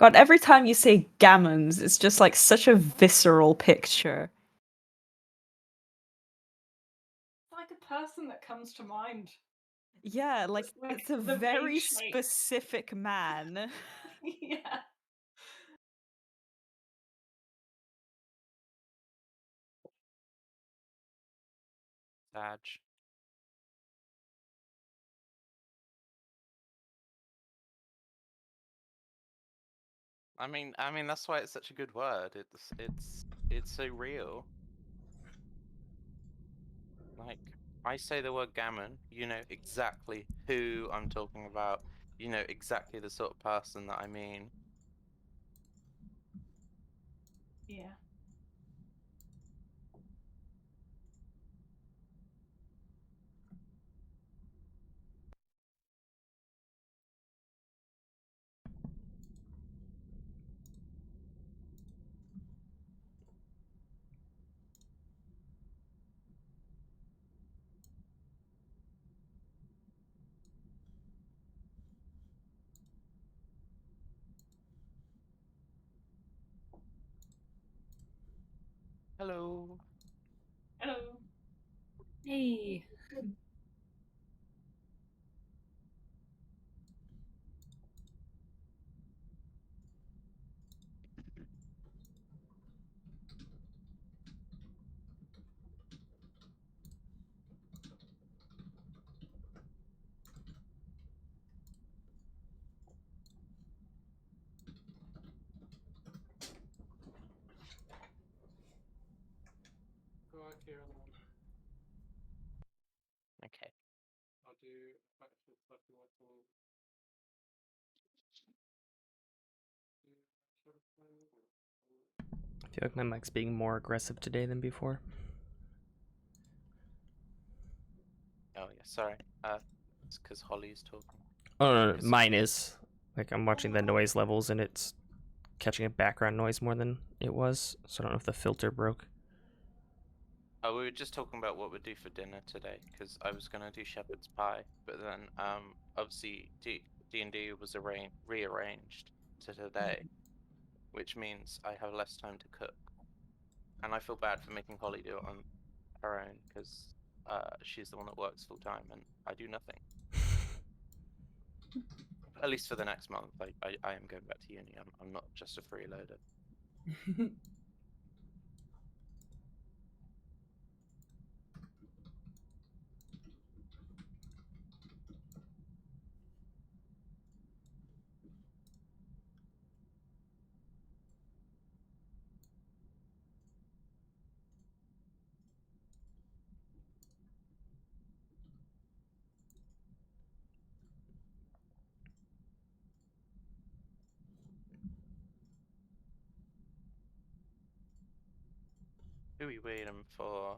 God, every time you say gammons, it's just like such a visceral picture. Like a person that comes to mind. Yeah, like Just like it's a the vague very shape. specific man. Yeah. Badge. I mean that's why it's such a good word. It's so real. Like I say the word gammon, you know exactly who I'm talking about. You know exactly the sort of person that I mean. Yeah. Hello. Hello. Hey. Go out here and Okay. I'll do factual stuff you want to I feel like my mic's being more aggressive today than before. Oh yeah, sorry. It's because Holly's talking. Oh, no, It's- mine is. Like, I'm watching the noise levels and it's catching a background noise more than it was, so I don't know if the filter broke. Oh, we were just talking about what we'd do for dinner today, because I was gonna do shepherd's pie, but then obviously D&D was rearranged to today, which means I have less time to cook, and I feel bad for making Holly do it on her own because she's the one that works full time and I do nothing. At least for the next month. I am going back to uni. I'm not just a freeloader. Who are we waiting for?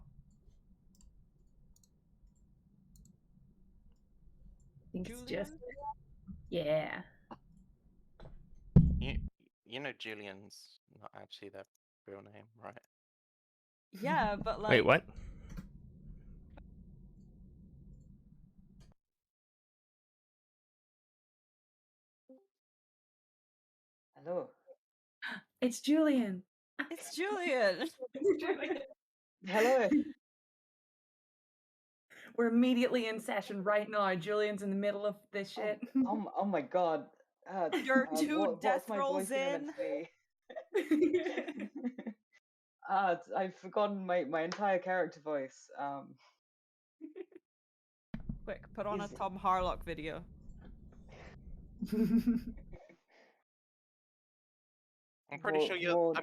I think it's Julian? just. Yeah. You know Julian's not actually their real name, right? Yeah, but like Wait, what? Hello. It's Julian. it's Julian. It's Julian. Hello. We're immediately in session right now. Julian's in the middle of this shit. Oh my God. You're two What's death my rolls voice even meant in. to be? I've forgotten my entire character voice. Quick, put on a Is- Tom Harlock video. I'm pretty sure you're. Well,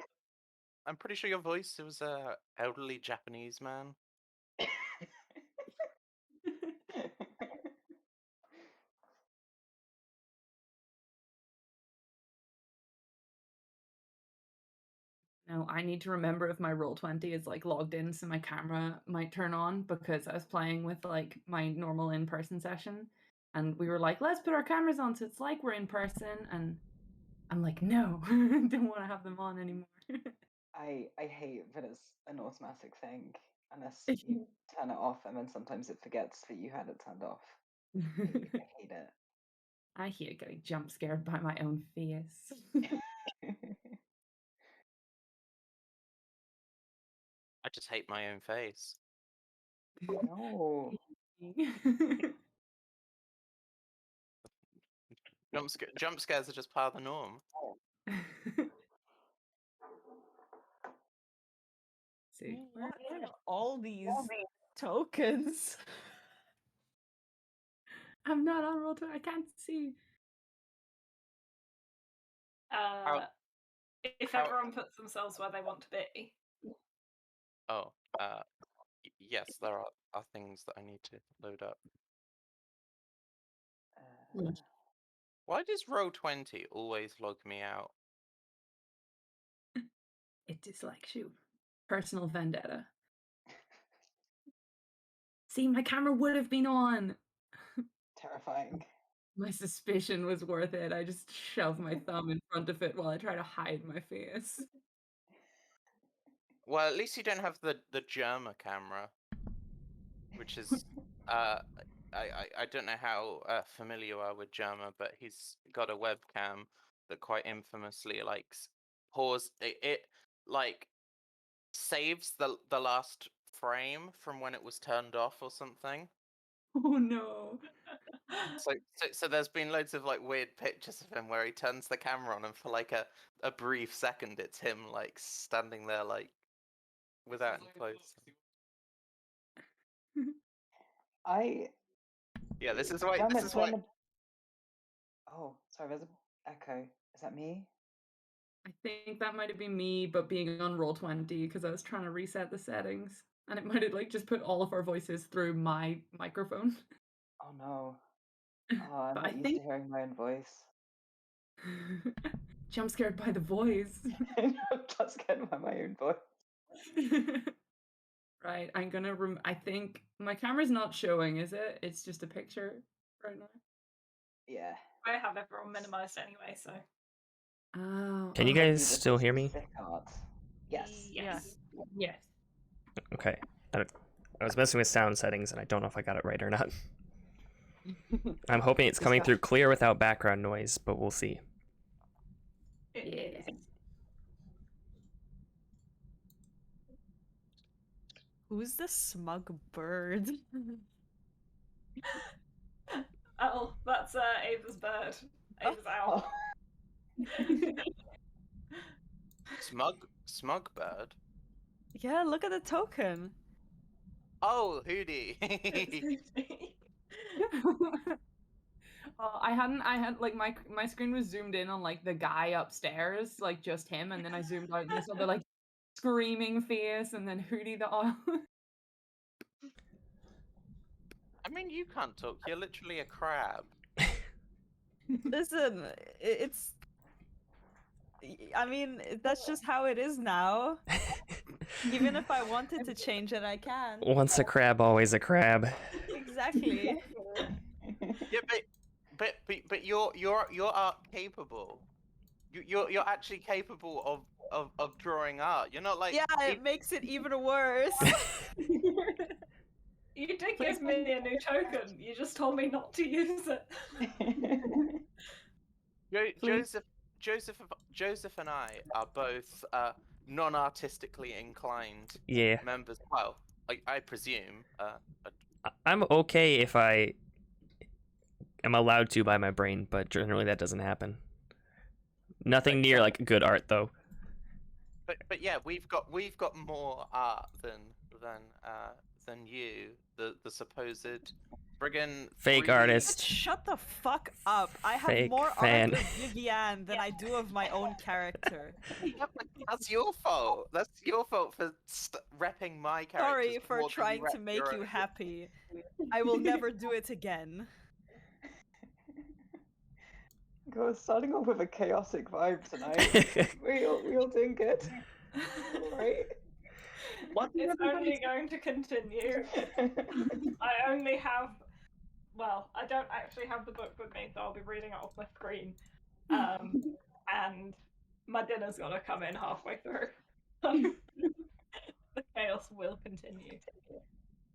I'm pretty sure your voice was a elderly Japanese man. No, I need to remember if my Roll20 is like logged in so my camera might turn on, because I was playing with like my normal in-person session and we were like, let's put our cameras on so it's like we're in person, and I'm like, no, don't want to have them on anymore. I hate that it's an automatic thing unless you turn it off, and then sometimes it forgets that you had it turned off. I hate it. I hate getting jump scared by my own face. just hate my own face. No. Jump scares are just part of the norm. See. Where are all these tokens? I'm not on roll 20. I can't see. If how- everyone puts themselves where they want to be. Oh, yes, there are things that I need to load up. Why does row 20 always log me out? It dislikes you. Personal vendetta. See, my camera would have been on. Terrifying. My suspicion was worth it. I just shoved my thumb in front of it while I try to hide my face. Well, at least you don't have the Germa camera, which is I don't know how familiar you are with Germa, but he's got a webcam that quite infamously pause it like saves the last frame from when it was turned off or something. Oh no. So there's been loads of like weird pictures of him where he turns the camera on and for like a brief second it's him like standing there like without any clothes. Yeah, this is why. Oh, sorry, there's an echo. Is that me? I think that might have been me, but being on roll 20 because I was trying to reset the settings, and it might have like just put all of our voices through my microphone. Oh no. Oh, I'm But not used to hearing my own voice. Jump scared by the voice. I'm just scared by my own voice. Right, I'm gonna. I think my camera's not showing, is it? It's just a picture right now. Yeah. I have everyone minimized anyway, so. Oh. Can you guys still hear me? Yes. Yes. Yes. Okay. I was messing with sound settings and I don't know if I got it right or not. I'm hoping it's coming through clear without background noise, but we'll see. Yeah. Who's the smug bird? Oh, that's Ava's bird. Ava's owl. Smug bird. Yeah, look at the token. Oh, Hootie. Oh, I had like my screen was zoomed in on like the guy upstairs, like just him, and then I zoomed out and I saw the like screaming face and then Hootie the owl. I mean, you can't talk. You're literally a crab. Listen, it's. I mean, that's just how it is now. Even if I wanted to change it, I can. Once a crab, always a crab. Exactly. Yeah, but you're art capable. You're actually capable of drawing art. You're not like Yeah, it makes it even worse. You did give me a new token. You just told me not to use it. Joseph and I are both non-artistically inclined Yeah. members. Well, I presume. I'm okay if I am allowed to by my brain, but generally that doesn't happen. Nothing near like good art though. But yeah, we've got more art than you, the supposed friggin' Fake 3D artist. Shut the fuck up. I have Fake more fan. art of Vivienne than I do of my own character. Yeah, but that's your fault. That's your fault for repping my character. Sorry for trying to make you happy. I will never do it again. God, starting off with a chaotic vibe tonight. we all doing good. Right? It's only going to continue. I only have. Well, I don't actually have the book with me, so I'll be reading it off my screen. And my dinner's gonna come in halfway through. The chaos will continue.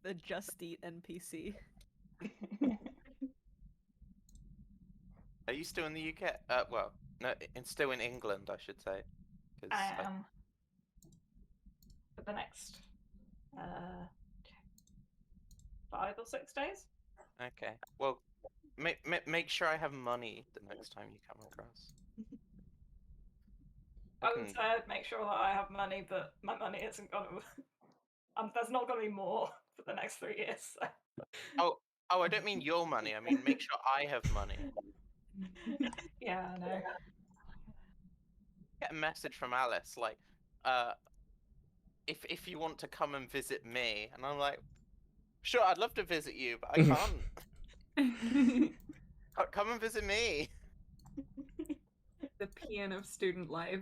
The Just Eat NPC. Are you still in the UK? Well, no, still in England, I should say. I am. For the next 5 or 6 days. Okay. Well, make sure I have money the next time you come across. I would say I'd make sure that I have money, but my money isn't gonna. There's not gonna be more for the next 3 years. So. Oh, I don't mean your money. I mean make sure I have money. Yeah, I know. Get a message from Alice like, if you want to come and visit me, and I'm like, sure, I'd love to visit you, but I can't. Come and visit me. The pain of student life.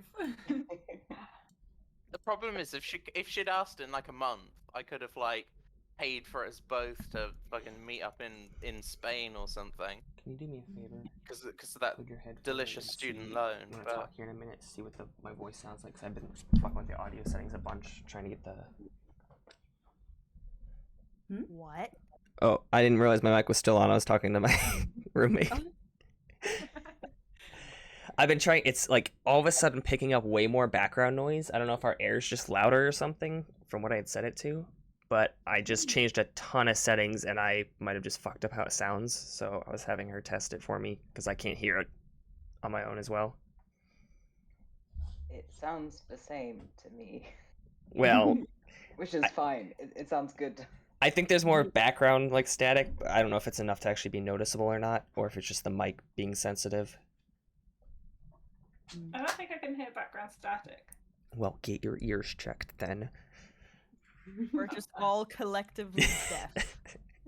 The problem is if she'd asked in like a month, I could have like paid for us both to fucking meet up in Spain or something. Can you do me a favor? Because of that Plug your headphones delicious and student see loan. when I But talk here in a minute, see what my voice sounds like. Cause I've been fucking with the audio settings a bunch, trying to get the. What? Oh, I didn't realize my mic was still on. I was talking to my roommate. I've been trying. It's like all of a sudden picking up way more background noise. I don't know if our air's just louder or something from what I had set it to, but I just changed a ton of settings and I might have just fucked up how it sounds. So I was having her test it for me because I can't hear it on my own as well. It sounds the same to me. Well, which is fine. It sounds good. I think there's more background like static, but I don't know if it's enough to actually be noticeable or not, or if it's just the mic being sensitive. I don't think I can hear background static. Well, get your ears checked then. We're just all collectively deaf.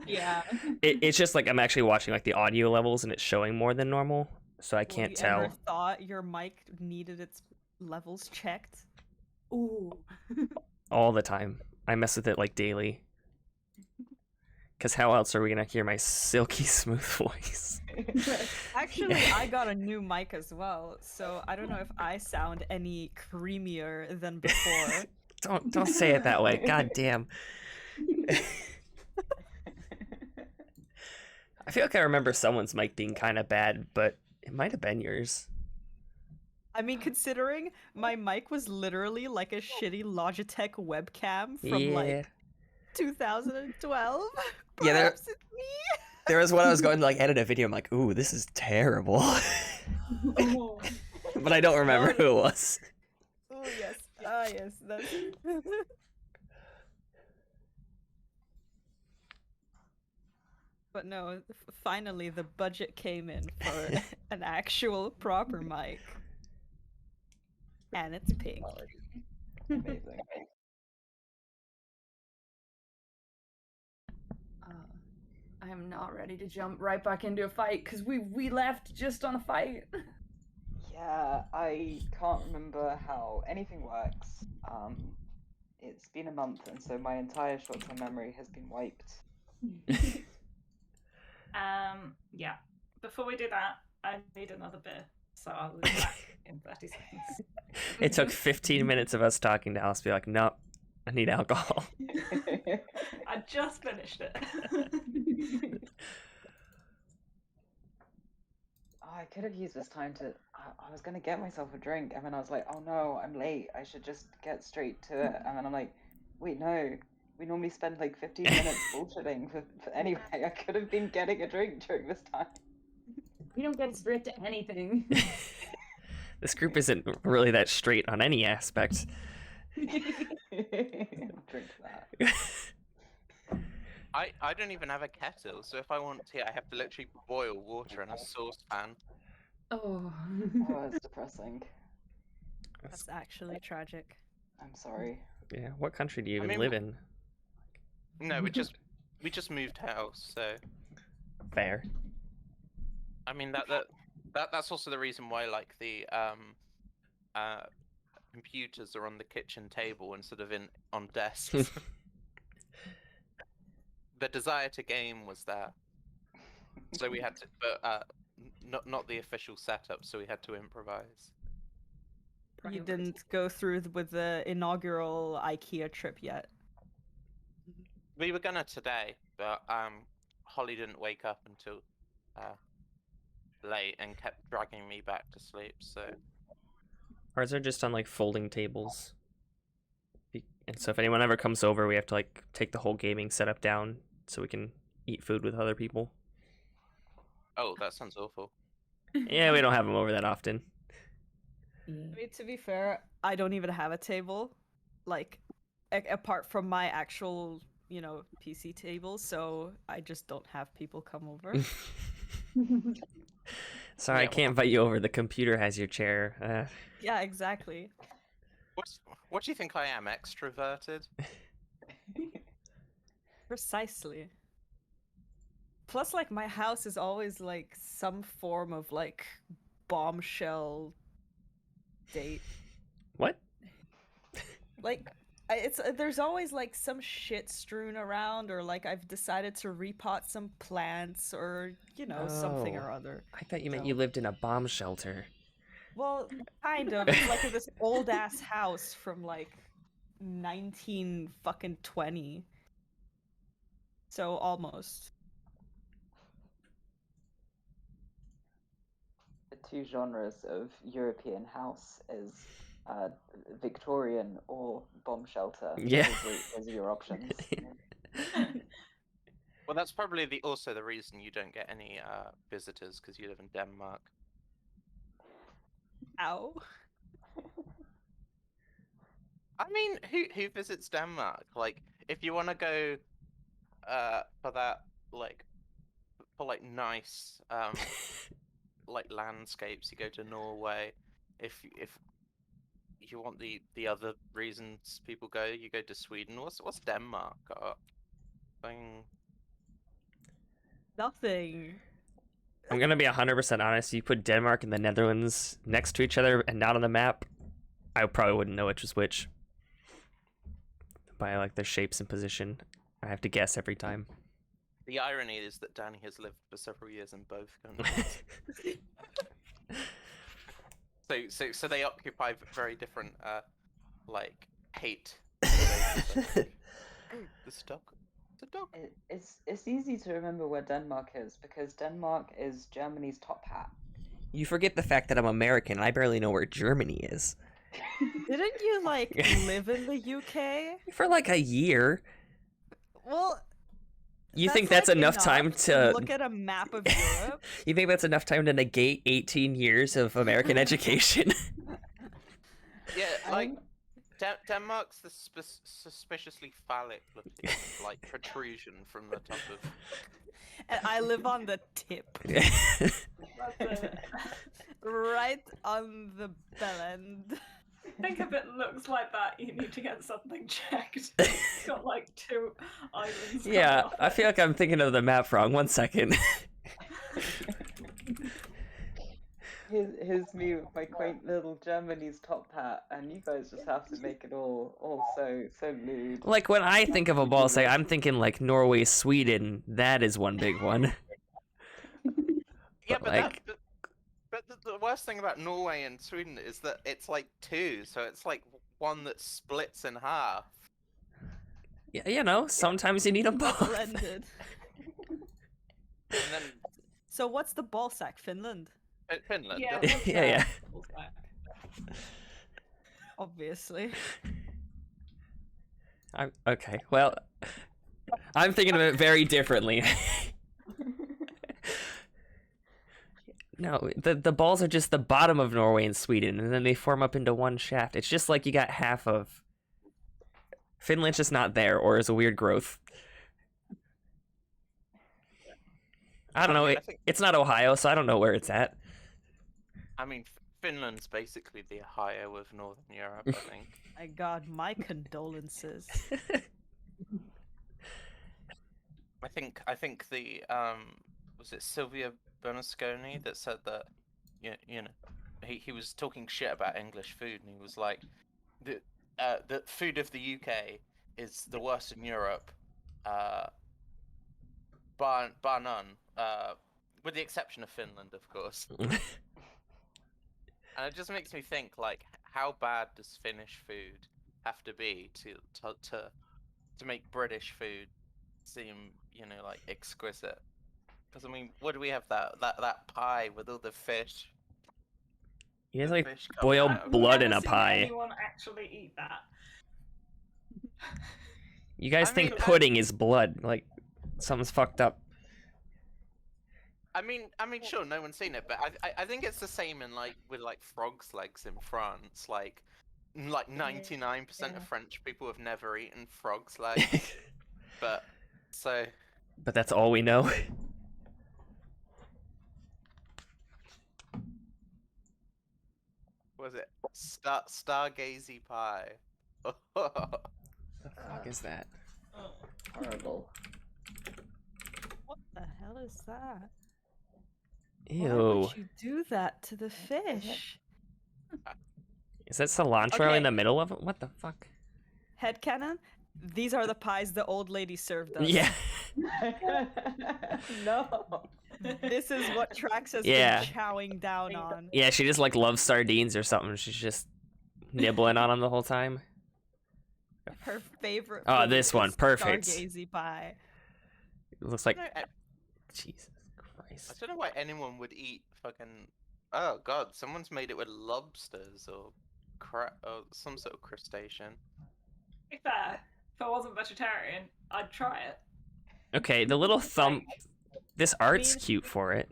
Yeah. It's just like I'm actually watching like the audio levels and it's showing more than normal, so I can't Have you ever tell. thought your mic needed its levels checked? Ooh. All the time. I mess with it like daily. Because how else are we going to hear my silky smooth voice? Actually, I got a new mic as well, so I don't know if I sound any creamier than before. Don't say it that way. God damn. I feel like I remember someone's mic being kind of bad, but it might have been yours. I mean, considering my mic was literally like a shitty Logitech webcam from like 2012. Yeah, Perhaps it's me. there was one I was going to like edit a video. I'm like, ooh, this is terrible. But I don't remember who it was. Oh yes, yes, that's. But no, finally the budget came in for an actual proper mic, and it's pink. Amazing. I am not ready to jump right back into a fight because we left just on a fight. Yeah, I can't remember how anything works. It's been a month, and so my entire short-term memory has been wiped. Yeah. Before we do that, I need another beer, so I'll be back in 30 seconds. It took 15 minutes of us talking to Alice to be like, no, I need alcohol. I just finished it. I could have used this time to. I was gonna get myself a drink, and then I was like, oh no, I'm late. I should just get straight to it. And then I'm like, wait, no. We normally spend like 15 minutes bullshitting. Anyway, I could have been getting a drink during this time. We don't get straight to anything. This group isn't really that straight on any aspect. Drink that. I don't even have a kettle, so if I want tea, I have to literally boil water in a saucepan. Oh. Oh, it's depressing. That's actually tragic. I'm sorry. Yeah, what country do you I even mean, live in? No, we just moved house, so Fair. I mean that's also the reason why like the computers are on the kitchen table instead of on desks. The desire to game was there, so we had to, but not the official setup, so we had to improvise. You didn't go through with the inaugural IKEA trip yet. We were gonna today, but Holly didn't wake up until late and kept dragging me back to sleep. So Ours are just on like folding tables. And so if anyone ever comes over, we have to like take the whole gaming setup down so we can eat food with other people. Oh, that sounds awful. Yeah, we don't have them over that often. I mean, to be fair, I don't even have a table, like, apart from my actual, PC table, so I just don't have people come over. Sorry, I Yeah, can't invite you over. The computer has your chair. Yeah, exactly. What do you think I am, extroverted? Precisely. Plus, like, my house is always, like, some form of, like, bombshell date. What? Like, there's always, like, some shit strewn around, or, like, I've decided to repot some plants, or, something Oh. or other. I thought you meant So- you lived in a bomb shelter. Well, kind of. It's like this old-ass house from, like, 1920. So, almost. The two genres of European house is Victorian or bomb shelter. Yeah. Those are your options. Well, that's probably also the reason you don't get any visitors, because you live in Denmark. Ow. I mean, who visits Denmark? Like, if you want to go for that, like, nice like landscapes, you go to Norway. If you want the other reasons people go, you go to Sweden. What's Denmark got? Nothing. I'm gonna be 100% honest. You put Denmark and the Netherlands next to each other and not on the map, I probably wouldn't know which is which. By like their shapes and position, I have to guess every time. The irony is that Danny has lived for several years in both countries. So they occupy very different like hate. This dog. The dog. It's easy to remember where Denmark is because Denmark is Germany's top hat. You forget the fact that I'm American. I barely know where Germany is. Didn't you, like, live in the UK? For like a year. Well, You think that's like, enough time to look at a map of Europe? You think that's enough time to negate 18 years of American education? Yeah, like Denmark's the suspiciously phallic looking like protrusion from the top of. And I live on the tip. That's it. Right on the bell end. I think if it looks like that, you need to get something checked. It's got like 2 islands. Yeah, coming off I it. feel like I'm thinking of the map wrong. 1 second. Here's me with my quaint little Germany's top hat, and you guys just have to make it all so lewd. Like when I think of a ball site, I'm thinking like Norway, Sweden. That is one big one. Yeah, But, but like- the worst thing about Norway and Sweden is that it's like 2, so it's like one that splits in half. Yeah, you know, sometimes you need them both. Blended. And then So what's the ball sack? Finland? Finland. Yeah, doesn't it? Yeah, yeah. Obviously. Okay, well, I'm thinking of it very differently. No, the balls are just the bottom of Norway and Sweden, and then they form up into one shaft. It's just like you got half of... Finland's just not there, or is a weird growth. I don't know, mean, I think- it's not Ohio, so I don't know where it's at. I mean, Finland's basically the Ohio of Northern Europe, I think. My God, my condolences. I think the was it Silvio Berlusconi that said that you know he was talking shit about English food, and he was like the food of the UK is the worst in Europe, bar none, with the exception of Finland, of course. And it just makes me think, like, how bad does Finnish food have to be to make British food seem, like, exquisite? Because I mean, what do we have that pie with all the fish? You guys The like fish coming boil out of it. blood in Never a seen pie. anyone actually eat that. You guys I think mean, pudding is blood? Like something's fucked up. I mean, sure, no one's seen it, but I think it's the same in like with like frogs' legs in France. Like 99% of French people have never eaten frogs' legs, but so. But that's all we know. What was it? Stargazy pie. The fuck is that? Horrible. What the hell is that? Ew. Why would you do that to the fish? Is that cilantro Okay. in the middle of it? What the fuck? Headcanon? These are the pies the old lady served us. Yeah. No. This is what Trax has Yeah. been chowing down on. Yeah, she just like loves sardines or something. She's just nibbling on them the whole time. Her favorite. Oh, food this one, is perfect. Stargazy pie. It looks like. I Jesus Christ. don't know why anyone would eat fucking. Oh god, someone's made it with lobsters or or some sort of crustacean. To be fair, if I wasn't vegetarian, I'd try it. Okay, the little thumb. This art's mean- cute for it.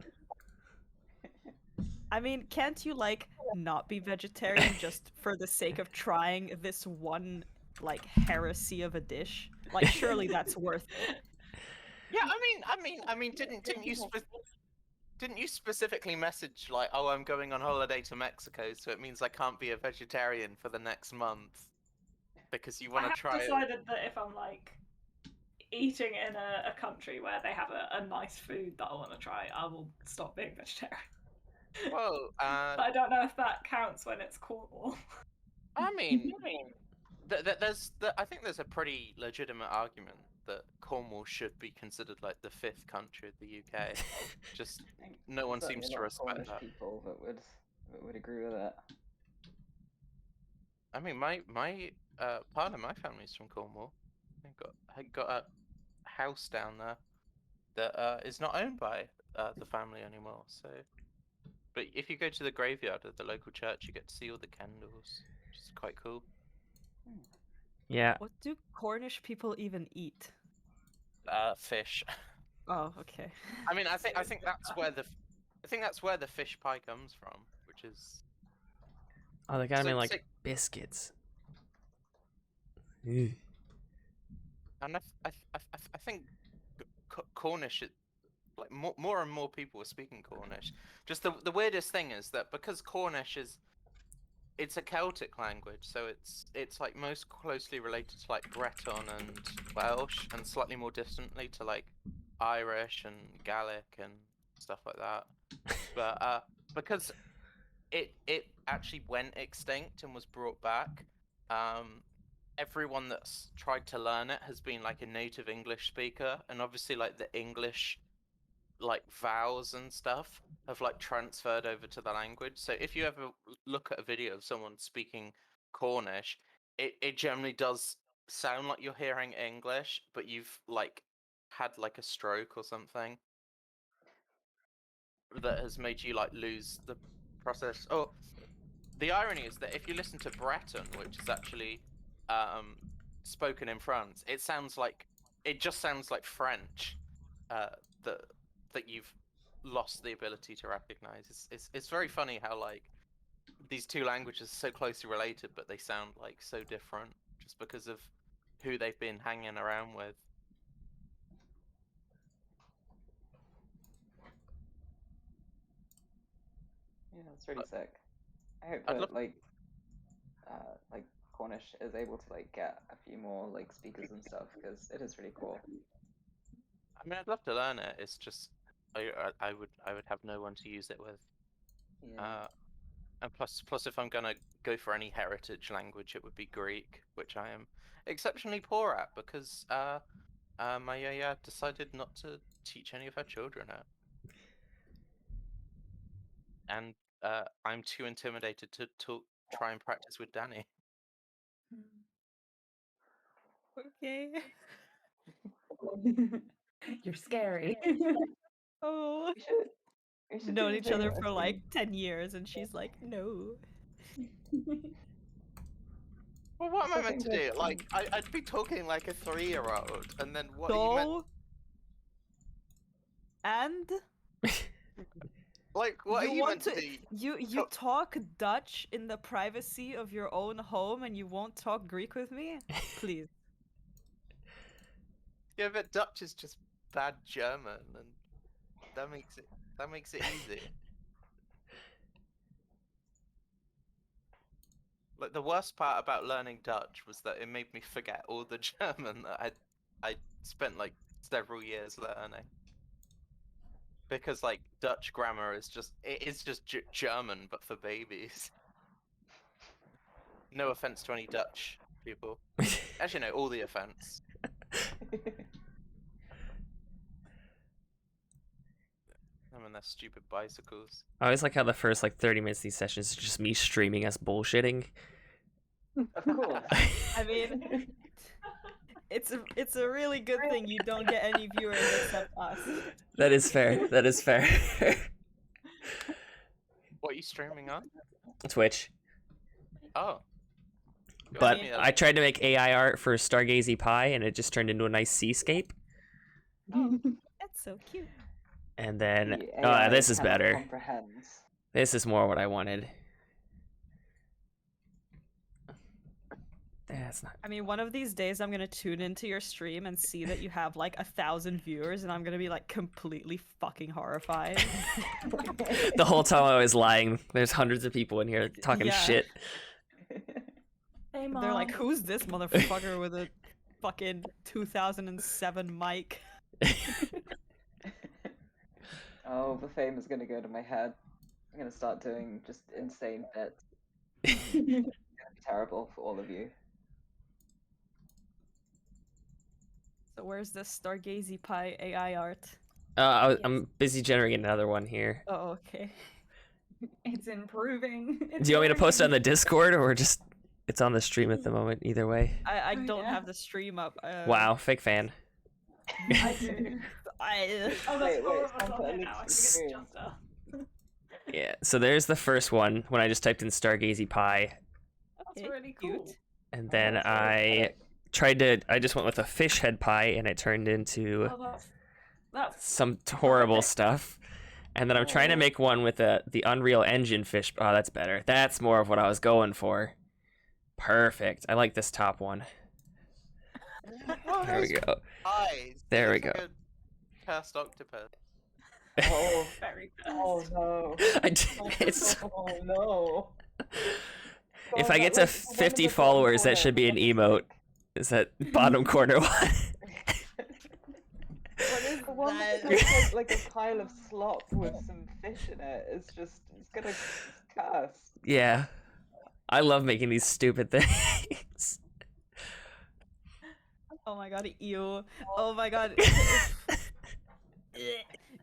I mean, can't you like not be vegetarian just for the sake of trying this one like heresy of a dish? Like, surely that's worth it. Yeah, I mean, didn't you specifically message like, oh, I'm going on holiday to Mexico, so it means I can't be a vegetarian for the next month because you want I to have try it? decided that if I'm like eating in a country where they have a nice food that I want to try, I will stop being vegetarian. Well, But I don't know if that counts when it's Cornwall. I mean, I think there's a pretty legitimate argument that Cornwall should be considered like the 5th country of the UK. Just no one Certainly seems a to lot of Cornish respect that. people that would agree with it. I mean, my part of my family's from Cornwall. I got a house down there that is not owned by the family anymore. So, but if you go to the graveyard of the local church, you get to see all the candles, which is quite cool. Yeah. What do Cornish people even eat? Fish. Oh, okay. I mean, I think that's where the fish pie comes from, which is. Oh, they got him So- in like so- biscuits. Ew. And I think Cornish, like more and more people are speaking Cornish. Just the weirdest thing is that because Cornish it's a Celtic language, so it's like most closely related to like Breton and Welsh, and slightly more distantly to like Irish and Gaelic and stuff like that. But because it actually went extinct and was brought back, everyone that's tried to learn it has been like a native English speaker, and obviously like the English like vowels and stuff have like transferred over to the language. So if you ever look at a video of someone speaking Cornish, it generally does sound like you're hearing English, but you've like had like a stroke or something that has made you like lose the process. Oh, the irony is that if you listen to Breton, which is actually spoken in France, it just sounds like French. That you've lost the ability to recognize. It's very funny how like these two languages are so closely related, but they sound like so different just because of who they've been hanging around with. Yeah, that's really sick. I hope I'd that love- like Cornish is able to like get a few more like speakers and stuff because it is really cool. I mean, I'd love to learn it. It's just I would have no one to use it with. Yeah. And plus, if I'm gonna go for any heritage language, it would be Greek, which I am exceptionally poor at because my yaya decided not to teach any of her children it, and I'm too intimidated to try and practice with Danny. Okay. You're scary. Oh, We should known do each the other thing for with like 10 years, and she's like, no. Well, what am I I meant to think do? that, Like, I'd be talking like a 3-year-old, and then what are you meant? So, and Like, what you are you want meant to to do? you talk Dutch in the privacy of your own home, and you won't talk Greek with me? Please. Yeah, but Dutch is just bad German, and that makes it easy. Like, the worst part about learning Dutch was that it made me forget all the German that I spent like several years learning. Because like Dutch grammar is just German but for babies. No offense to any Dutch people. Actually, no, all the offense. Them and their stupid bicycles. I always like how the first like 30 minutes of these sessions is just me streaming us bullshitting. of course. I mean, it's a really good thing you don't get any viewers except us. That is fair. That is fair. What are you streaming on? Twitch. Oh. But mean, I tried to make AI art for Stargazy Pie, and it just turned into a nice seascape. Oh, that's so cute. And then, The AI this is cannot better. comprehend. This is more what I wanted. That's not. I mean, one of these days I'm gonna tune into your stream and see that you have like 1,000 viewers, and I'm gonna be like completely fucking horrified. The whole time I was lying. There's hundreds of people in here talking Yeah. shit. Hey, Mom. They're like, "Who's this motherfucker with a fucking 2007 mic?" Oh, the fame is gonna go to my head. I'm gonna start doing just insane bits. It's gonna be terrible for all of you. So where's the Stargazy Pie AI art? I'm busy generating another one here. Oh, okay. It's improving. Do you want me to post it on the Discord or just it's on the stream at the moment? Either way. I Oh, don't yeah. have the stream up. Wow, fake fan. I do. Oh, there's Wait, 4 of us time on for here at now. I think least it's two. just us. Yeah, so there's the first one when I just typed in Stargazy Pie, That's Okay, really cute. cool. and then That's really I just went with a fish head pie, and it turned into Oh, that's some horrible horrific. stuff. And then I'm trying to Oh. make one with the Unreal Engine fish. Oh, that's better. That's more of what I was going for. Perfect. I like this top one. Oh, There we those go. eyes. There we It's like go. a cursed octopus. Oh, very oh fast. no. It's Oh no. if God, I that get to looks the one in 50 the bottom followers, that corner. should be an emote. Is that bottom corner one? What is The one that that? looks like a pile of slop with some fish in it. It's gonna curse. Yeah. I love making these stupid things. Oh my god, ew. Oh my god.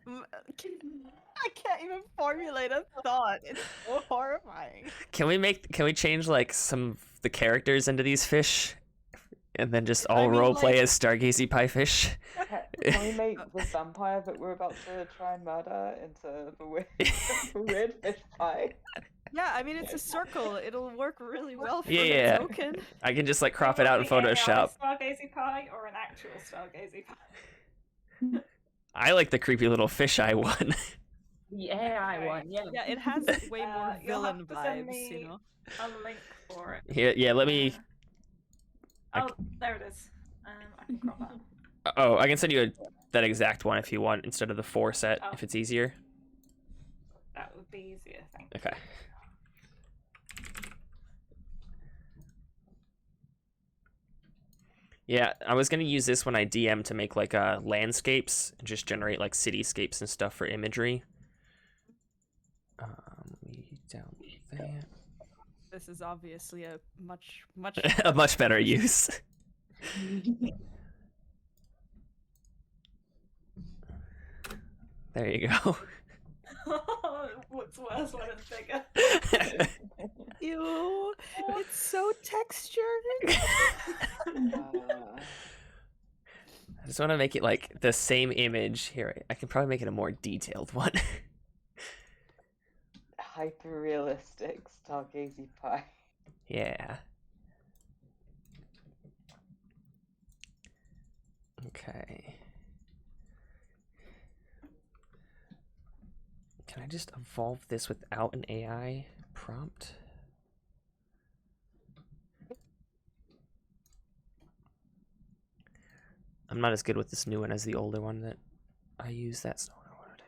I can't even formulate a thought. It's so horrifying. Can we change like some of the characters into these fish? And then just I all mean, roleplay like- as Stargazy Pie fish? Can we make the vampire that we're about to try and murder into the weird, the weird fish pie? Yeah, I mean, it's a circle. It'll work really well for Yeah. the token. I can just like crop it out in The AI Photoshop. Stargazy Pie or an actual Stargazy Pie? I like the creepy little fisheye one. The AI one, yeah. Yeah, it has way more You'll have villain to send vibes, me you know? a link for it. Here, yeah, let me. Oh, there it is. I can crop that. Oh, I can send you that exact one if you want instead of the 4 set, Oh. if it's easier. That would be easier, thank you. Okay. Yeah, I was gonna use this when I DM to make like landscapes and just generate like cityscapes and stuff for imagery. We down that. This is obviously a much A much better use. There you go. What's worse when it's bigger? Ew, it's so textured. I just want to make it like the same image. Here, I can probably make it a more detailed one. Hyper realistic Stargazy pie. Yeah. Okay. Can I just evolve this without an AI prompt? I'm not as good with this new one as the older one that I use. That's not what I wanted.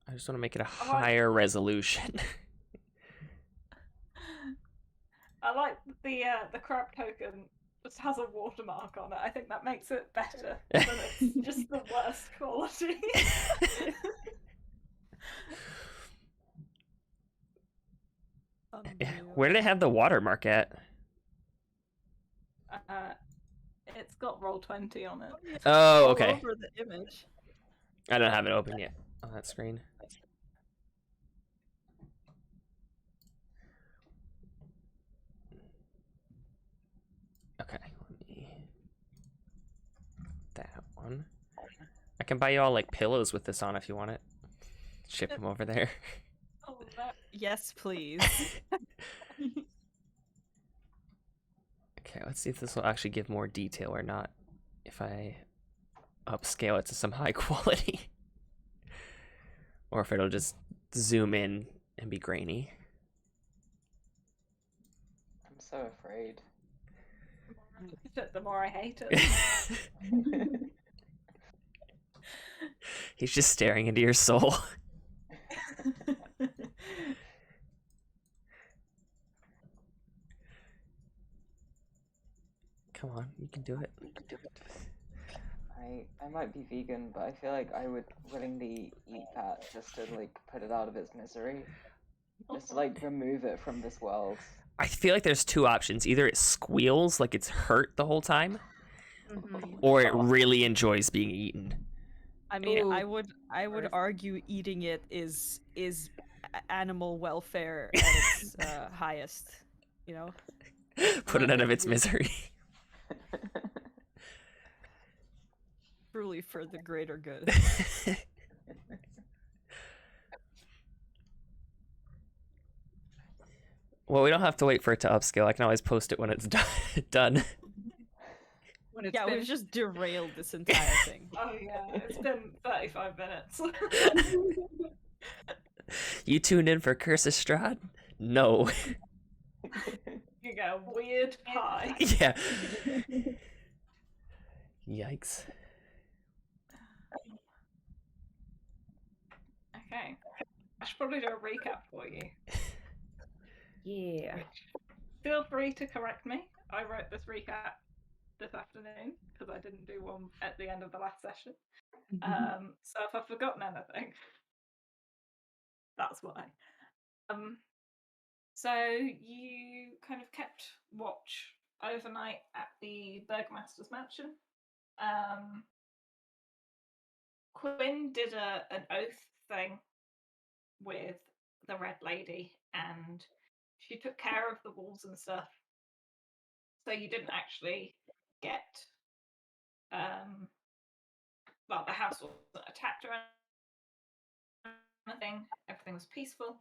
I just want to make it a higher resolution. I like the crab token just has a watermark on it. I think that makes it better than it's just the worst quality. Where did it have the watermark at? It's got Roll20 on it. Oh, okay. All over the image. I don't have it open yet on that screen. Okay, let me... that one. I can buy you all like pillows with this on if you want it. Ship them over there. Oh, that... Yes, please. Okay, let's see if this will actually give more detail or not. If I upscale it to some high quality. Or if it'll just zoom in and be grainy. I'm so afraid. The more I hate it. He's just staring into your soul. Come on, you can do it. I might be vegan, but I feel like I would willingly eat that just to like put it out of its misery. Just to like remove it from this world. I feel like there's two options. Either it squeals like it's hurt the whole time, or it really enjoys being eaten. I mean, I would argue eating it is animal welfare at its highest, you know? Put it out of its misery. Truly for the greater good. Well, we don't have to wait for it to upscale. I can always post it when it's done. Yeah, we've just derailed this entire thing. Oh yeah, it's been 35 minutes. You tuned in for Curse of Strahd? No. You get a weird pie. Yeah. Yikes. Okay. I should probably do a recap for you. Yeah. Feel free to correct me. I wrote this recap this afternoon because I didn't do one at the end of the last session. So if I've forgotten anything, that's why. So you kind of kept watch overnight at the Burgomaster's mansion. Quinn did an oath thing with the Red Lady, and she took care of the wolves and stuff. So you didn't actually get, well, the house wasn't attacked or anything. Everything was peaceful.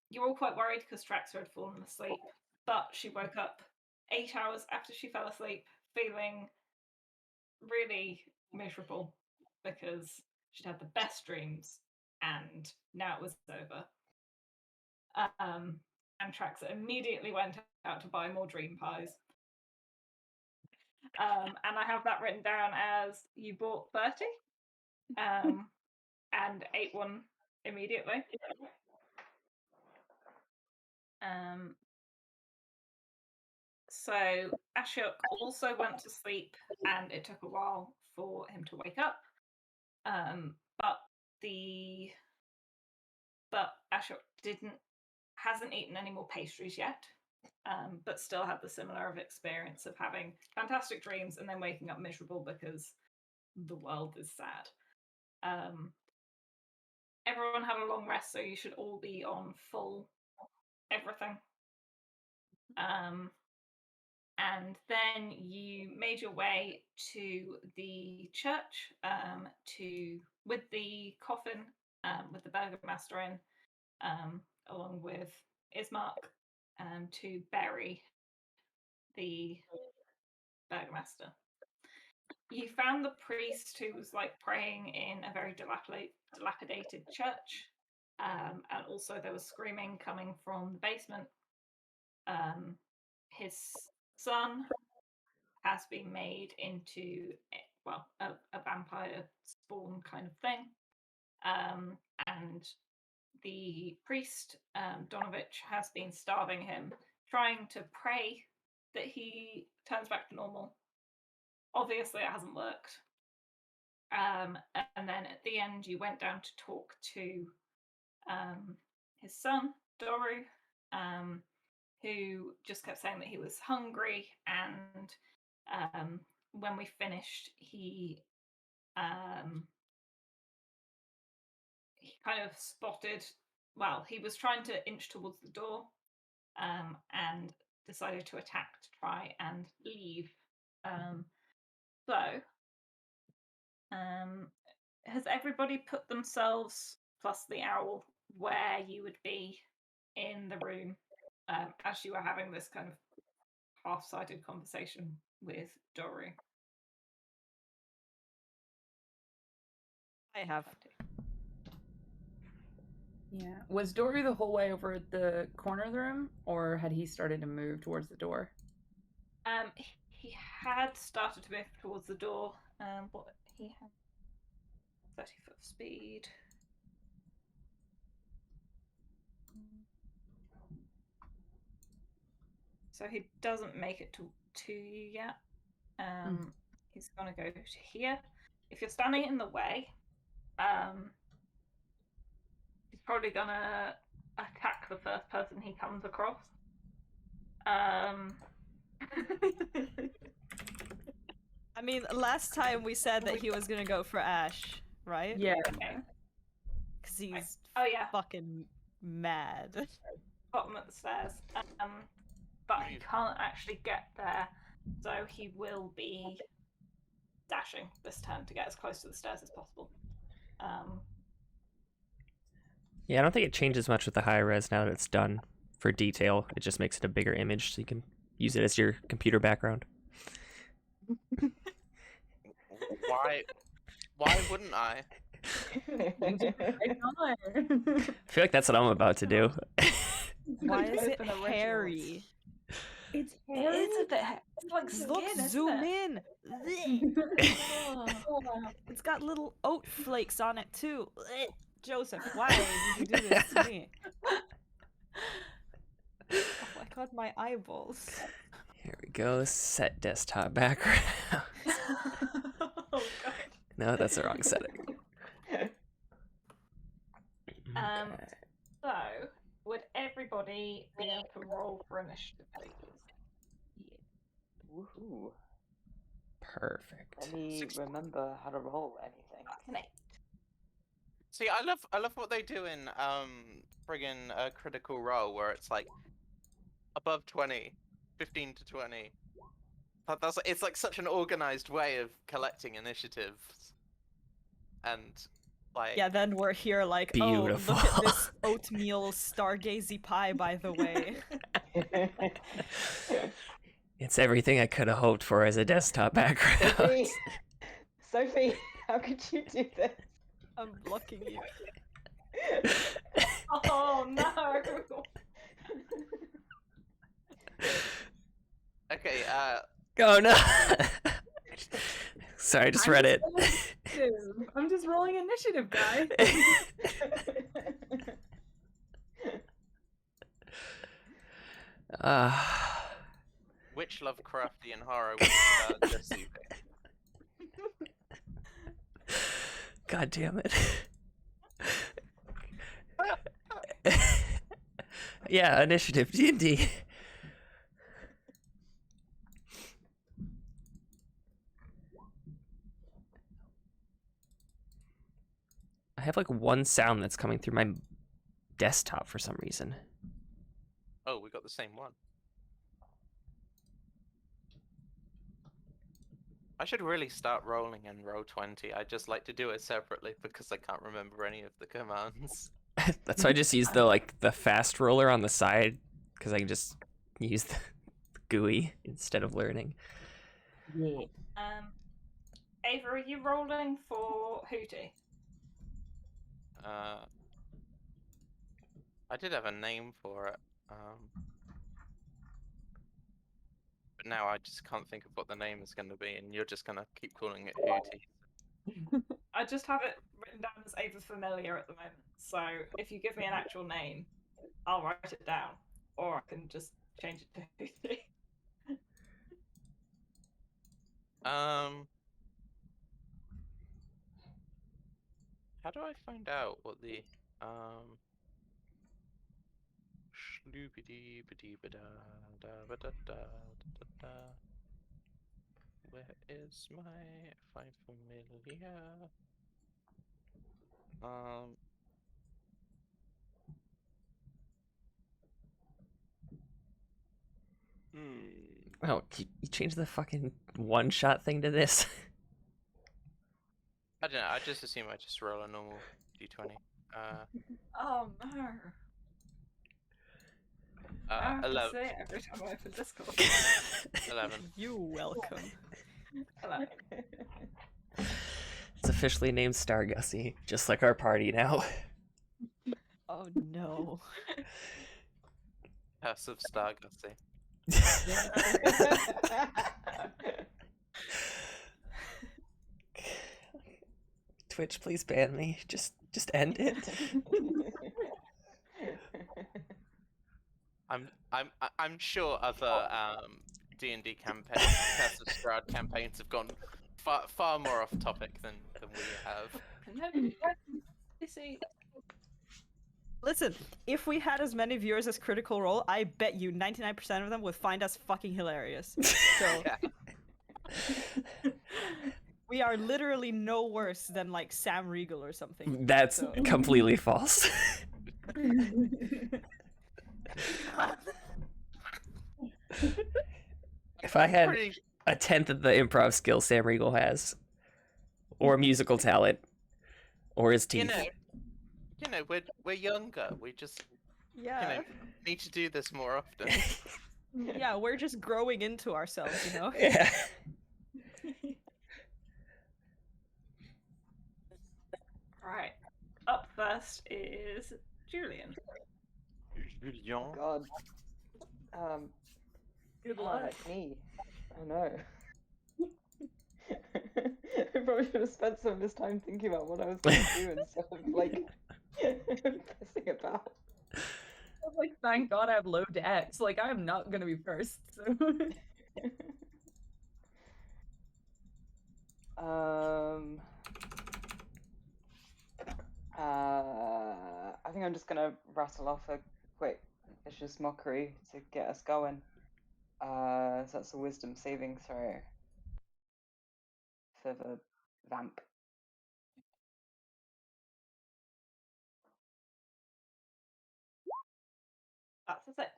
You were all quite worried because Traxor had fallen asleep, but she woke up 8 hours after she fell asleep, feeling really miserable because she'd had the best dreams, and now it was over. And Traxor immediately went out to buy more dream pies. And I have that written down as you bought 30 and ate one immediately. So Ashok also went to sleep, and it took a while for him to wake up. But Ashok hasn't eaten any more pastries yet, but still had the similar experience of having fantastic dreams and then waking up miserable because the world is sad. Everyone had a long rest, so you should all be on full everything. and then you made your way to the church with the coffin, with the burgomaster in, along with Ismark, to bury the burgomaster. You found the priest who was like praying in a very dilapidated church, and also there was screaming coming from the basement. His son has been made into, well, a vampire spawn kind of thing, and the priest, Donovich, has been starving him, trying to pray that he turns back to normal. Obviously, it hasn't worked. And then at the end, you went down to talk to his son, Doru, who just kept saying that he was hungry. And when we finished, he kind of spotted, well, he was trying to inch towards the door, and decided to attack to try and leave. So, has everybody put themselves, plus the owl, where you would be in the room as you were having this kind of half-sided conversation with Doru? I have. Yeah. Was Dory the whole way over at the corner of the room, or had he started to move towards the door? He had started to move towards the door. But he had 30-foot speed. So he doesn't make it to you yet. He's gonna go to here. If you're standing in the way, he's probably gonna attack the first person he comes across. I mean, last time we said that he was gonna go for Ash, right? Yeah. Okay. Because he's fucking mad. Bottom of the stairs. But he can't actually get there, so he will be dashing this turn to get as close to the stairs as possible. Yeah, I don't think it changes much with the high res now that it's done for detail. It just makes it a bigger image so you can use it as your computer background. Why wouldn't I? I feel like that's what I'm about to do. Why is it hairy? It's hairy. It's a bit. It's like skin, Look, zoom in. It's got little oat flakes on it too. Joseph, why did you do this to me? Oh my god, my eyeballs. Here we go. Set desktop background. Oh god. No, that's the wrong setting. So, would everybody be able to roll for initiative, please? Yeah. Woohoo. Perfect. Let me remember how to roll anything. See, I love what they do in friggin' Critical Role, where it's like above 20, 15 to 20. It's like such an organized way of collecting initiatives, and like yeah. Then we're here like, beautiful. Oh, look at this oatmeal stargazy pie, by the way. It's everything I could have hoped for as a desktop background. Sophie, how could you do this? I'm blocking you. Oh no! Okay, Oh no! Sorry, I just read it. I'm just rolling initiative, guy. which Lovecraftian horror was this evening? God damn it. Yeah, initiative, D&D. I have like one sound that's coming through my desktop for some reason. Oh, we got the same one. I should really start rolling in Roll20. I just like to do it separately because I can't remember any of the commands. That's why I just use the fast roller on the side, because I can just use the GUI instead of learning. Yeah. Ava, are you rolling for Hootie? I did have a name for it. But now I just can't think of what the name is going to be, and you're just going to keep calling it Hootie. I just have it written down as Ava Familiar at the moment. So if you give me an actual name, I'll write it down, or I can just change it to Hootie. How do I find out what the Where is my find familiar? Oh, you changed the fucking one-shot thing to this? I don't know. I just assume I just roll a normal d20. Oh no! I have to 11. say it every time I open Discord. 11. You welcome. Hello. It's officially named Star Gussie, just like our party now. Oh no. Curse of Star Gussie. Twitch, please ban me. Just end it. I'm sure other D&D campaigns, Curse of Strahd campaigns have gone far more off topic than we have. You see, Listen, if we had as many viewers as Critical Role, I bet you 99% of them would find us fucking hilarious. So we are literally no worse than like Sam Riegel or something. That's so. completely false. If I had a tenth of the improv skill Sam Riegel has, or musical talent, or his teeth. You know, we're younger. We just need to do this more often. Yeah, we're just growing into ourselves, you know? Yeah. right. Up first is Julian. Julian. God. Good luck. Me. Oh no. I probably should have spent some of this time thinking about what I was going to do instead of like pissing about. I was like, thank God I have low dex. Like, I'm not gonna be first. So. I think I'm just gonna rattle off a quick vicious mockery to get us going. So that's a wisdom saving throw for the vamp. That's a 6.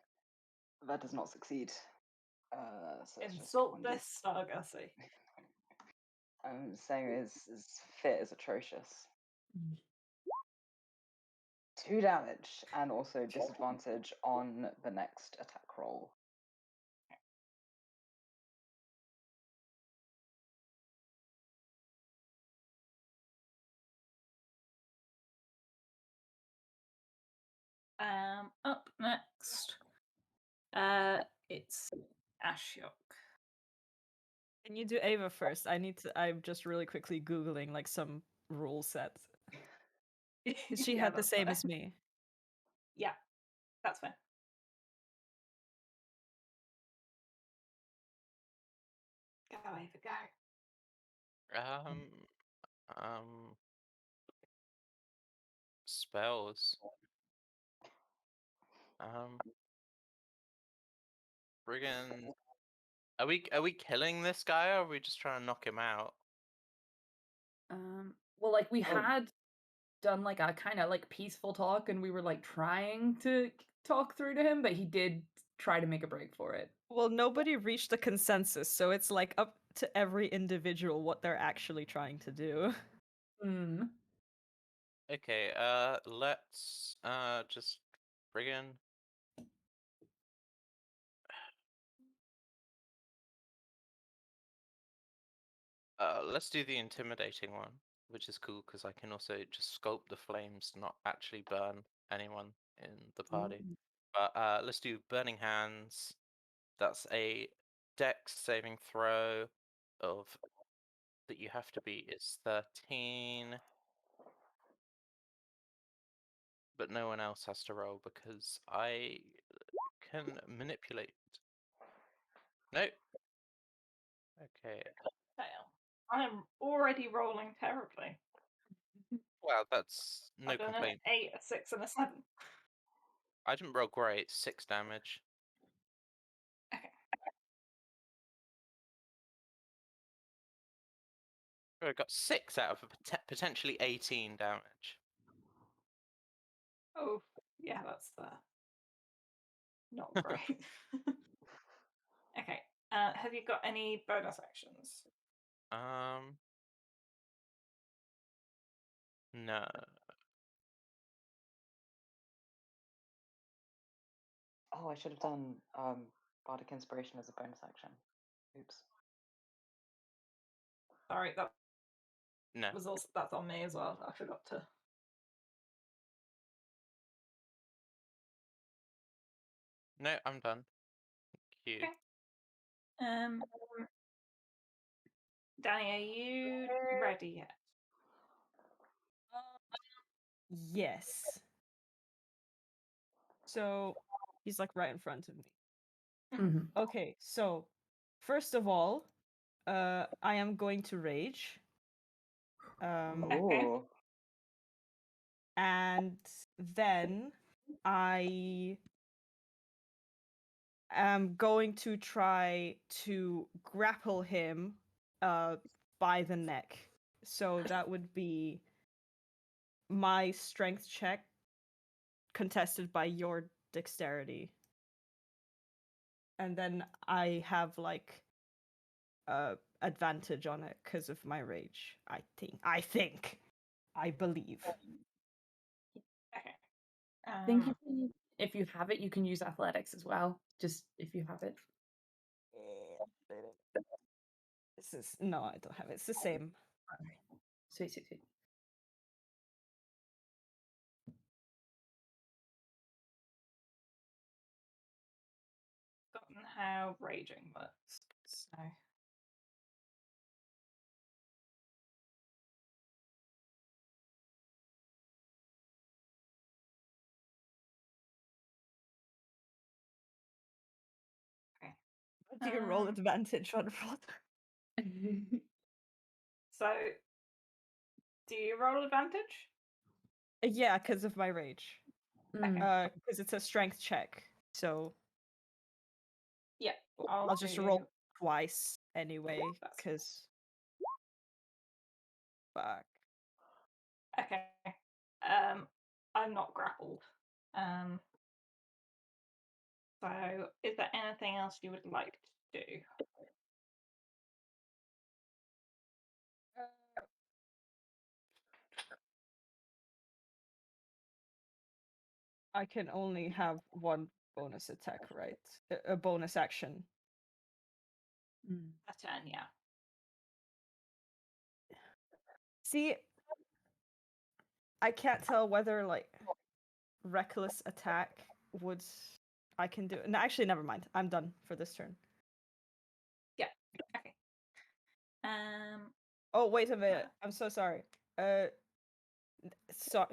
That does not succeed. So it's Insult just 1d. this Star Gussie. I'm saying his fit is atrocious. 2 damage, and also disadvantage on the next attack roll. Up next, it's Ashiok. Can you do Ava first? I'm just really quickly Googling like some rule sets. She had the same as me. Yeah, that's fine. Go, Ava, go. Spells. Friggin'. Are we killing this guy, or are we just trying to knock him out? Well, like we had done like a kind of like peaceful talk, and we were like trying to talk through to him, but he did try to make a break for it. Well, nobody reached a consensus, so it's like up. to every individual what they're actually trying to do. Mm. Okay, let's just bring in. Let's do the intimidating one, which is cool because I can also just sculpt the flames to not actually burn anyone in the party. Ooh. But let's do burning hands. That's a dex saving throw of that you have to beat is 13. But no one else has to roll because I can manipulate. Nope. Okay. Fail. I'm already rolling terribly. Well, that's no I've done complaint. an 8, a 6, and a 7. I didn't roll great. 6 damage. Okay. Oh, I got 6 out of a potentially 18 damage. Oh, yeah, that's not great. Okay. Have you got any bonus actions? No. Oh, I should have done Bardic Inspiration as a bonus action. Oops. Sorry, that No. was also that's on me as well. I forgot to. No, I'm done. Thank you. Okay. Danny, are you ready yet? Yes. So he's like right in front of me. Mhm. Okay, so first of all, I am going to rage. Okay. Ooh. And then I am going to try to grapple him by the neck. So that would be my strength check contested by your dexterity. And then I have like advantage on it because of my rage. I believe. Okay. I think if you have it, you can use athletics as well. Just if you have it. This is no, I don't have it. It's the same. Okay. Sweet, sweet, sweet. Forgotten how raging works. So. Okay. Do you roll Um, advantage on roll? So, do you roll advantage? Yeah, because of my rage. Mm. Because it's a strength check. So Yeah. I'll just roll twice anyway. That's- Because fuck. Okay. I'm not grappled. So, is there anything else you would like to do? I can only have one bonus attack, right? A bonus action. Mm. A turn, yeah. See, I can't tell whether like reckless attack would I can do. No, actually, never mind. I'm done for this turn. Yeah. Okay. Um. Oh wait a minute. I'm so sorry.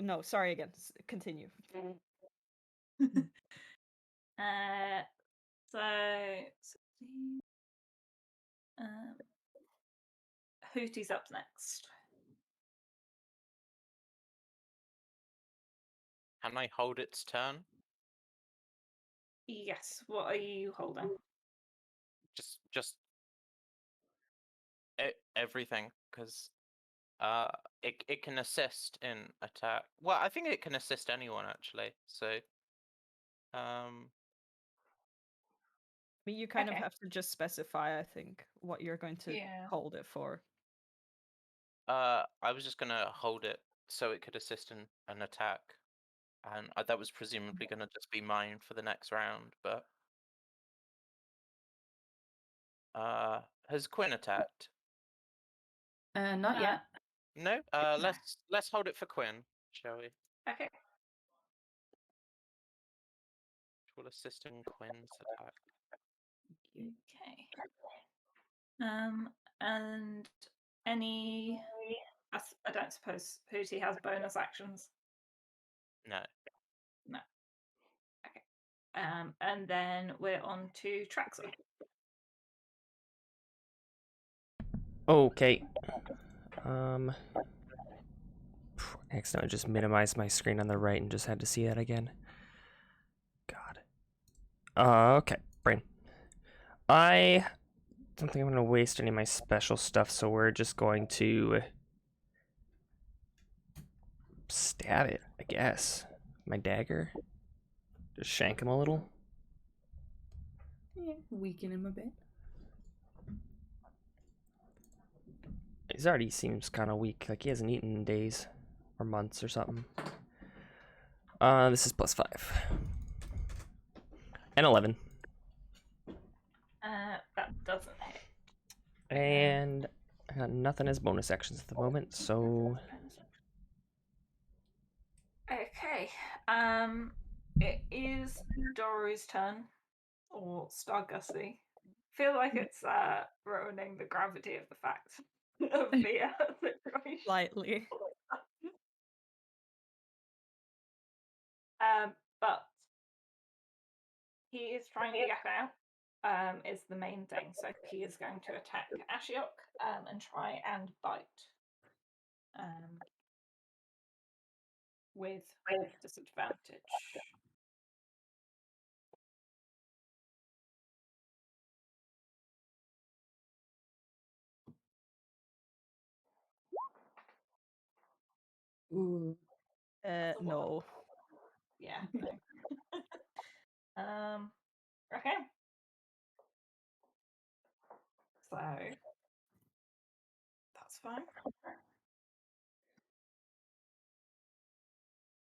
No, sorry again. Continue. So 16. Hootie's up next. Can I hold its turn? Yes. What are you holding? Just everything, because it can assist in attack. Well, I think it can assist anyone actually. So mean, you kind of Okay. have to just specify, I think, what you're going to Yeah. hold it for. I was just gonna hold it so it could assist in an attack, and that was presumably gonna just be mine for the next round. But has Quinn attacked? Not yet. No. Let's hold it for Quinn, shall we? Okay. Which will assist in Quinn's attack. Okay. And any, I don't suppose Hootie has bonus actions. No. No. Okay. And then we're on to Traxor. Okay. Accidentally just minimized my screen on the right and just had to see that again. God. Okay, brain. I don't think I'm gonna waste any of my special stuff, so we're just going to stab it, I guess. My dagger. Just shank him a little. Yeah, weaken him a bit. He's already seems kind of weak, like he hasn't eaten in days or months or something. This is +5. And 11. That doesn't hit. And I got nothing as bonus actions at the moment, so Okay. It is Doru's turn, or Stargusty. Feel like it's ruining the gravity of the fact of the situation. Slightly. But he is trying to get out. Is the main thing. So he is going to attack Ashiok and try and bite. With disadvantage. Ooh. No. Yeah, no. Okay. So that's fine.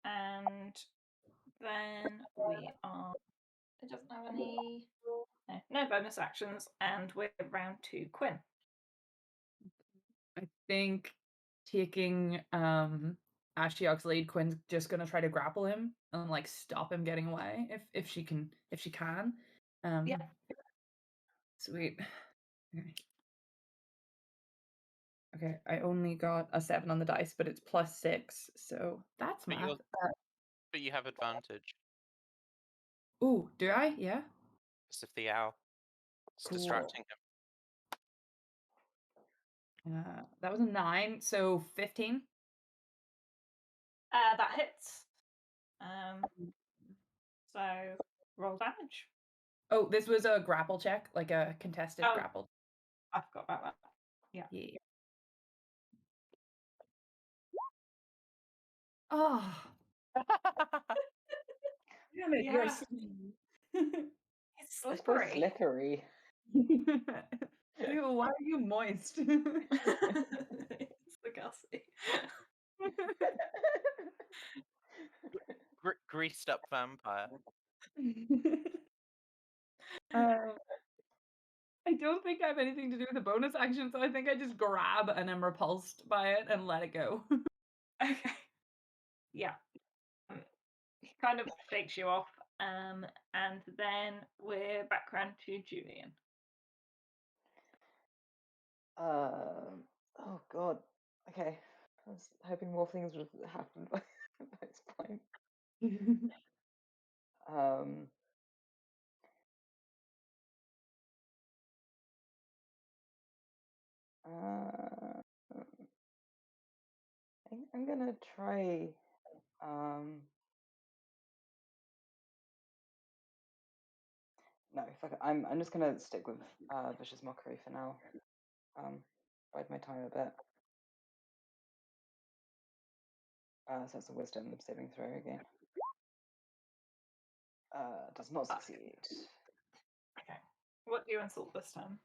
And then we are. It doesn't have any. No bonus actions, and we're round to Quinn. I think taking Ashiok's lead, Quinn's just gonna try to grapple him and like stop him getting away if she can. Yeah. Sweet. Okay, I only got a 7 on the dice, but it's +6, so that's But math. but you have advantage. Ooh, do I? Yeah. Because of the owl. It's Cool. distracting him. That was a 9, so 15. That hits. So roll damage. Oh, this was a grapple check, like a contested grapple. I forgot about that. Yeah. Oh. Damn it, you're It's I suppose slippery. slippery. Ew, why are you moist? It's the Gussie. Greased up vampire. I don't think I have anything to do with the bonus action, so I think I just grab and am repulsed by it and let it go. Okay. Yeah. He kind of shakes you off, and then we're back around to Julian. Oh god. Okay. I was hoping more things would happen by this point. I'm gonna try. No, fuck it. I'm just gonna stick with Vicious Mockery for now. Bide my time a bit. So that's a Wisdom saving throw again. Does not succeed. Okay. What do you insult this time?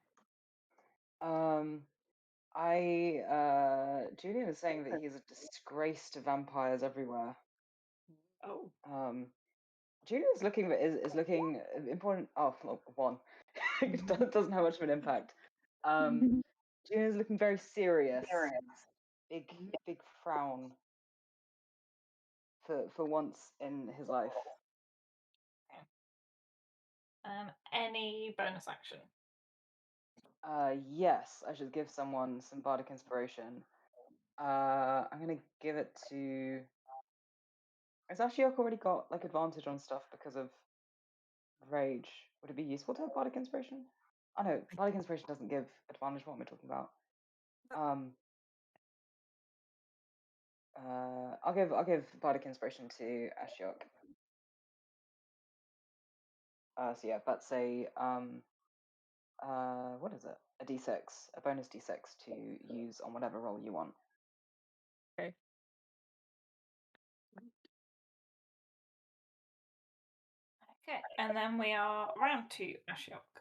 Julian is saying that he's a disgrace to vampires everywhere. Oh. Julian is looking important. Oh, well, one. It doesn't have much of an impact. Julian is looking very serious. Big frown. For once in his life. Any bonus action? Yes, I should give someone some bardic inspiration. I'm gonna give it to. Has Ashiok already got like advantage on stuff because of rage? Would it be useful to have bardic inspiration? Oh no, bardic inspiration doesn't give advantage. What am I talking about? I'll give bardic inspiration to Ashiok. So yeah, that's a what is it? A d6, a bonus d6 to use on whatever roll you want. Okay. Okay, and then we are round to Ashiok.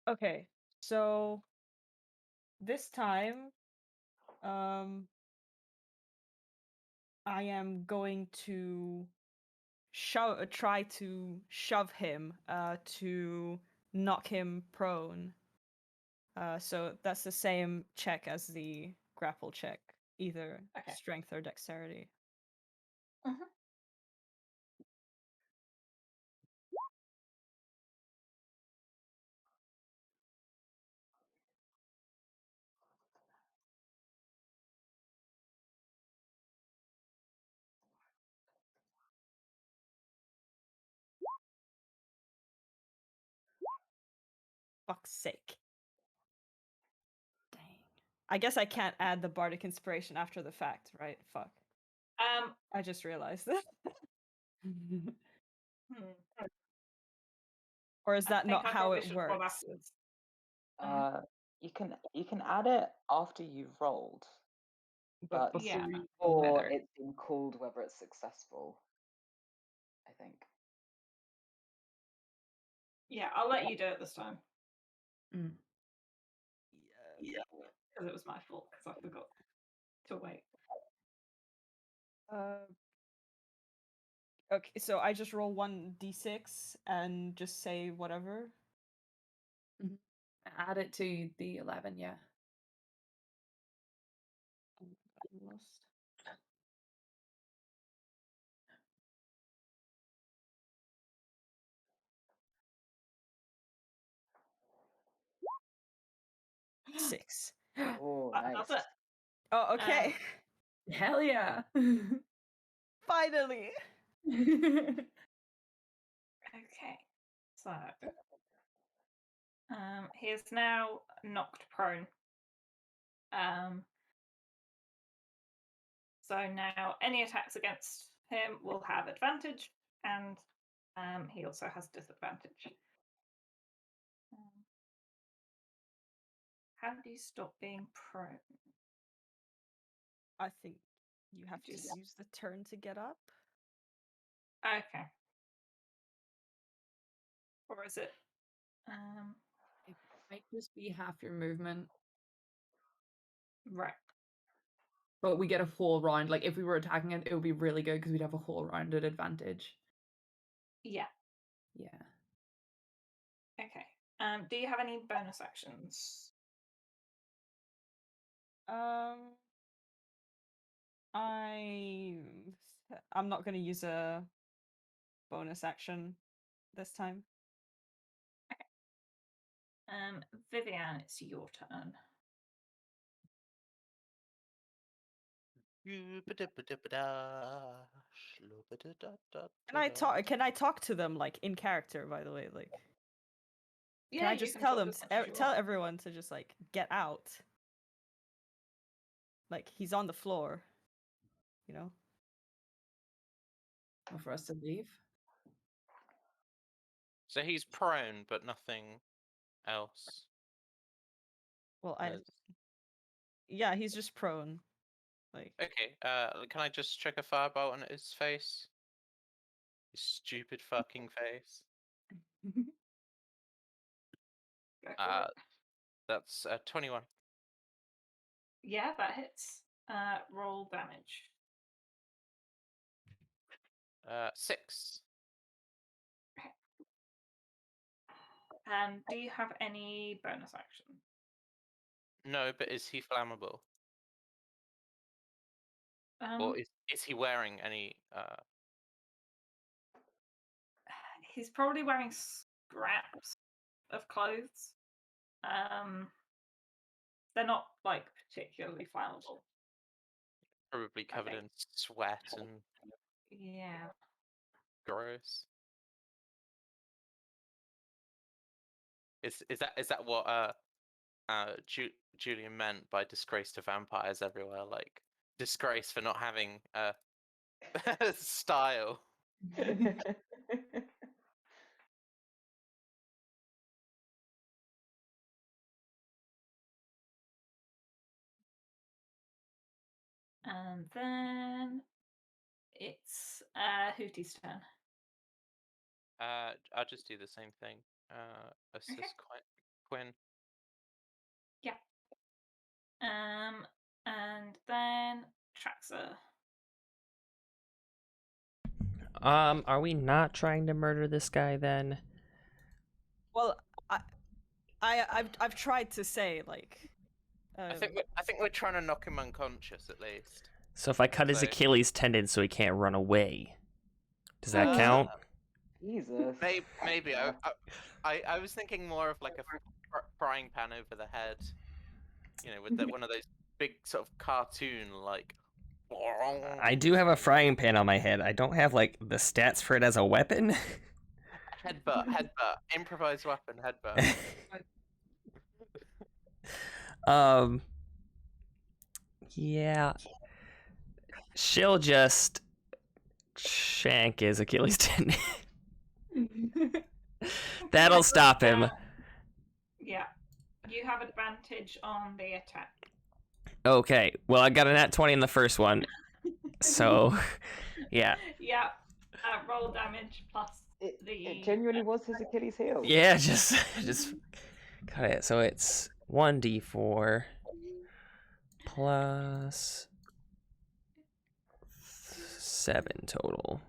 Okay, so this time, I am going to try to shove him, to knock him prone. So that's the same check as the grapple check, either strength or dexterity. Mm-hmm. Fuck's sake. Dang. I guess I can't add the bardic inspiration after the fact, right? Fuck. I just realized that. Or is that not how it works? You can add it after you've rolled, but before it's been called whether it's successful. I think. Yeah, I'll let you do it this time. Yeah. Because it was my fault, because I forgot to wait. Okay, so I just roll 1d6 and just say whatever. Add it to the 11, yeah. I'm lost. Six. Oh, nice. That's it. Oh, okay. Hell yeah. Finally. Okay, so he is now knocked prone. So now any attacks against him will have advantage, and he also has disadvantage. How do you stop being prone? I think you have to use the turn to get up. Okay. Or is it? It might just be half your movement. Right. But we get a whole round. Like, if we were attacking it, it would be really good because we'd have a whole round at advantage. Yeah. Yeah. Okay. Do you have any bonus actions? I'm not going to use a bonus action this time. Okay. Vivian, it's your turn. Can I talk to them like in character, by the way? Like, can I just tell them tell everyone to just like get out? Like, he's on the floor, you know? Or for us to leave. So he's prone, but nothing else. Well, yeah, he's just prone. Like, okay, can I just check a firebolt on his face? His stupid fucking face. Go for it. That's 21. Yeah, that hits. Roll damage. 6. And do you have any bonus action? No, but is he flammable? Or is he wearing any? He's probably wearing scraps of clothes. They're not like particularly flammable. Probably covered in sweat and Yeah. gross. Is that what Julian meant by disgrace to vampires everywhere? Like disgrace for not having style. And then it's Hootie's turn. I'll just do the same thing. Assist Quinn. Yeah. And then Traxer. Are we not trying to murder this guy then? Well, I've tried to say like. I think we're trying to knock him unconscious at least. So if I cut his Achilles tendon so he can't run away, does that count? Jesus. Maybe. I was thinking more of like a frying pan over the head. You know, with one of those big sort of cartoon like. I do have a frying pan on my head. I don't have like the stats for it as a weapon. Headbutt, improvised weapon, headbutt. Yeah. She'll just shank his Achilles tendon. That'll stop him. Yeah. You have advantage on the attack. Okay. Well, I got a nat 20 in the first one. So, yeah. Yeah. Roll damage plus it genuinely was his Achilles heel. Yeah, just cut it. So it's 1d4 plus 7 total.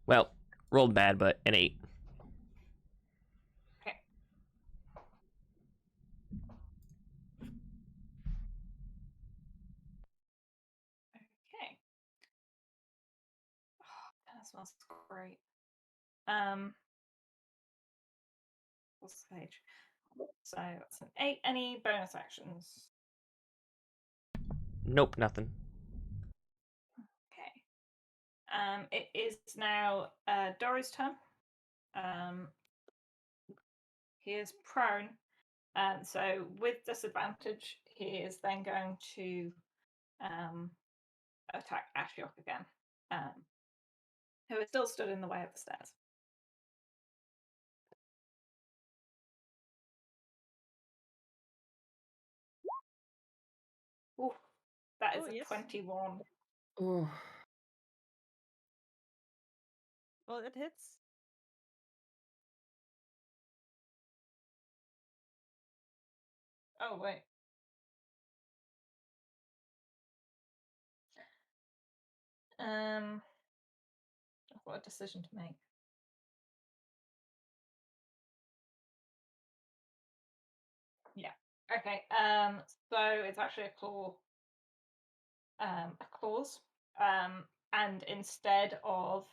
Well, rolled bad, but an 8. Okay. Okay. Oh, that smells great. What's the page? So that's an 8. Any bonus actions? Nope, nothing. Okay. It is now Dory's turn. He is prone. So with disadvantage, he is then going to attack Ashiok again, who is still stood in the way of the stairs. Ooh, that is a 21. Oh. Well, it hits. Oh, wait. I've got a decision to make. Yeah. Okay. So it's actually a claw. A claws. And instead of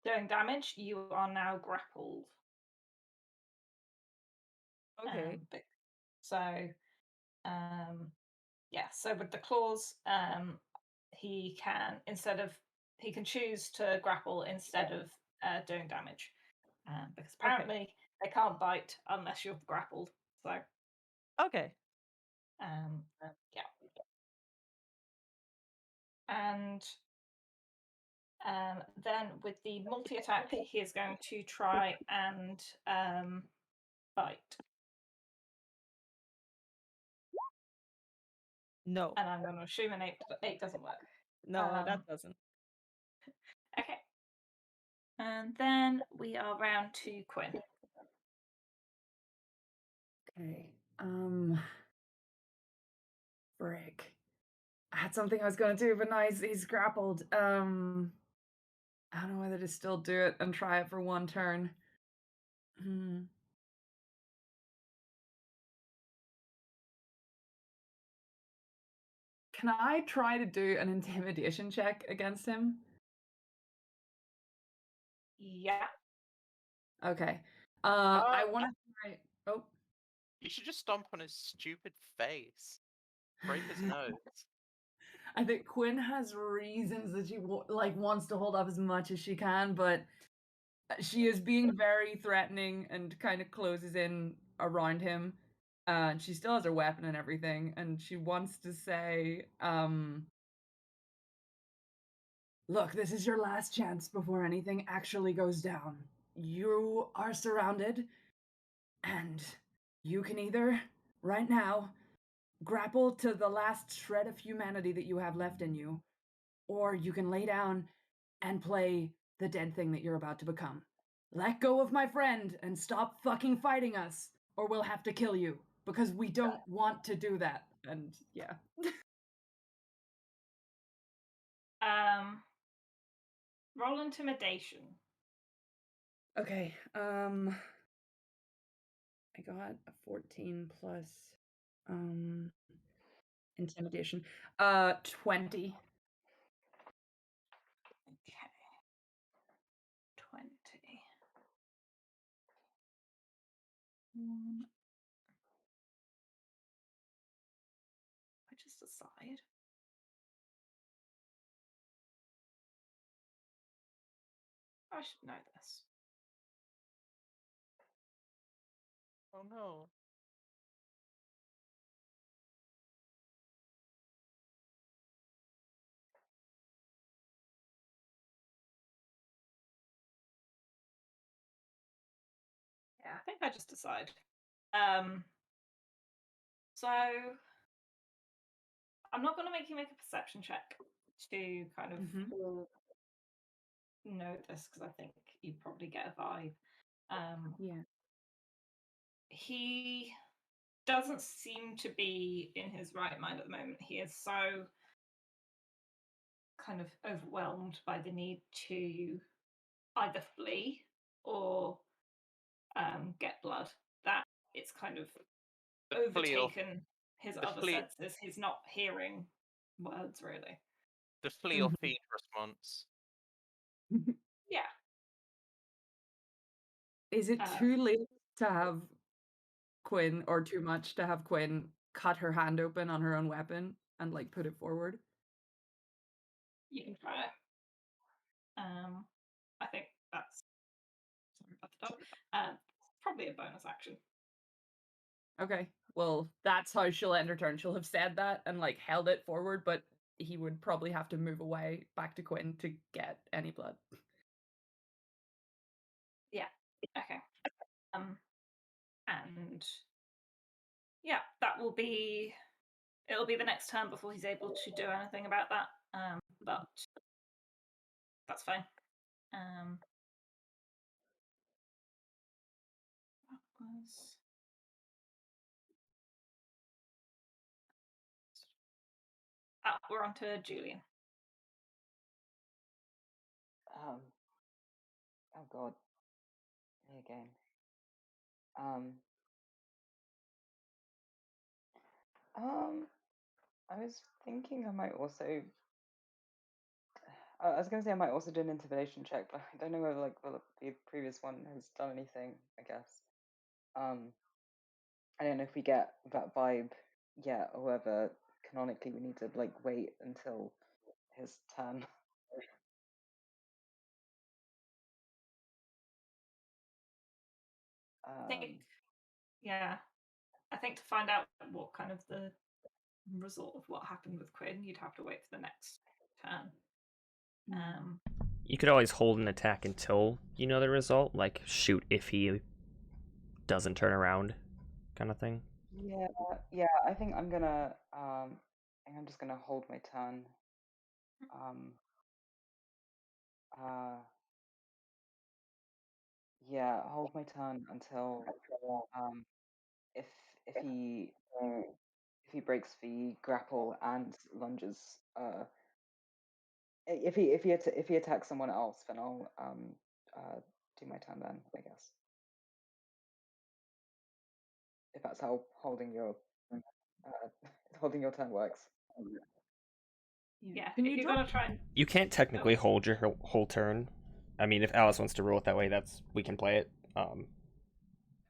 doing damage, you are now grappled. Okay. Yeah. So with the claws, he can choose to grapple instead of doing damage, because apparently they can't bite unless you're grappled. So Okay. yeah. And then with the multi-attack, he is going to try and bite. No. And I'm going to assume an 8 doesn't work. No, that doesn't. Okay. And then we are round to Quinn. Okay. Frick. I had something I was gonna do, but now he's grappled. I don't know whether to still do it and try it for one turn. Can I try to do an intimidation check against him? Yeah. Okay. I want to try. Oh, You should just stomp on his stupid face. Break his nose. I think Quinn has reasons that she wants to hold off as much as she can, but she is being very threatening and kind of closes in around him. And she still has her weapon and everything, and she wants to say, look, this is your last chance before anything actually goes down. You are surrounded, and you can either, right now, grapple to the last shred of humanity that you have left in you, or you can lay down and play the dead thing that you're about to become. Let go of my friend and stop fucking fighting us, or we'll have to kill you, because we don't want to do that. And yeah. Roll intimidation. Okay. I got a 14 plus intimidation. 20. Okay. 20. I just decide. I should know this. Oh no. Yeah, I think I just decide. So I'm not going to make you make a perception check to kind of know this, because I think you probably get a vibe. Yeah. He doesn't seem to be in his right mind at the moment. He is so kind of overwhelmed by the need to either flee or get blood that it's kind of overtaken his other senses. He's not hearing words really. The flee or feed response. Yeah. Is it too late to have Quinn, or too much to have Quinn cut her hand open on her own weapon and like put it forward? You can try it. I think that's probably a bonus action. Okay. Well, that's how she'll end her turn. She'll have said that and like held it forward, but he would probably have to move away back to Quinn to get any blood. Yeah. Okay. And yeah, it'll be the next turn before he's able to do anything about that. But that's fine. We're on to Julian. Oh god. Me again. I was thinking I might also. I was going to say I might also do an intimidation check, but I don't know whether like the previous one has done anything. I guess. I don't know if we get that vibe yet, or whether canonically we need to like wait until his turn. I think to find out what kind of the result of what happened with Quinn, you'd have to wait for the next turn. You could always hold an attack until you know the result, like shoot if he doesn't turn around, kind of thing. Yeah. I think I'm gonna. I'm just gonna hold my turn. Yeah, hold my turn until if if he if he breaks the grapple and lunges if he attacks someone else, then I'll do my turn then, I guess. If that's how holding your turn works. Yeah, Can if you you're drop? gonna try and You can't technically hold your whole turn. I mean, if Alice wants to rule it that way, we can play it.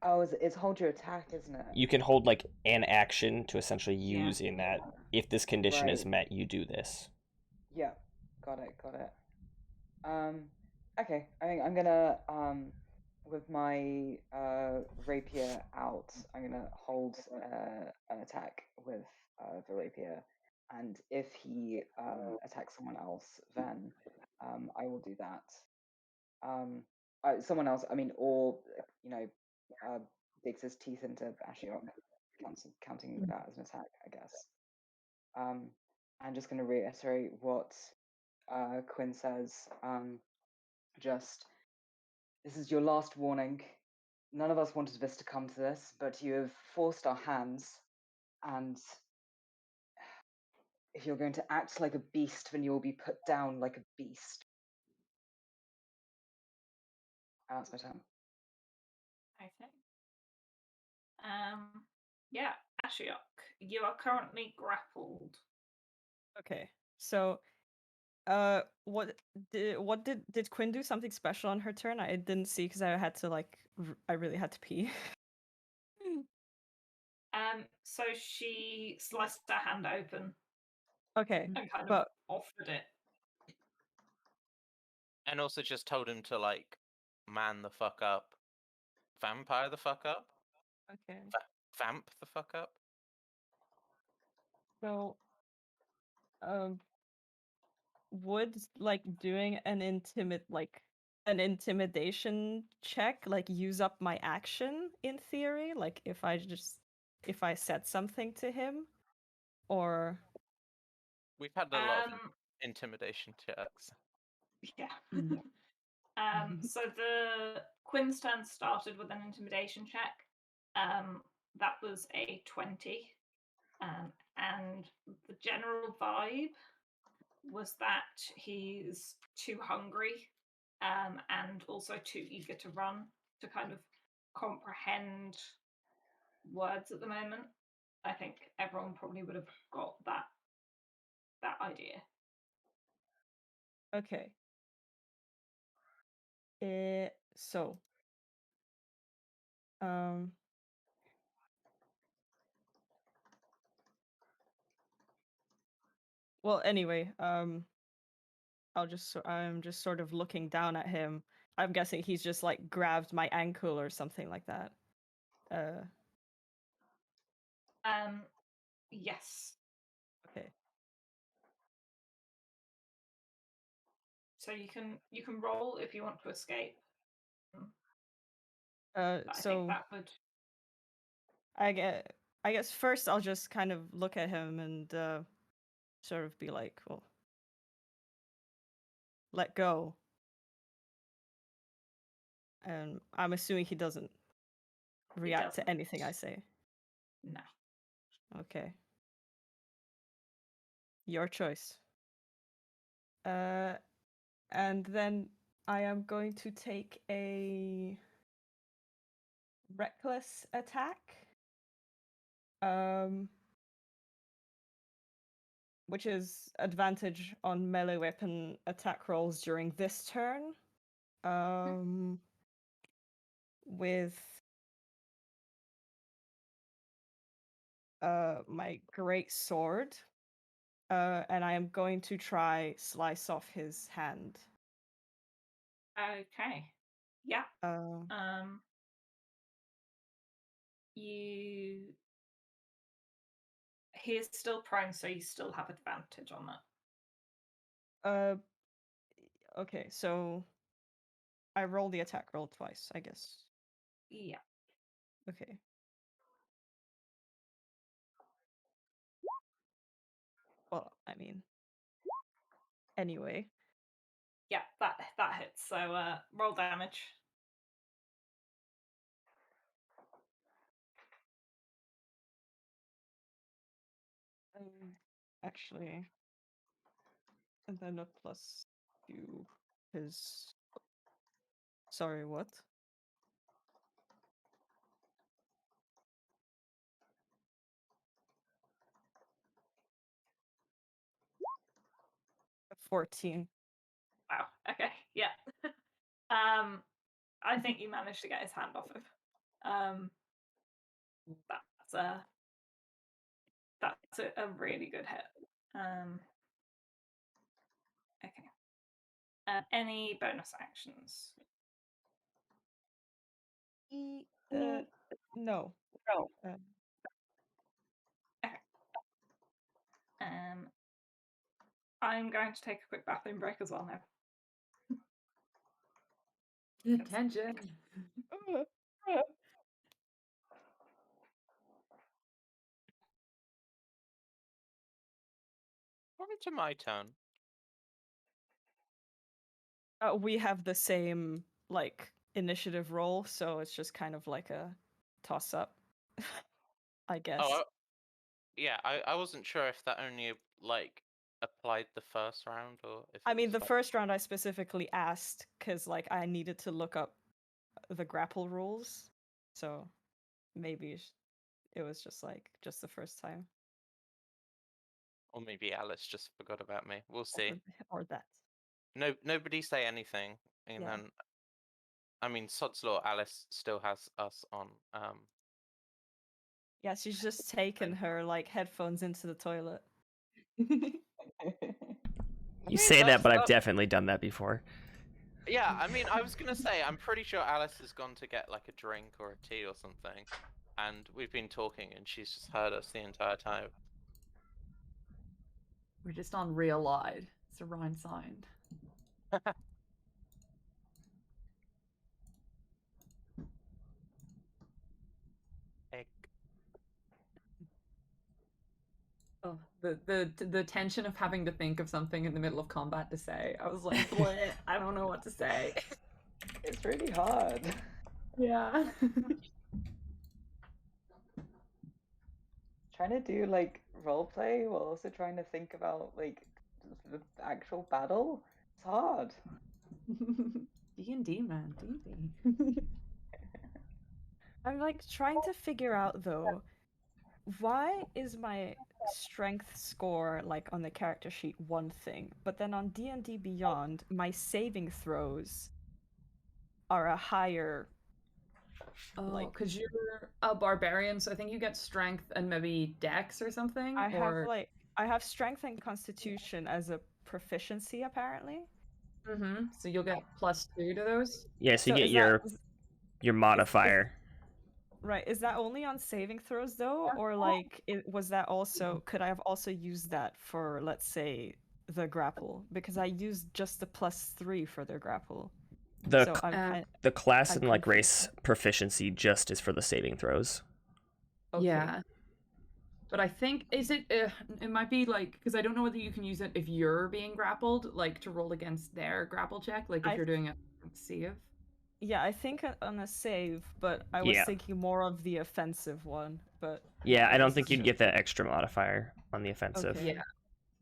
Oh, it's hold your attack, isn't it? You can hold like an action to essentially Yeah. use in that if this condition is Right. met, you do this. Yeah, got it. Okay, I think I'm gonna with my rapier out, I'm gonna hold an attack with the rapier, and if he attacks someone else, then I will do that. Someone else, I mean, or digs his teeth into Ashiok, counting that as an attack, I guess. I'm just gonna reiterate what Quinn says. Just this is your last warning. None of us wanted this to come to this, but you have forced our hands, and if you're going to act like a beast, then you will be put down like a beast. And that's my turn. Okay. Yeah, Ashiok, you are currently grappled. Okay. So, what did Quinn do something special on her turn? I didn't see because I had to I really had to pee. So she sliced her hand open Okay, and kind of but offered it. And also just told him to like man the fuck up. Vampire the fuck up? okay. Vamp the fuck up? So, would like doing an intimidation check like use up my action in theory? Like if I said something to him, or We've had a lot of intimidation checks. Yeah. So the Quinn's turn started with an intimidation check. That was a 20. And the general vibe was that he's too hungry and also too eager to run to kind of comprehend words at the moment. I think everyone probably would have got that idea. okay. So well, anyway, I'm just sort of looking down at him. I'm guessing he's just like grabbed my ankle or something like that. Yes. Okay. So you can roll if you want to escape. So I think that would. I guess first I'll just kind of look at him and sort of be like, well, let go. And I'm assuming he doesn't react to anything I say. No. Okay. Your choice. And then I am going to take a reckless attack. Which is advantage on melee weapon attack rolls during this turn. With my great sword. And I am going to try slice off his hand. Okay. Yeah. He is still prone, so you still have advantage on that. Okay, so I roll the attack roll twice, I guess. Yeah. Okay. Well, I mean, anyway. Yeah, that hits. So roll damage. Actually, and then a +2 is. Sorry, what? A 14. Wow. Okay. Yeah. I think you managed to get his hand off him. That's a really good hit. Okay. Any bonus actions? No. Oh. Uh, Okay. I'm going to take a quick bathroom break as well now. Attention. Probably to my turn. we have the same like initiative roll, so it's just kind of like a toss up, I guess. Oh, yeah. I wasn't sure if that only like applied the first round or if. I it mean, was, the like- first round I specifically asked because like I needed to look up the grapple rules, so maybe it was just the first time. Or maybe Alice just forgot about me. We'll see. Or that. No, nobody say anything, and Yeah. then. I mean, Sod's Law. Alice still has us on. Yeah, she's just taken her like headphones into the toilet. You say that, that's- but I've definitely done that before. Yeah, I mean, I was gonna say, I'm pretty sure Alice has gone to get like a drink or a tea or something, and we've been talking, and she's just heard us the entire time. We're just on real live. It's a rhyme sound. Egg. Oh, the tension of having to think of something in the middle of combat to say. I was like, "Bleh, I don't know what to say." It's really hard. Yeah. Trying to do like role play while also trying to think about like the actual battle. It's hard. D&D, man, D&D. I'm like trying to figure out though, why is my strength score like on the character sheet one thing, but then on D&D Beyond, my saving throws are a higher. Oh, Like- because you're a barbarian, so I think you get strength and maybe dex or something. I or... have strength and constitution as a proficiency apparently. So you'll get +2 to those. Yeah, so you is get that- your modifier. Right, is that only on saving throws though, or like was that also? Could I have also used that for, let's say, the grapple? Because I used just the +3 for the grapple. The So the class I'm and like confused. race proficiency just is for the saving throws. Okay. Yeah. But I think it might be like, because I don't know whether you can use it if you're being grappled, like to roll against their grapple check, like if you're doing a save. Yeah, I think on a save, but I was thinking more of the offensive one. But yeah, I don't think you'd get that extra modifier on the offensive. Okay. Yeah.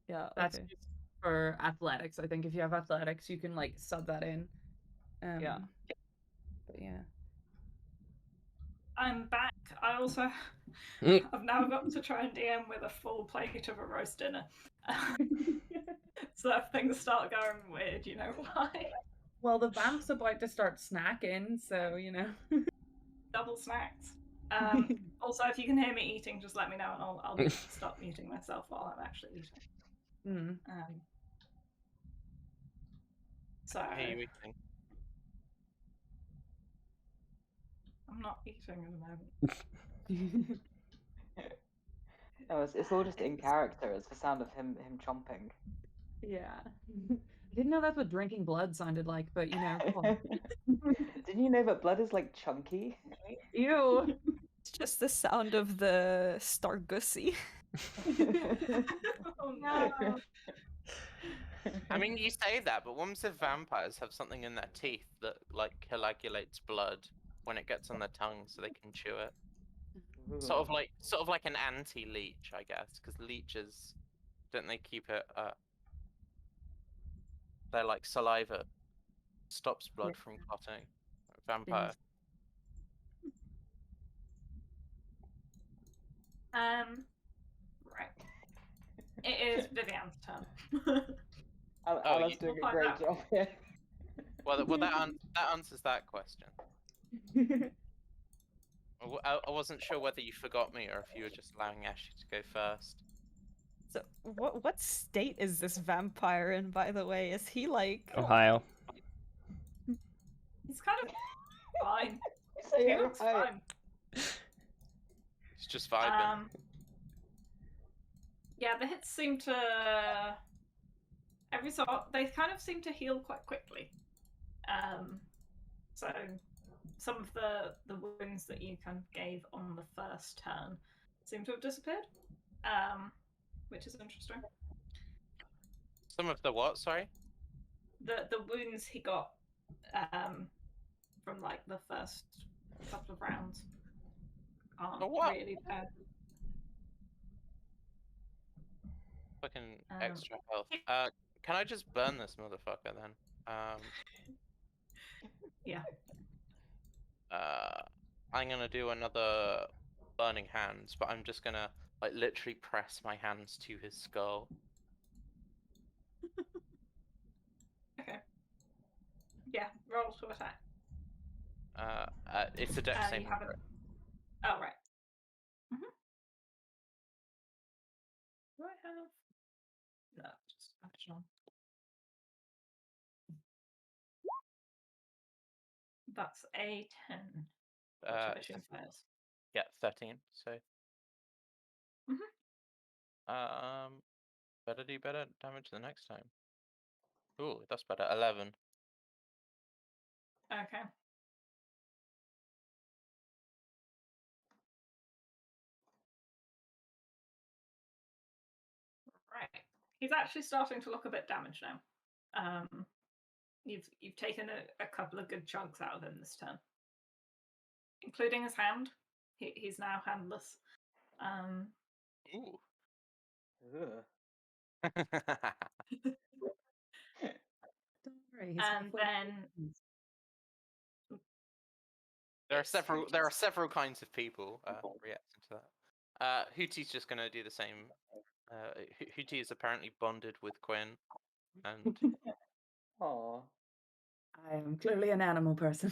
Yeah, That's okay. just for athletics. I think if you have athletics, you can like sub that in. Yeah. But yeah. I'm back. I also Mm. I've now got to try and DM with a full plate of a roast dinner. So if things start going weird, you know why. Well, the vamp's about to start snacking, so you know. Double snacks. Also, if you can hear me eating, just let me know, and I'll stop muting myself while I'm actually eating. So How are you eating? I'm not eating at the moment. No, it's all just in character. It's the sound of him chomping. Yeah. I didn't know that's what drinking blood sounded like, but you know, come on. Didn't you know that blood is like chunky? Ew. It's just the sound of the Stargussy. Oh no. I mean, you say that, but worms of vampires have something in their teeth that like coagulates blood when it gets on their tongue, so they can chew it. Sort of like an anti-leech, I guess, because leeches, don't they keep it? Their like saliva stops blood from clotting. Vampire. Right. It is Vivian's turn. Alice doing a great job here. Well, that answers that question. I wasn't sure whether you forgot me or if you were just allowing Ashley to go first. So what state is this vampire in, by the way? Is he like Ohio. He's kind of fine. Say He looks Ohio. fine. It's just vibing. Yeah, the hits seem to they kind of seem to heal quite quickly. So some of the wounds that you kind of gave on the first turn seem to have disappeared, which is interesting. Some of the what? Sorry. The wounds he got from like the first couple of rounds aren't really bad. Fucking extra health. Can I just burn this motherfucker then? Yeah. I'm gonna do another burning hands, but I'm just gonna like literally press my hands to his skull. Okay. Yeah, roll to attack. It's a dex saving throw. Oh, right. Do I have? No, just additional. That's a 10. Yeah, 13. So. Better do better damage the next time. Ooh, that's better. 11. Okay. Right. He's actually starting to look a bit damaged now. You've taken a couple of good chunks out of him this turn, including his hand. He's now handless. Ooh. Don't worry, and then there are several kinds of people reacting to that. Hootie's just gonna do the same. Hootie is apparently bonded with Quinn, and Aww. I am clearly an animal person.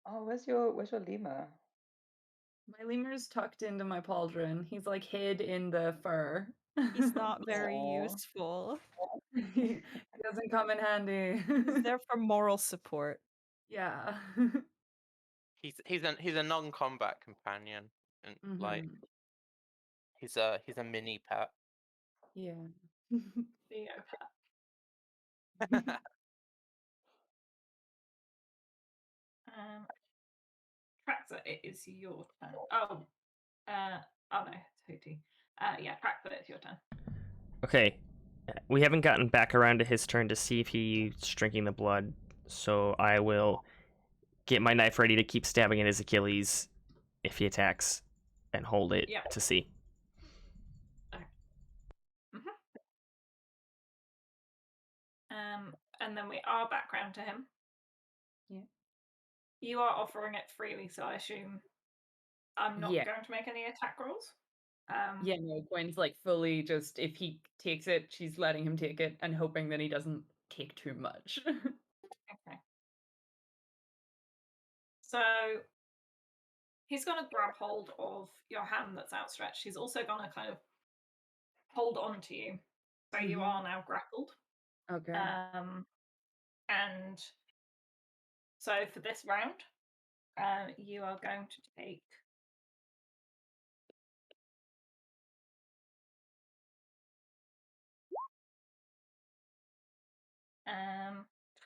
Oh, where's your lemur? My lemur's tucked into my pauldron. He's like hid in the fur. he's not very Aw. useful? He doesn't come in handy. He's there for moral support. Yeah. he's a non-combat companion, and like he's a mini pet. Yeah. Theo pet. Tractor, it is your turn. Oh no, Hootie. Yeah, Tractor, it's your turn. Okay. We haven't gotten back around to his turn to see if he's drinking the blood, so I will get my knife ready to keep stabbing at his Achilles if he attacks, and hold it to see. Okay. And then we are back round to him. Yeah. You are offering it freely, so I assume I'm not going to make any attack rolls. Yeah, no, Gwen's like fully just, if he takes it, she's letting him take it and hoping that he doesn't take too much. Okay. So he's going to grab hold of your hand that's outstretched. He's also going to kind of hold on to you. So you are now grappled. Okay. And so for this round, you are going to take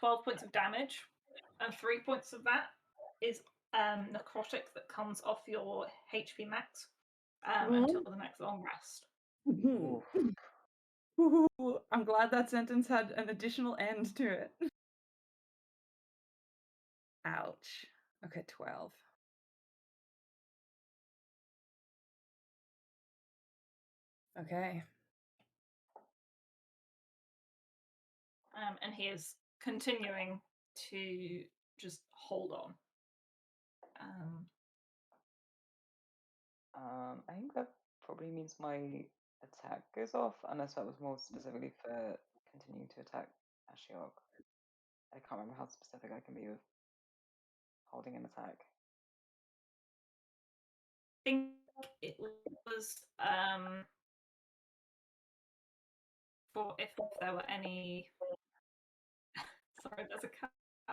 12 points of damage, and 3 points of that is necrotic that comes off your HP max until the next long rest. Ooh, I'm glad that sentence had an additional end to it. Ouch. Okay, 12. Okay. And he is continuing to just hold on. I think that probably means my attack goes off, unless that was more specifically for continuing to attack Ashiok. I can't remember how specific I can be with holding an attack. I think it was for if there were any. Sorry, there's a cat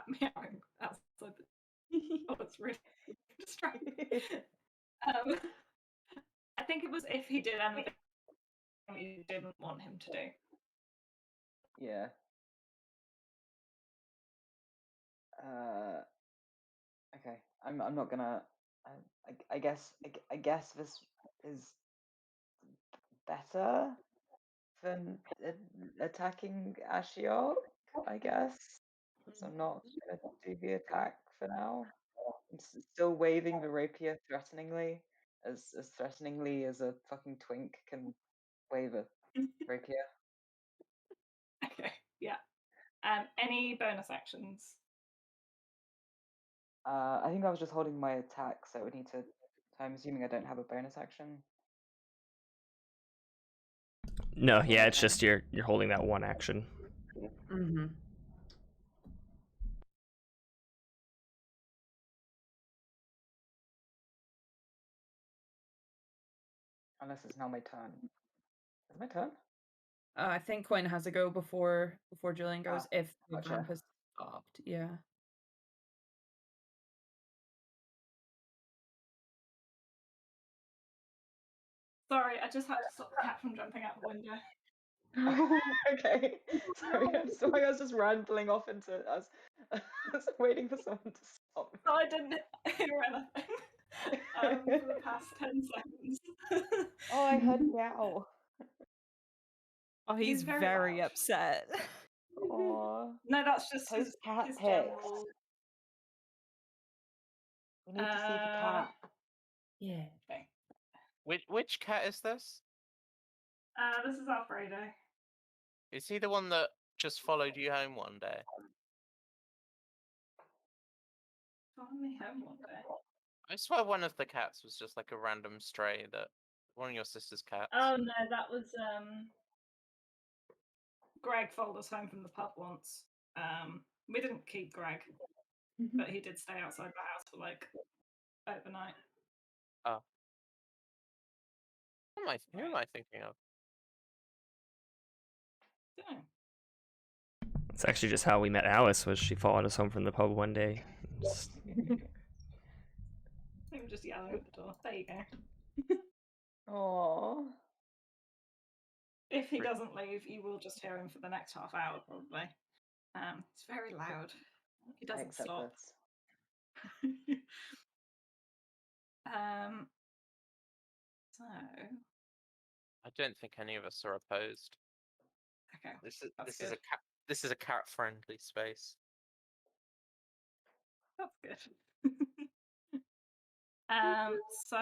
meowing outside. Oh, it's really distracting. I think it was if he did anything you didn't want him to do. Yeah. Okay. I'm not gonna. I guess this is better than attacking Ashiok. I guess. So I'm not gonna do the attack for now. I'm still waving the rapier threateningly, as threateningly as a fucking twink can wave a rapier. Okay, yeah. Any bonus actions? I think I was just holding my attack, so I would need to. So I'm assuming I don't have a bonus action. No, yeah, it's just you're holding that one action. Mm-hmm. Unless it's now my turn. Is it my turn? I think Quinn has a go before Julian goes, if the gotcha. vamp has stopped. Yeah. Sorry, I just had to stop the cat from jumping out the window. Okay. Sorry, I was just rambling off into us. I was waiting for someone to stop me. So I didn't hear anything for the past 10 seconds. Oh, I heard meow. Oh, he's very very loud. upset. Aww. No, that's just Post cat his pics. general. We need to see the cat. Yeah. Thing. Which cat is this? This is Alfredo. Is he the one that just followed you home one day? Follow me home one day. I swear one of the cats was just like a random stray that one of your sister's cats. Oh no, that was Greg followed us home from the pub once. We didn't keep Greg, but he did stay outside the house for like overnight. Oh. Who am I thinking of? Yeah. It's actually just how we met Alice. Was she followed us home from the pub one day? I'm just yelling at the door. There you go. Aww. If he doesn't leave, you will just hear him for the next half hour, probably. It's very loud. He I doesn't accept stop. this. So I don't think any of us are opposed. okay, This good. is a cat friendly space. That's good. So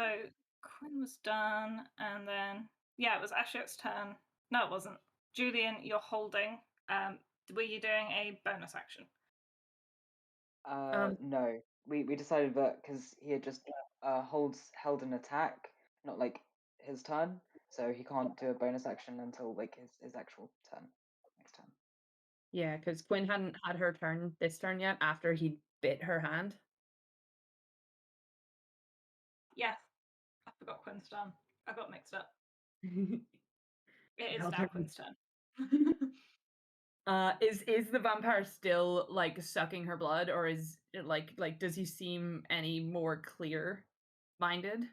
Quinn was done, and then yeah, it was Ashiok's turn. No, it wasn't. Julian, you're holding. Were you doing a bonus action? No. We decided that because he had just held an attack, not like his turn, so he can't do a bonus action until like his actual turn, next turn. Yeah, because Quinn hadn't had her turn this turn yet after he bit her hand. Yes, I forgot Quinn's turn. I got mixed up. It It is Well now done. Quinn's turn. Is the vampire still like sucking her blood, or is it like does he seem any more clear minded?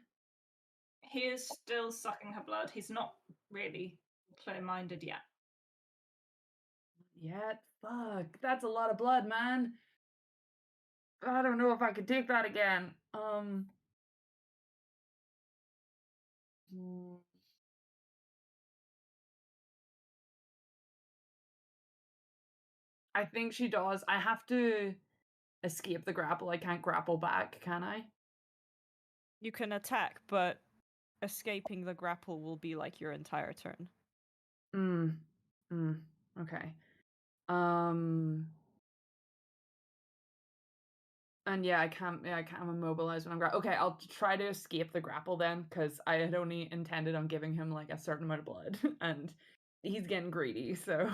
He is still sucking her blood. He's not really clear-minded yet. Yet? Fuck, that's a lot of blood, man. I don't know if I could take that again. I think she does. I have to escape the grapple, I can't grapple back, can I? You can attack, but escaping the grapple will be like your entire turn. Okay. And yeah, I can't immobilize when I'm okay, I'll try to escape the grapple then, because I had only intended on giving him like a certain amount of blood, and he's getting greedy, so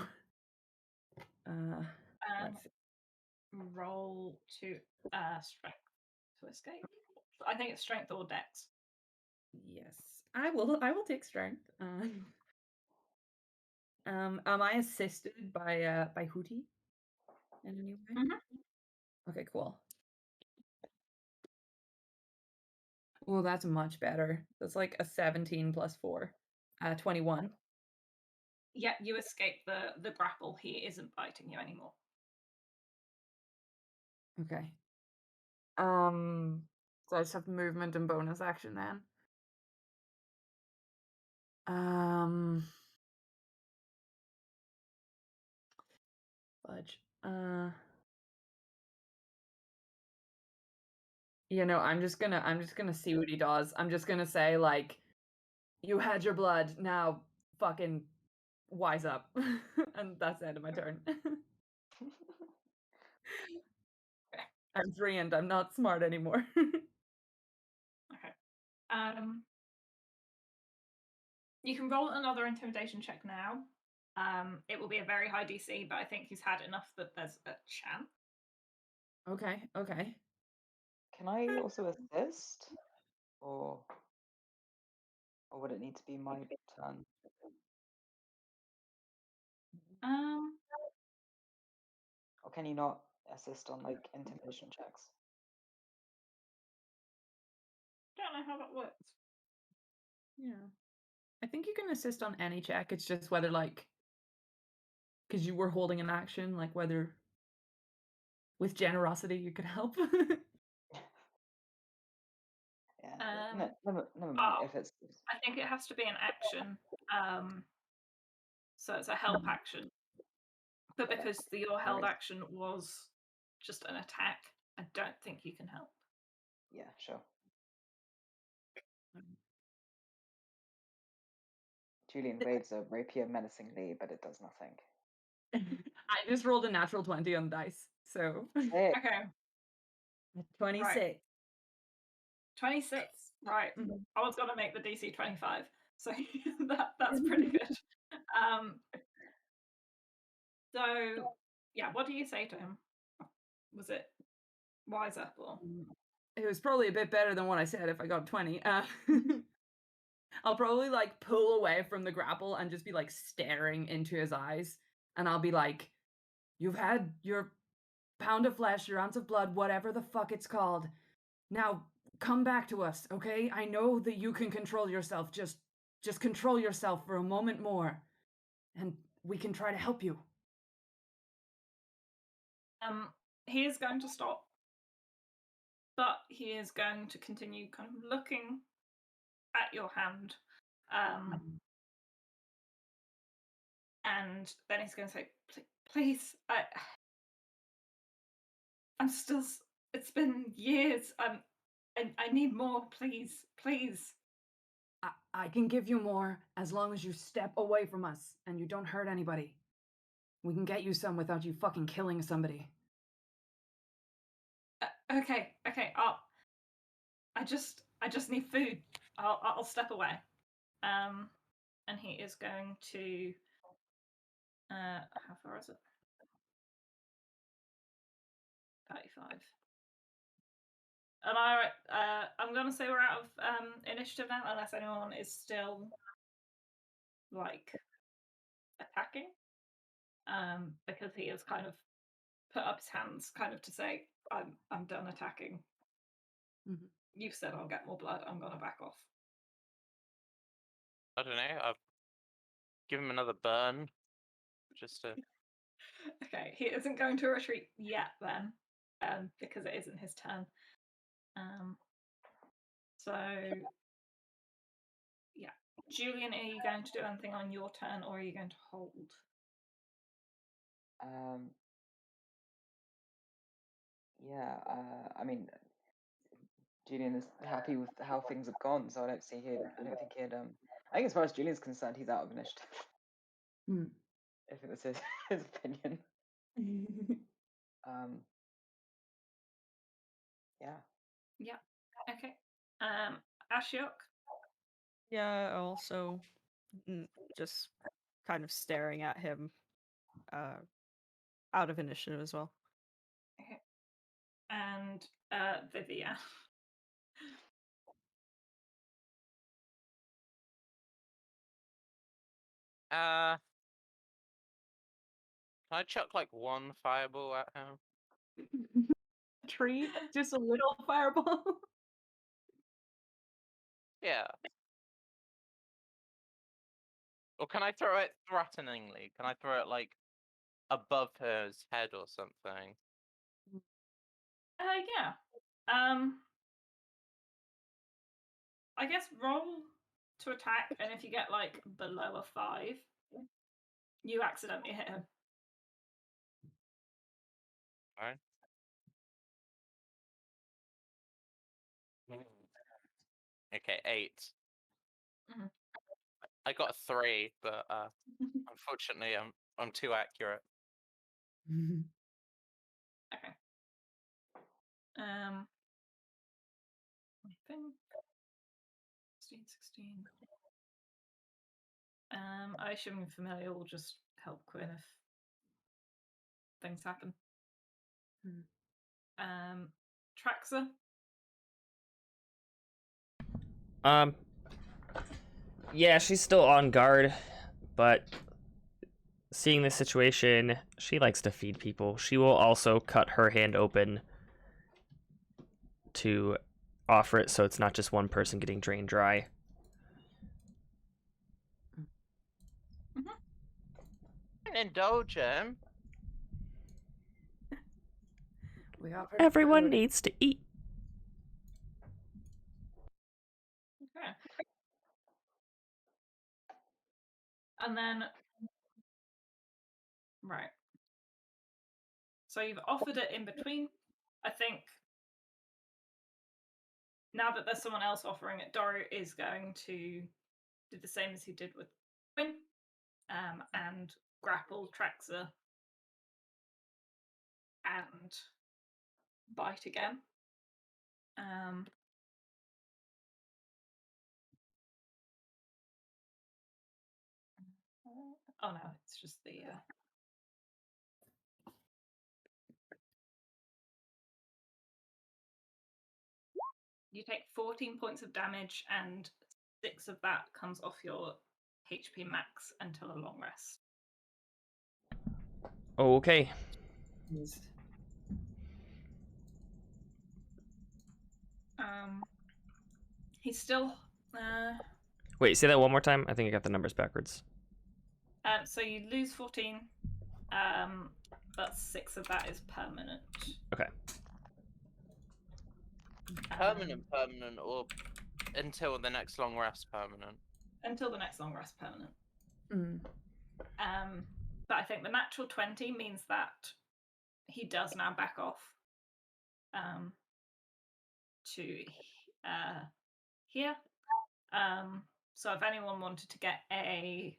let's see. Roll to strength to escape. I think it's strength or dex. Yes. I will take strength. Am I assisted by Hootie in any way? Okay, cool. Well, that's much better. That's like a 17 plus 4. 21. Yeah, you escape the grapple. He isn't biting you anymore. Okay. So I just have movement and bonus action then. Fudge. You know, I'm just gonna see what he does. I'm just gonna say, like, you had your blood, now fucking wise up. And that's the end of my turn. I'm drained, I'm not smart anymore. Okay. You can roll another intimidation check now. It will be a very high DC, but I think he's had enough that there's a chance. Okay. Can I also assist? Or would it need to be my turn? Or can you not assist on like intimidation checks? Don't know how that works. Yeah. I think you can assist on any check. It's just whether, like, because you were holding an action, like whether with generosity you could help. Yeah. Never mind. If it's I think it has to be an action. So it's a help action. But because your held action was just an attack, I don't think you can help. Yeah, sure. Julian waves a rapier menacingly, but it does nothing. I just rolled a natural 20 on the dice, so Sick. Okay. 26. Right. 26. Right. Mhm. I was gonna make the DC 25, so that's pretty good. So yeah, what do you say to him? Was it wise up or? It was probably a bit better than what I said if I got 20. I'll probably like pull away from the grapple and just be like staring into his eyes, and I'll be like, "You've had your pound of flesh, your ounce of blood, whatever the fuck it's called. Now come back to us, okay? I know that you can control yourself. Just control yourself for a moment more, and we can try to help you." He is going to stop, but he is going to continue kind of looking at your hand. And then he's going to say, please, I'm still, it's been years. I need more, please. I can give you more as long as you step away from us and you don't hurt anybody. We can get you some without you fucking killing somebody. Okay. I just need food. I'll step away. And he is going to. How far is it? 35. And I'm gonna say we're out of initiative now, unless anyone is still like attacking. Because he has kind of put up his hands, kind of to say, I'm done attacking. Mm-hmm. You've said I'll get more blood. I'm gonna back off. I don't know. I'll give him another burn, just to. Okay, he isn't going to retreat yet then, because it isn't his turn. So yeah, Julian, are you going to do anything on your turn, or are you going to hold? Yeah, I mean, Julian is happy with how things have gone, so I don't think he'd. I think as far as Julian's concerned, he's out of initiative. Hmm. If it was his opinion. Yeah. Yeah. Okay. Ashiok. Yeah, also just kind of staring at him out of initiative as well. Okay. And Vivia. Can I chuck like one fireball at him? Tree, just a little fireball. Yeah. Or can I throw it threateningly? Can I throw it like above his head or something? Yeah. I guess roll to attack, and if you get like below a 5, you accidentally hit him. Alright. Okay, 8. Mhm. I got a 3, but unfortunately I'm too accurate. Okay. I think 16. I assume familiar will just help Quinn if things happen. Traxa. Yeah, she's still on guard, but seeing this situation, she likes to feed people. She will also cut her hand open to offer it so it's not just one person getting drained dry. Indulge him. Everyone needs to eat. Okay. And then, right. So you've offered it in between. I think now that there's someone else offering it, Doro is going to do the same as he did with Quinn, and grapple Traxa and bite again. Oh no, it's just the you take 14 points of damage, and 6 of that comes off your HP max until a long rest. Okay. He's still Wait, say that one more time. I think I got the numbers backwards. so you lose 14, but 6 of that is permanent. Okay. Permanent, or until the next long rest permanent? Until the next long rest permanent. But I think the natural 20 means that he does now back off to here. So if anyone wanted to get a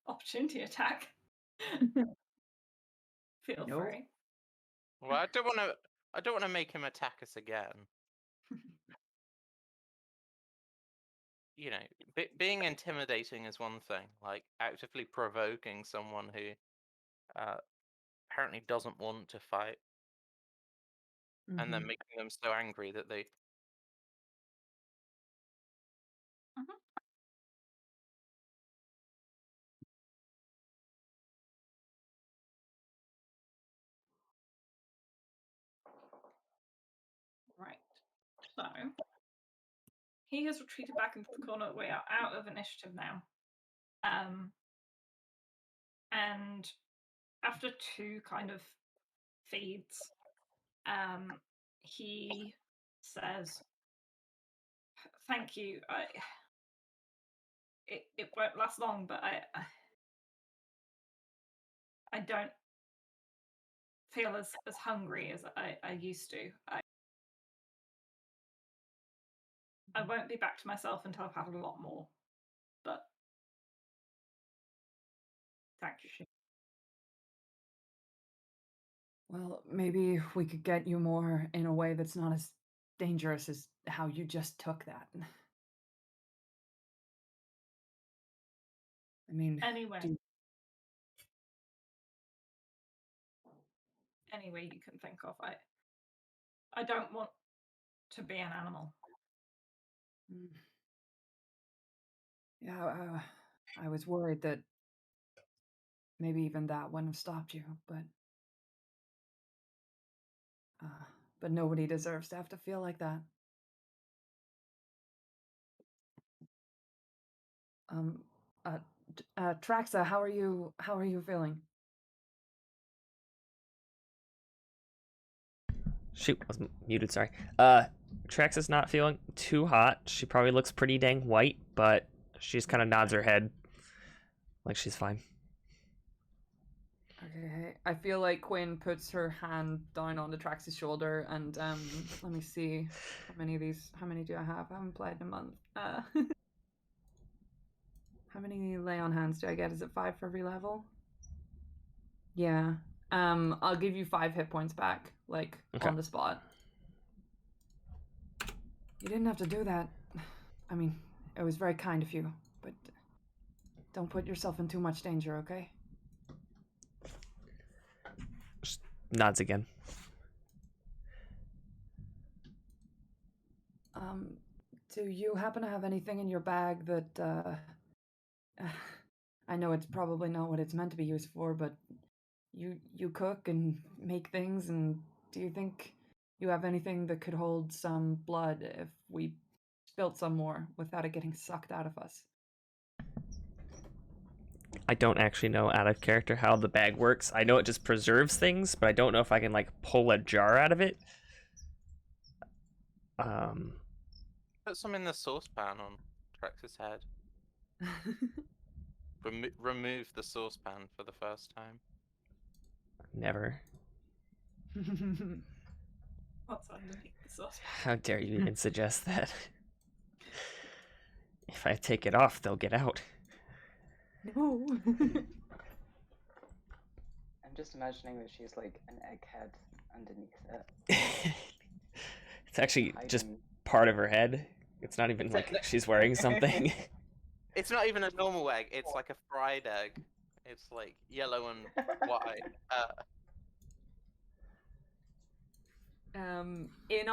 opportunity attack, feel free. Well, I don't want to make him attack us again. You know, being intimidating is one thing. Like actively provoking someone who apparently doesn't want to fight, and then making them so angry that they. Right. So he has retreated back into the corner. We are out of initiative now. And after 2 kind of feeds, he says, "Thank you. It won't last long, but I don't feel as hungry as I used to. I won't be back to myself until I've had a lot more. But thank you. Well, maybe we could get you more in a way that's not as dangerous as how you just took that. I mean, Anyway. do you- Any way you can think of. I don't want to be an animal. Yeah, I was worried that maybe even that wouldn't have stopped you, but nobody deserves to have to feel like that. Traxa, how are you feeling? Shoot, I was muted, sorry. Trax is not feeling too hot. She probably looks pretty dang white, but she just kind of nods her head like she's fine. Okay, I feel like Quinn puts her hand down on the Trax's shoulder and let me see how many do I have? I haven't played in a month. How many lay on hands do I get? Is it 5 for every level? Yeah. I'll give you 5 hit points back, like on the spot. You didn't have to do that. I mean, it was very kind of you, but don't put yourself in too much danger, okay? Just nods again. Do you happen to have anything in your bag that, I know it's probably not what it's meant to be used for, but you cook and make things, and do you think you have anything that could hold some blood if we spilled some more without it getting sucked out of us? I don't actually know out of character how the bag works. I know it just preserves things, but I don't know if I can like pull a jar out of it. Put some in the saucepan on Trax's head. Remove the saucepan for the first time. Never. What's underneath the saucepan? How dare you even suggest that? If I take it off, they'll get out. No. I'm just imagining that she's like an egghead underneath it. It's actually Hiding. just part of her head. It's not even like she's wearing something. It's not even a normal egg. It's like a fried egg. It's like yellow and white. In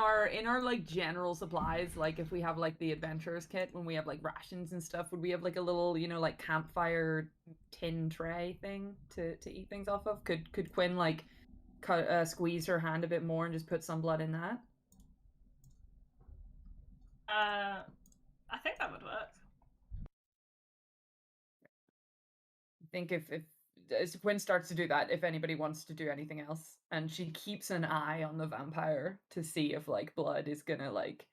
our like general supplies, like if we have like the adventurers kit, when we have like rations and stuff, would we have like a little, like campfire tin tray thing to eat things off of? Could Quinn like squeeze her hand a bit more and just put some blood in that? I think that would work. I think if as Quinn starts to do that, if anybody wants to do anything else, and she keeps an eye on the vampire to see if like blood is gonna like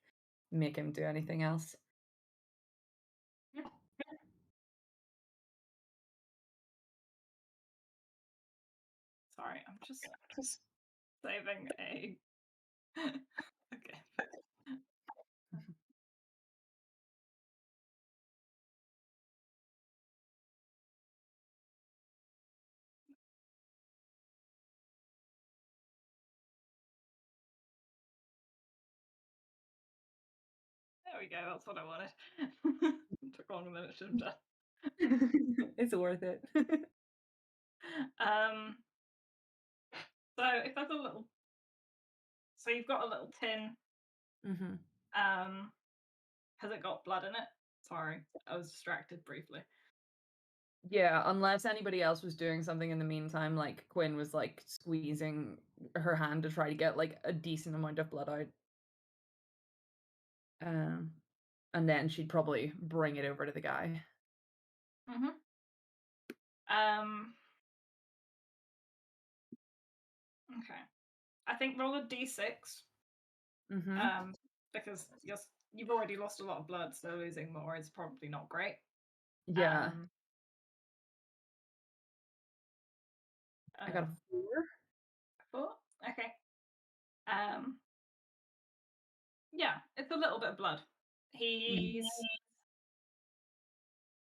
make him do anything else. Sorry, I'm just saving a. Okay. There we go. That's what I wanted. It took longer than it should have done. It's worth it. So if there's a little, so you've got a little tin. Mm-hmm. Has it got blood in it? Sorry, I was distracted briefly. Yeah, unless anybody else was doing something in the meantime, like Quinn was like squeezing her hand to try to get like a decent amount of blood out. And then she'd probably bring it over to the guy. Mm-hmm. Okay. I think roll a d6. Mm-hmm. Because you've already lost a lot of blood, so losing more is probably not great. Yeah. I got a 4. Okay. Yeah, it's a little bit of blood. He's.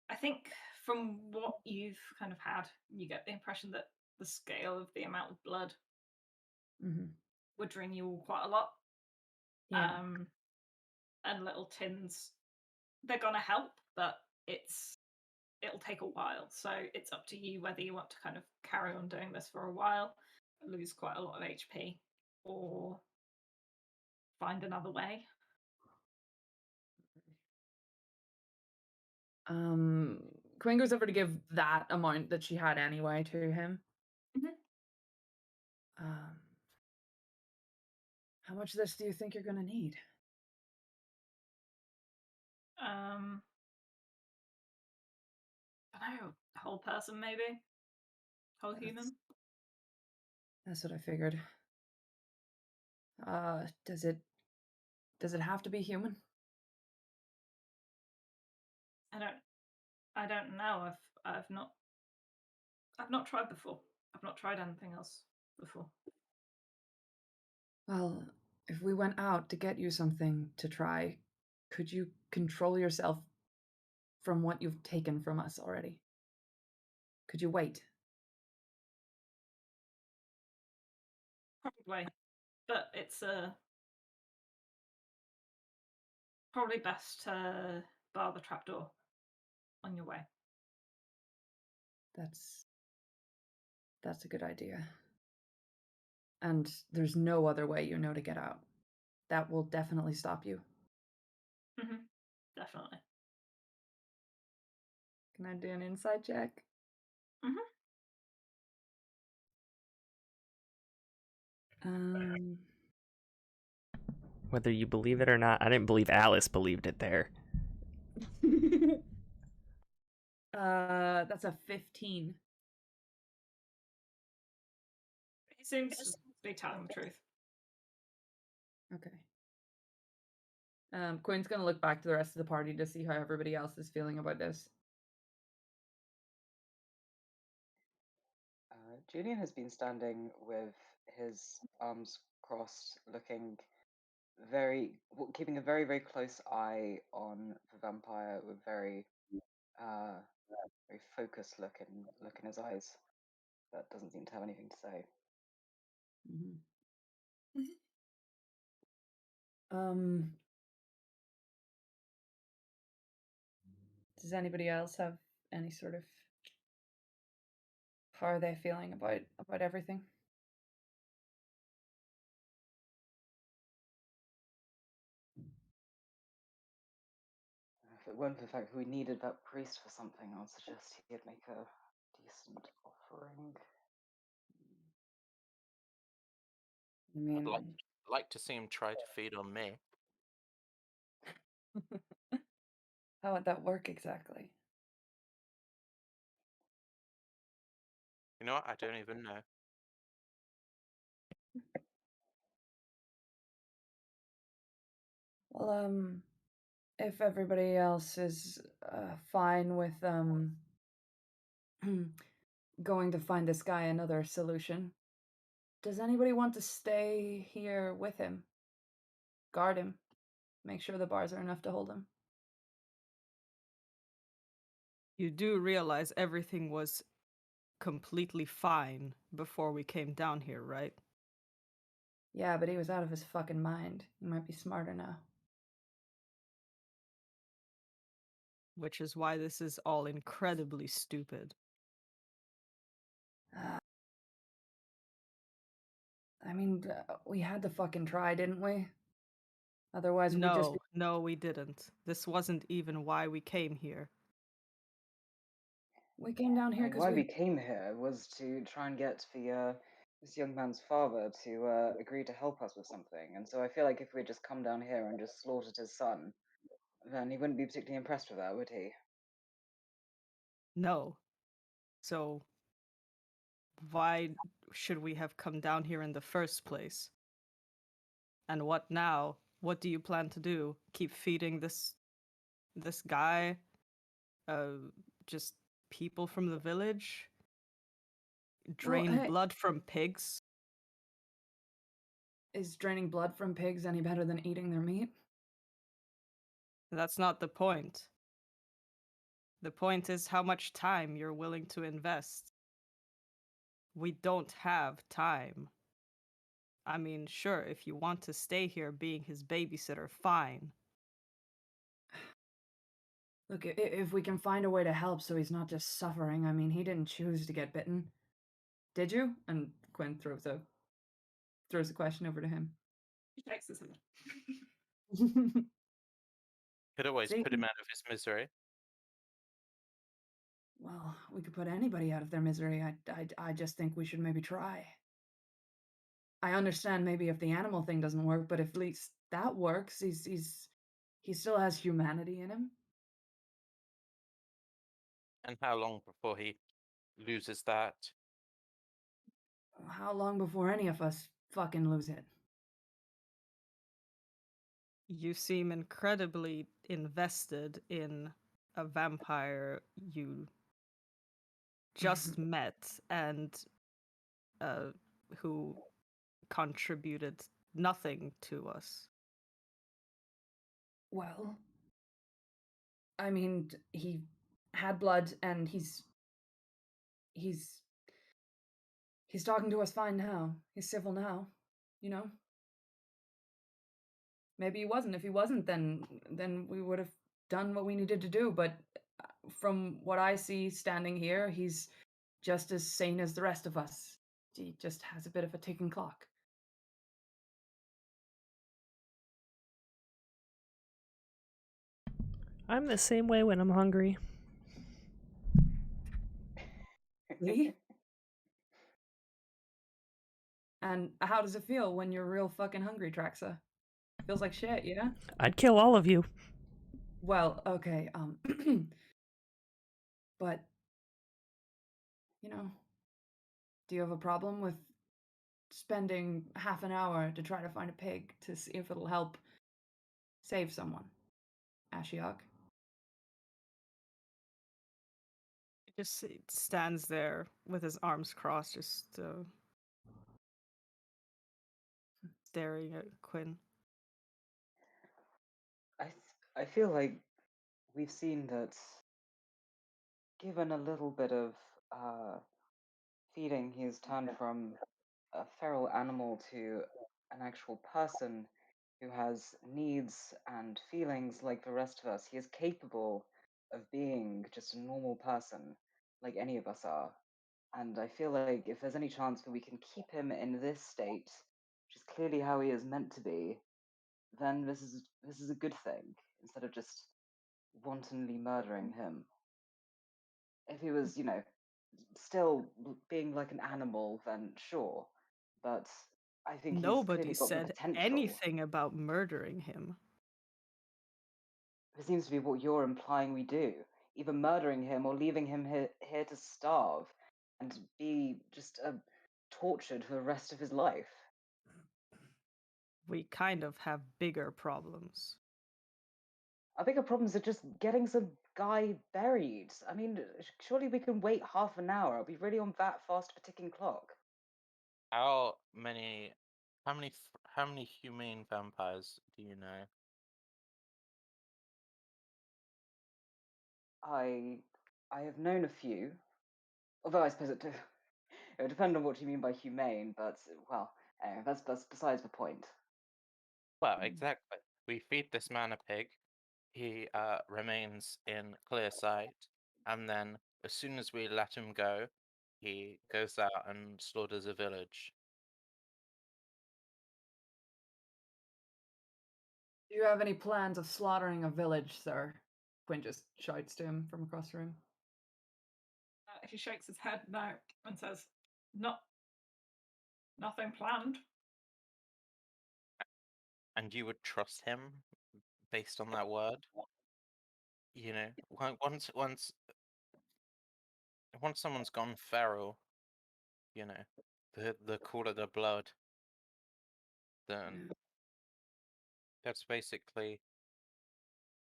I think from what you've kind of had, you get the impression that the scale of the amount of blood would drain you all quite a lot. Yeah. And little tins, they're gonna help, but it'll take a while. So it's up to you whether you want to kind of carry on doing this for a while, lose quite a lot of HP, or find another way. Queen goes over to give that amount that she had anyway to him. How much of this do you think you're gonna need? I don't know, whole person maybe? Whole human? That's what I figured. Does it have to be human? I don't know. I've not tried before. I've not tried anything else before. Well, if we went out to get you something to try, could you control yourself from what you've taken from us already? Could you wait? Probably. But it's probably best to bar the trapdoor on your way. That's a good idea. And there's no other way you know to get out. That will definitely stop you. Definitely. Can I do an insight check? Whether you believe it or not, I didn't believe Alice believed it there. That's a 15. He seems to be telling the truth. Okay. Quinn's gonna look back to the rest of the party to see how everybody else is feeling about this. Julian has been standing with his arms crossed, looking keeping a very, very close eye on the vampire with very focused look in his eyes. That doesn't seem to have anything to say. Does anybody else have any sort of, how are they feeling about everything? If it weren't for the fact that we needed that priest for something, I would suggest he'd make a decent offering. I mean, I'd like to see him try to feed on me. how would that work exactly? You know what? I don't even know. Well, if everybody else is fine with going to find this guy another solution, does anybody want to stay here with him? Guard him. Make sure the bars are enough to hold him. You do realize everything was completely fine before we came down here, right? Yeah, but he was out of his fucking mind. He might be smarter now. Which is why this is all incredibly stupid. I mean, we had to fucking try, didn't we? Otherwise, we'd just... No, we didn't. This wasn't even why we came here. We came down here because why we came here was to try and get this young man's father to agree to help us with something. And so I feel like if we'd just come down here and just slaughtered his son, then he wouldn't be particularly impressed with that, would he? No. So why should we have come down here in the first place? And what now? What do you plan to do? Keep feeding this guy? Just people from the village? Drain blood from pigs? Is draining blood from pigs any better than eating their meat? That's not the point. The point is how much time you're willing to invest. We don't have time. I mean, sure, if you want to stay here being his babysitter, fine. Look, if we can find a way to help so he's not just suffering, I mean, he didn't choose to get bitten. Did you? And Quinn throws a question over to him. He shakes his head. Could always See? put him out of his misery. Well, we could put anybody out of their misery. I just think we should maybe try. I understand maybe if the animal thing doesn't work, but if at least that works, he still has humanity in him. And how long before he loses that? How long before any of us fucking lose it? You seem incredibly invested in a vampire you just met and who contributed nothing to us. Well, I mean, he had blood and he's talking to us fine now. He's civil now, you know? Maybe he wasn't. If he wasn't, then we would have done what we needed to do, but from what I see standing here, he's just as sane as the rest of us. He just has a bit of a ticking clock. I'm the same way when I'm hungry. See? And how does it feel when you're real fucking hungry, Traxa? Feels like shit, yeah? I'd kill all of you. Well, okay, but, you know, do you have a problem with spending half an hour to try to find a pig to see if it'll help save someone? Ashiok? He just stands there with his arms crossed, just staring at Quinn. I feel like we've seen that given a little bit of feeding, he's turned from a feral animal to an actual person who has needs and feelings like the rest of us. He is capable of being just a normal person, like any of us are. And I feel like if there's any chance that we can keep him in this state, which is clearly how he is meant to be, then this is a good thing, instead of just wantonly murdering him. If he was, still being like an animal, then sure. But I think he's Nobody clearly got the said potential. anything about murdering him. It seems to be what you're implying we do. Either murdering him or leaving him here to starve and be just tortured for the rest of his life. We kind of have bigger problems. Our bigger problems are just getting some guy buried. I mean, surely we can wait half an hour. Are we really on that fast of a ticking clock? How many humane vampires do you know? I have known a few, although I suppose it would depend on what you mean by humane. But well, anyway, that's besides the point. Well, exactly. We feed this man a pig. He remains in clear sight, and then as soon as we let him go, he goes out and slaughters a village. Do you have any plans of slaughtering a village, sir? Quinn just shouts to him from across the room. He shakes his head no and says, nothing planned. And you would trust him based on that word? You know, once someone's gone feral, you know, the cooler the blood, then that's basically,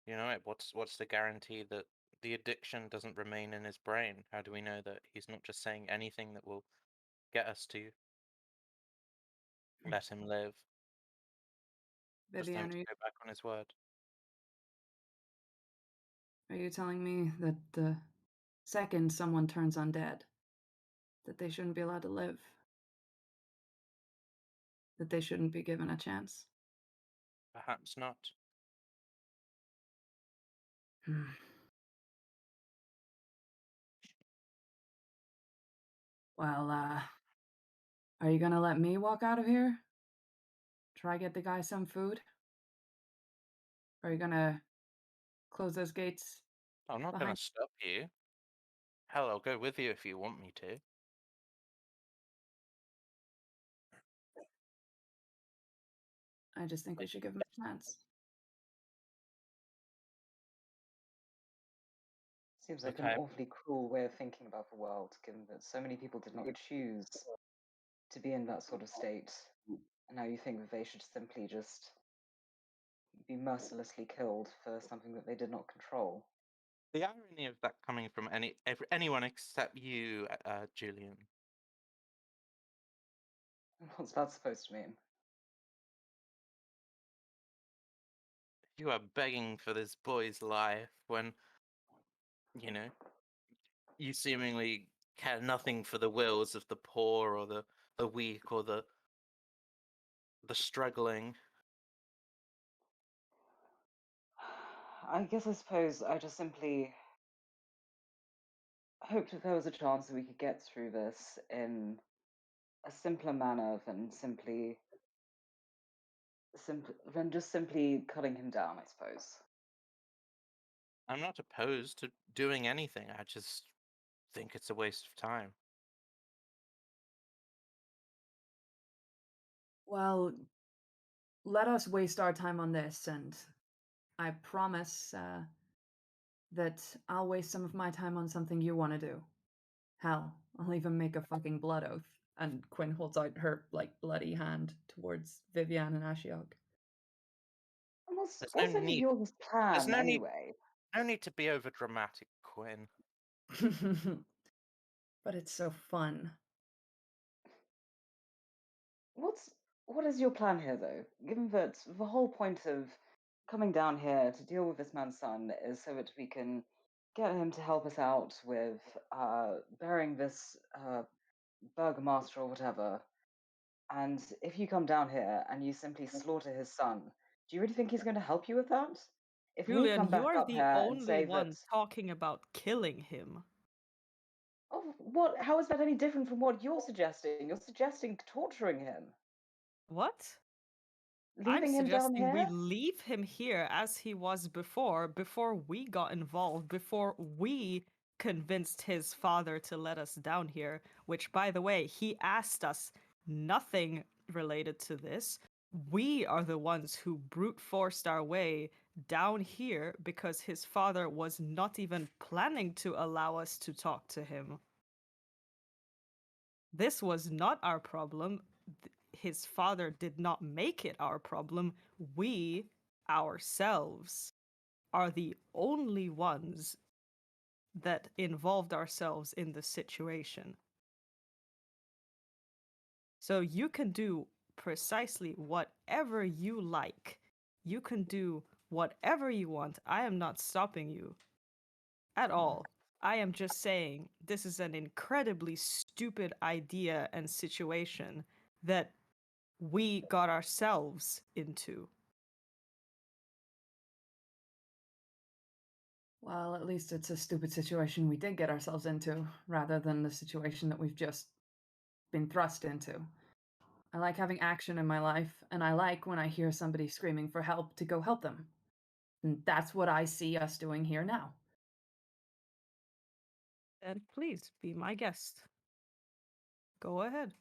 you know, what's the guarantee that the addiction doesn't remain in his brain? How do we know that he's not just saying anything that will get us to let him live? Just him Vivian, to go back on his word. are you telling me that the second someone turns undead, that they shouldn't be allowed to live? That they shouldn't be given a chance? Perhaps not. Well, are you gonna let me walk out of here? Try get the guy some food? Are you gonna close those gates? I'm not going Behind- to stop you. Hell, I'll go with you if you want me to. I just think we should give him a chance. Seems like Okay. an awfully cruel way of thinking about the world, given that so many people did not choose to be in that sort of state. And now you think that they should simply just be mercilessly killed for something that they did not control. The irony of that coming from anyone except you, Julian. What's that supposed to mean? You are begging for this boy's life when, you know, you seemingly care nothing for the wills of the poor or the weak or the struggling. I guess I suppose I just simply hoped that there was a chance that we could get through this in a simpler manner than just simply cutting him down, I suppose. I'm not opposed to doing anything. I just think it's a waste of time. Well, let us waste our time on this, and I promise that I'll waste some of my time on something you want to do. Hell, I'll even make a fucking blood oath. And Quinn holds out her like bloody hand towards Vivian and Ashiok. What's There's no any of need. your There's plan no need. anyway? No need to be over dramatic, Quinn. But it's so fun. What is your plan here, though? Given that the whole point of coming down here to deal with this man's son is so that we can get him to help us out with burying this burgomaster or whatever. And if you come down here and you simply slaughter his son, do you really think he's going to help you with that? If we Julian, come you back are up the here and only say that, one talking about killing him. oh, what? How is that any different from what you're suggesting? You're suggesting torturing him, What? I'm leaving him down suggesting we here. leave him here as he was before we got involved, before we convinced his father to let us down here, which, by the way, he asked us nothing related to this. We are the ones who brute forced our way down here because his father was not even planning to allow us to talk to him. This was not our problem. His father did not make it our problem. We ourselves are the only ones that involved ourselves in the situation. So you can do precisely whatever you like. You can do whatever you want. I am not stopping you at all. I am just saying this is an incredibly stupid idea and situation that we got ourselves into. Well, at least it's a stupid situation we did get ourselves into, rather than the situation that we've just been thrust into. I like having action in my life, and I like when I hear somebody screaming for help to go help them. And that's what I see us doing here now. Then please be my guest. Go ahead.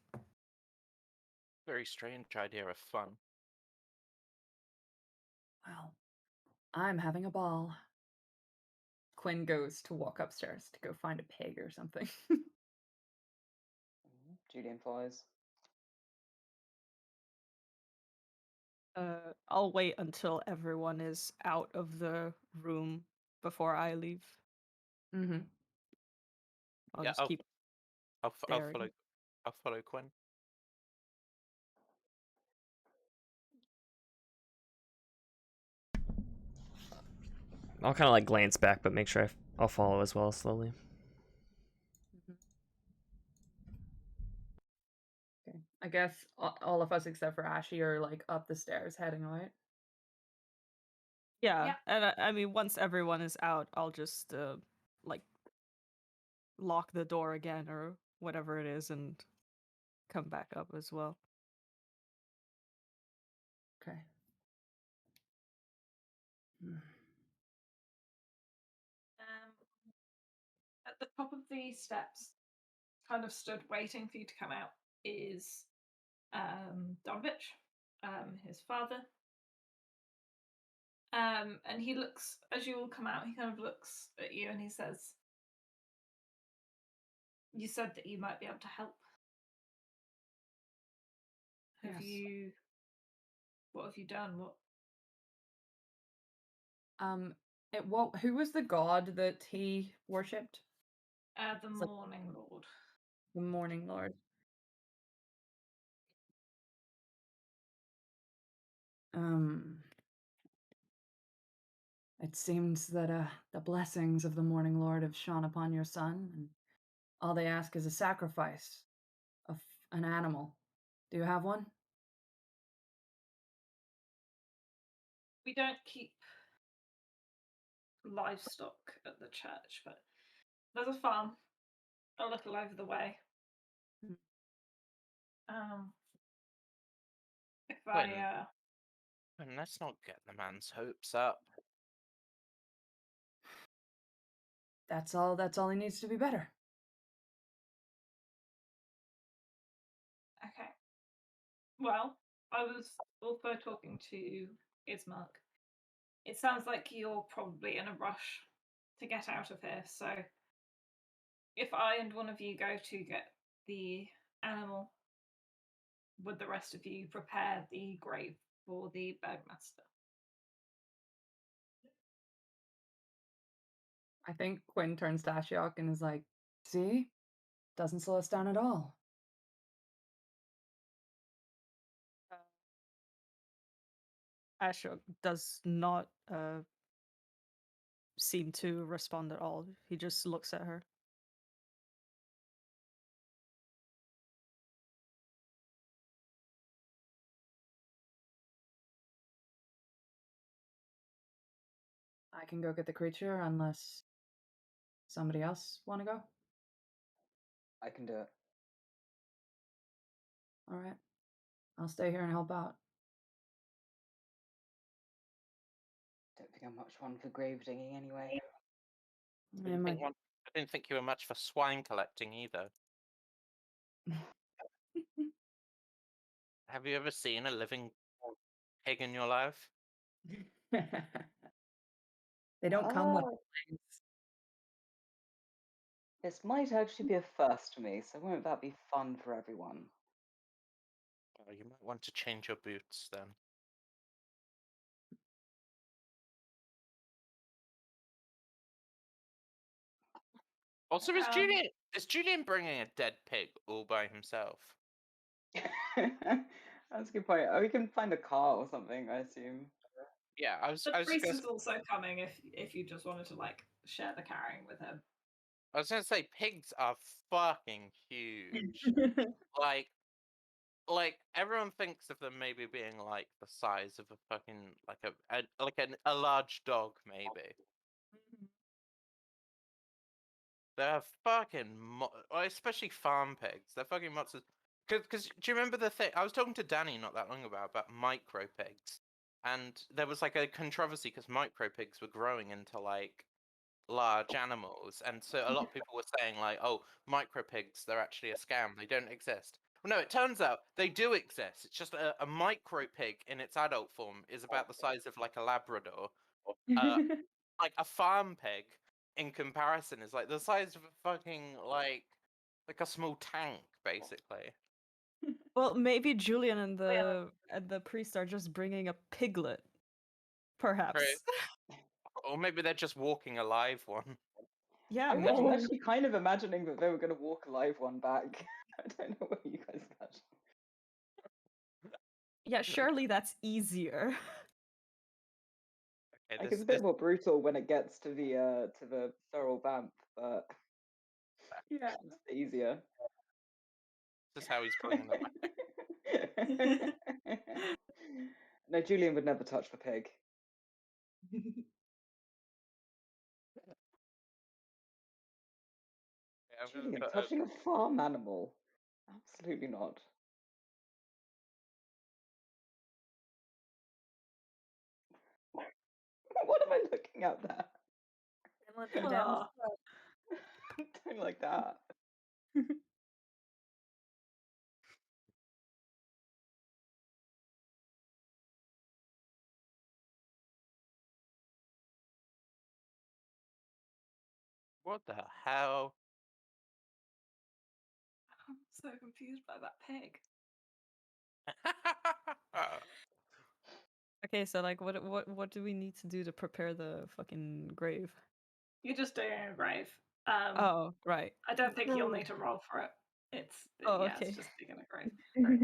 Very strange idea of fun. Well, I'm having a ball. Quinn goes to walk upstairs to go find a pig or something. Julian follows. I'll wait until everyone is out of the room before I leave. Mm-hmm. I'll Yeah, just keep I'll staring. follow. I'll follow Quinn. I'll kind of like glance back, but make sure I'll follow as well slowly. Okay. I guess all of us except for Ashy are like up the stairs heading out. Yeah, Yeah. and I mean, once everyone is out, I'll just like lock the door again or whatever it is and come back up as well. Okay. At the top of the steps, kind of stood waiting for you to come out, is Donovich, his father. And he looks, as you all come out, he kind of looks at you and he says, "You said that you might be able to help. Have Yes. you? What have you done? What?" Who was the god that he worshipped? The It's like Morning Lord. the Morning Lord. It seems that the blessings of the Morning Lord have shone upon your son, and all they ask is a sacrifice of an animal. Do you have one? We don't keep livestock at the church, but there's a farm a little over the way. If Quinn, I Quinn, let's not get the man's hopes up. That's all he needs to be better. Okay. Well, I was also talking to Ismark. It sounds like you're probably in a rush to get out of here, so if I and one of you go to get the animal, would the rest of you prepare the grave for the Bergmaster? I think Quinn turns to Ashiok and is like, "See? Doesn't slow us down at all." Ashok does not seem to respond at all. He just looks at her. I can go get the creature unless somebody else want to go. I can do it. All right. I'll stay here and help out. Don't think I'm much one for grave digging anyway. I didn't think you were much for swine collecting either. Have you ever seen a living pig in your life? They don't come with Oh. legs. This might actually be a first for me, so won't that be fun for everyone? Oh, you might want to change your boots then. Also, is Julian bringing a dead pig all by himself? That's a good point. Oh, we can find a car or something, I assume. Yeah, The priest is also coming if you just wanted to like share the carrying with him. I was gonna say pigs are fucking huge. like everyone thinks of them maybe being like the size of a fucking a large dog maybe. They're fucking especially farm pigs. They're fucking monsters. Because do you remember the thing? I was talking to Danny not that long ago about micro pigs, and there was like a controversy because micro pigs were growing into like large animals, and so a lot of people were saying like, "Oh, micro pigs, they're actually a scam. They don't exist." Well, no, it turns out they do exist. It's just a micro pig in its adult form is about the size of like a Labrador. Like a farm pig in comparison is like the size of a fucking like a small tank basically. Well, maybe Julian and the priest are just bringing a piglet, perhaps. Right. Or maybe they're just walking a live one. Yeah, I'm maybe. actually kind of imagining that they were going to walk a live one back. I don't know what you guys imagine. Yeah, surely that's easier. Okay, Like it's a bit more brutal when it gets to the feral vamp, but Yeah. it's easier. this is how he's pulling them. No, Julian would never touch the pig. I'm gonna Julian, put touching a farm animal? Absolutely not. What am I looking at there? Finland condemns. Don't like that. what the hell? I'm so confused by that pig. Okay, so like, what do we need to do to prepare the fucking grave? You're just doing a grave. Oh, right. I don't think you'll need to roll for it. It's Oh, yeah, okay. it's just digging a grave. Right.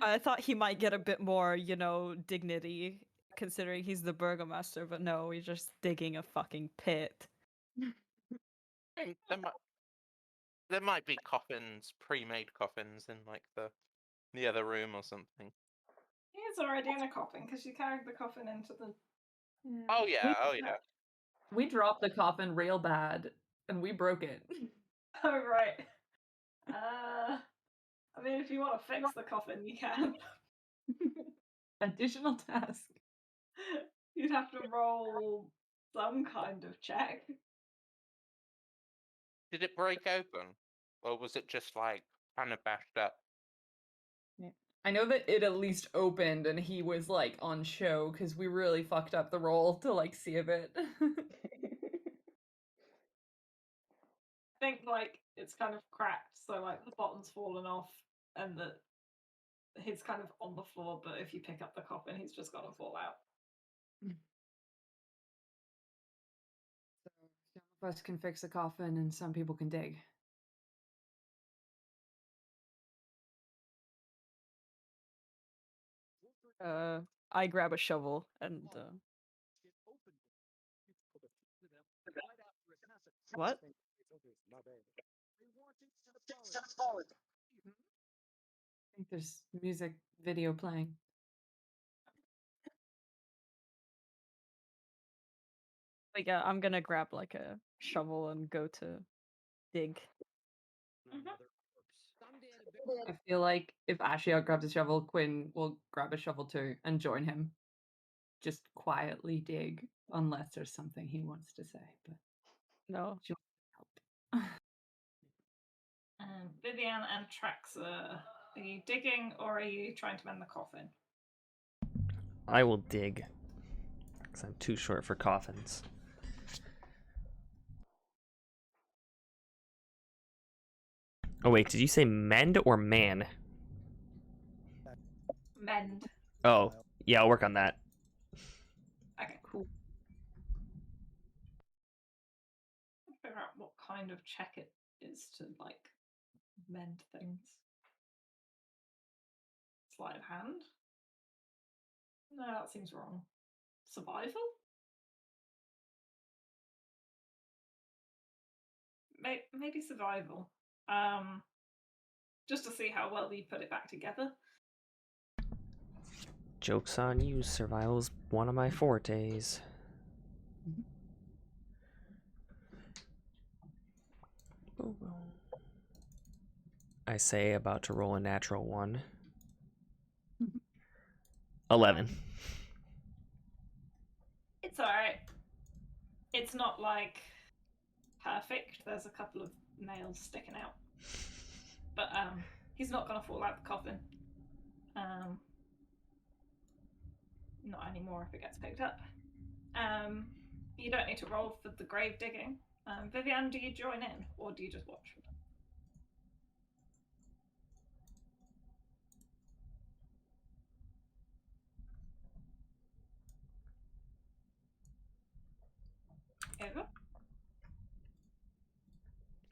I thought he might get a bit more, dignity, considering he's the burgomaster, but no, we're just digging a fucking pit. I think there might be coffins, pre-made coffins in like the other room or something. He's already in a coffin because you carried the coffin into the. Oh yeah, oh yeah. We dropped the coffin real bad, and we broke it. Oh right. I mean, if you want to fix the coffin, you can. Additional task. You'd have to roll some kind of check. Did it break open, or was it just like kind of bashed up? I know that it at least opened, and he was like on show because we really fucked up the roll to like see a bit. I think like it's kind of cracked, so like the bottom's fallen off, and he's kind of on the floor. But if you pick up the coffin, he's just gonna fall out. Some of us can fix a coffin, and some people can dig. I grab a shovel and what? I think there's music video playing. Like, I'm gonna grab like a shovel and go to dig. I feel like if Ashiok grabs a shovel, Quinn will grab a shovel too and join him. Just quietly dig, unless there's something he wants to say. But No. she wants And Vivian and Traxa, are you digging or are you trying to mend the coffin? I will dig, because I'm too short for coffins. Oh wait, did you say mend or man? Mend. Oh, yeah, I'll work on that. Okay, cool. Figure out what kind of check it is to like mend things. Sleight of hand? No, that seems wrong. Survival? Maybe survival. Just to see how well you put it back together. Joke's on you, survival's one of my fortes. I say about to roll a natural one. 11. It's alright. It's not like perfect. There's a couple of nails sticking out. But he's not gonna fall out the coffin. Not anymore if it gets picked up. You don't need to roll for the grave digging. Vivian, do you join in or do you just watch? Ava?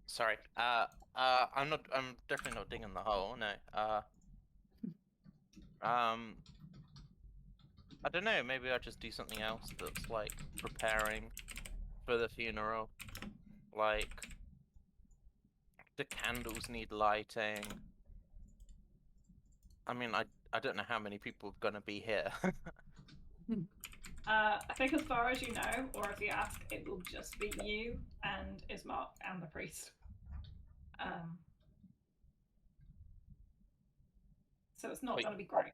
Sorry. I'm definitely not digging the hole. No. I don't know, maybe I'll just do something else that's like preparing for the funeral. Like, the candles need lighting. I mean, I don't know how many people are gonna be here. I think as far as you know, or if you ask, it will just be you and Ismark and the priest. So it's not Wait. going to be great.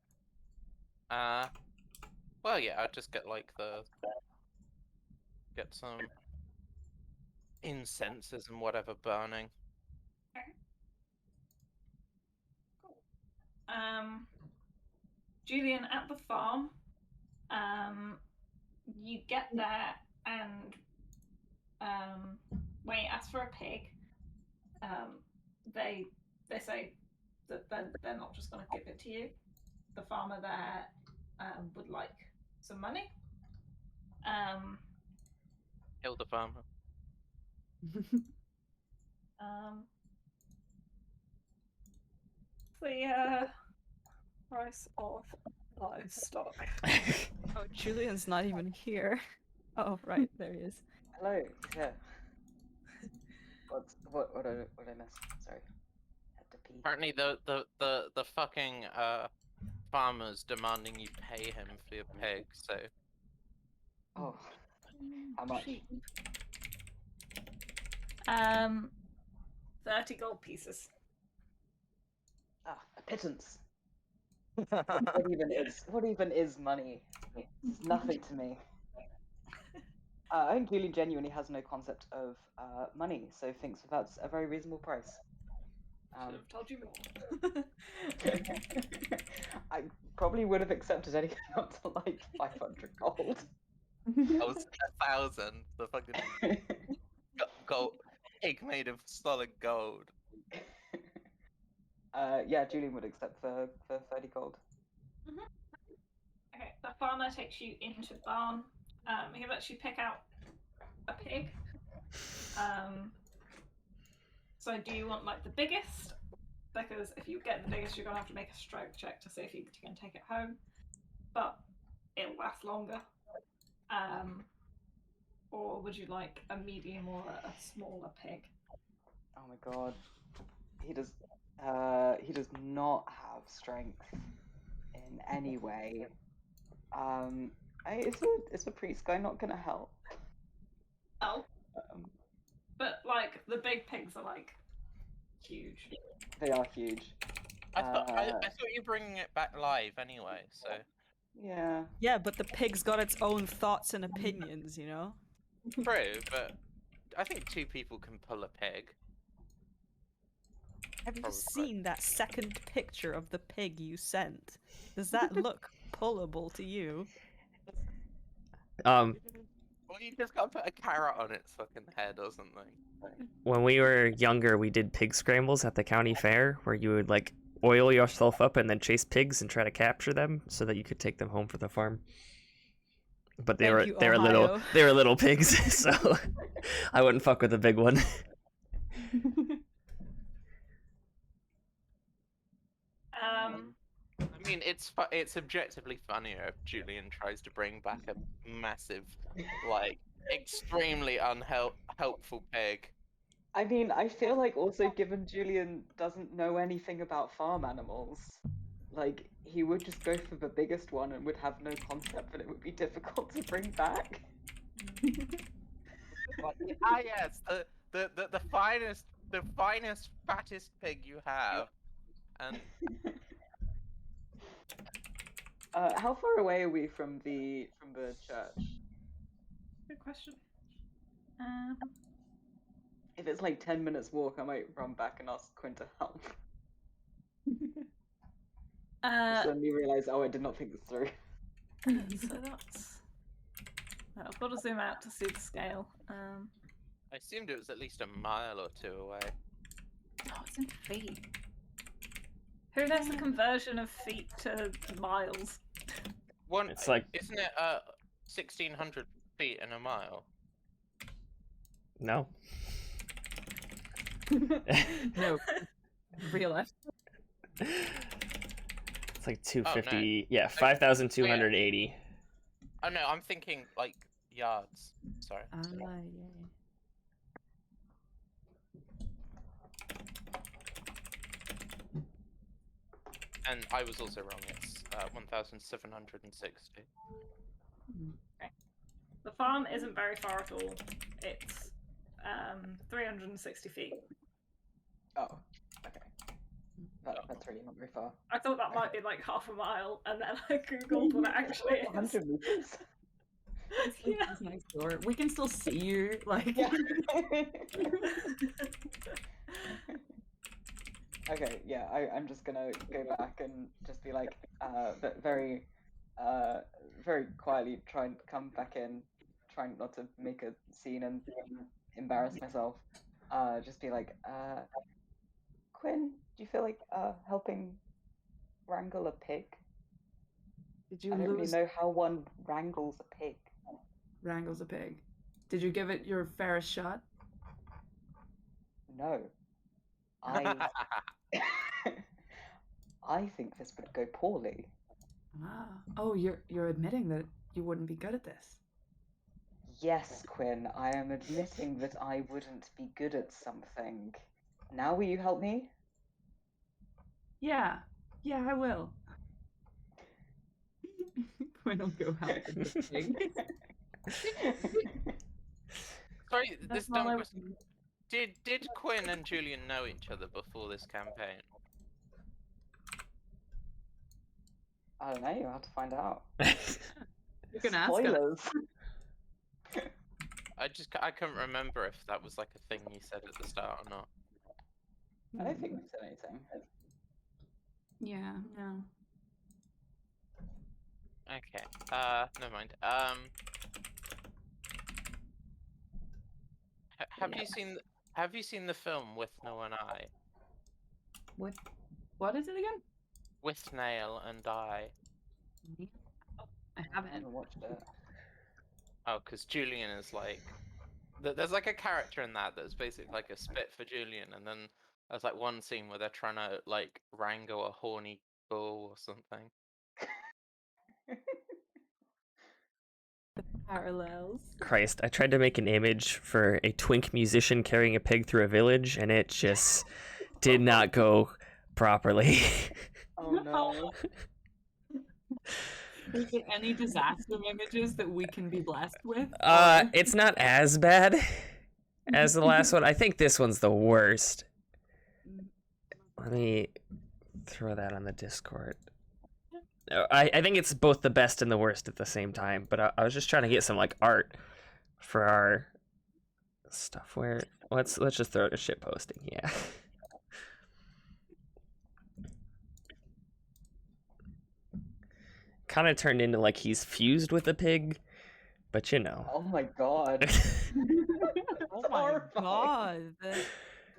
Well, yeah, I'll just get like get some incenses and whatever burning. Okay. Cool. Julian, at the farm, you get there and when you ask for a pig, they say that they're not just going to give it to you. The farmer there would like some money. Kill the farmer. The price of livestock. Oh, Julian's not even here. Oh, right, there he is. Hello, yeah. What did I miss? Sorry. Had to pee. Apparently the fucking farmer's demanding you pay him for your pig, so Oh, how much? 30 gold pieces. Ah, a pittance. What even is money? It's nothing to me. I think Julian genuinely has no concept of money, so thinks that's a very reasonable price. Should have told you more. I probably would have accepted anything up to like 500 gold. I was 1,000. The fucking gold pig made of solid gold. Yeah, Julian would accept for 30 gold. Okay, the farmer takes you into the barn. He lets you pick out a pig. So do you want like the biggest? Because if you get the biggest, you're gonna have to make a strength check to see if you can take it home. But it'll last longer. Or would you like a medium or a smaller pig? Oh my god, he does not have strength in any way. Is the priest guy not gonna help? Oh. But like the big pigs are like huge. They are huge. I thought you were bringing it back live anyway, so Yeah. Yeah, but the pig's got its own thoughts and opinions, you know? true. But I think 2 people can pull a pig. Have you Probably. seen that second picture of the pig you sent? Does that look pullable to you? Well, you just gotta put a carrot on its fucking head or something. When we were younger, we did pig scrambles at the county fair, where you would like oil yourself up and then chase pigs and try to capture them so that you could take them home for the farm. But they were little pigs, so I wouldn't fuck with the big one. I mean, it's objectively funnier if Julian tries to bring back a massive, like, extremely unhelpful pig. I mean, I feel like also given Julian doesn't know anything about farm animals, like he would just go for the biggest one and would have no concept that it would be difficult to bring back. Yes, the finest, fattest pig you have, and how far away are we from the church? Good question. If it's like 10 minutes walk, I might run back and ask Quinn to help. Suddenly realize, oh, I did not think this through. So that's. I've got to zoom out to see the scale. I assumed it was at least a mile or 2 away. Oh, it's in feet. Who knows the conversion of feet to miles? It's like, isn't it 1,600 feet in a mile? No. No. Real life. It's like 250. Oh, no. Yeah, 5,280. Oh no, I'm thinking like yards. Sorry. Yeah. And I was also wrong. It's 1,760. The farm isn't very far at all. It's 360 feet. Oh, okay. That's really not very far. I thought that might be like half a mile, and then I googled what it actually is. 100 meters. Yeah. It's next door. We can still see you. Like. Yeah. Okay, yeah, I'm just gonna go back and just be like, very quietly try and come back in, trying not to make a scene and embarrass myself. Just be like, Quinn, do you feel like helping wrangle a pig? Did you I don't really lose know how one wrangles a pig. wrangles a pig? Did you give it your fairest shot? No. I I think this would go poorly. Ah. Oh, you're admitting that you wouldn't be good at this. Yes, Quinn, I am admitting that I wouldn't be good at something. Now will you help me? Yeah. Yeah, I will. Quinn will go help with the pig. Sorry, That's this all dumb I question. Did Quinn and Julian know each other before this campaign? I don't know, you'll have to find out. You can ask us. Spoilers! I couldn't remember if that was like a thing you said at the start or not. I don't think we said anything. Yeah, no. Okay. Never mind. Have you seen the film With No and I? What is it again? With Nail and I. I I haven't. haven't watched it. Oh, because Julian is like, there's like a character in that that's basically like a spit for Julian, and then there's like one scene where they're trying to like wrangle a horny bull or something. Parallels. Christ, I tried to make an image for a twink musician carrying a pig through a village, and it just did not go properly. Oh no. Is there any disaster images that we can be blessed with? It's not as bad as the last one. I think this one's the worst. Let me throw that on the Discord. I think it's both the best and the worst at the same time, but I was just trying to get some like art for our stuff. Where let's just throw it to shit posting. Yeah. Kind of turned into like he's fused with a pig, but you know. Oh my god. Oh my god.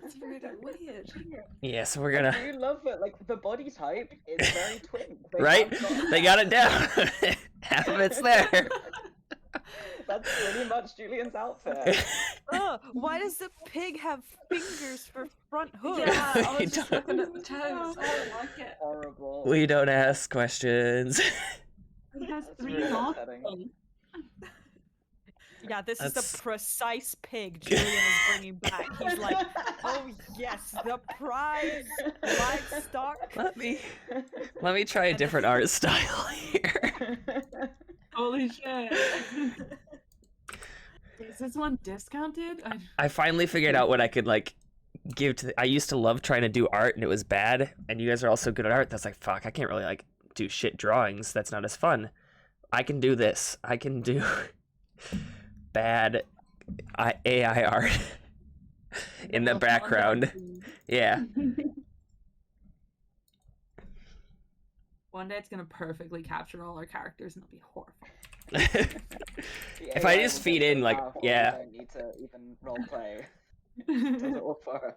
That's really weird. Yeah, so we're gonna. I do love it. Like the body type is very twink. Right? They got it down. Half of it's there. That's pretty much Julian's outfit. Oh, why does the pig have fingers for front hooves? Yeah, I We was just don't- looking at the toes. I don't like it. Horrible. We don't ask questions. It has That's 3 really nostrils. upsetting. Yeah, this is That's- the precise pig Julian is bringing back. He's like, oh yes, the prize livestock. Let me try a different art style here. Holy shit. Is this one discounted? I finally figured out what I could like give to I used to love trying to do art and it was bad, and you guys are also good at art. That's like, fuck, I can't really like do shit drawings. That's not as fun. I can do this. I can do bad AI art in the background. Yeah. One day it's gonna perfectly capture all our characters and it'll be horrifying. If I just feed in, like, yeah. I don't need to even roleplay. Does it all for us.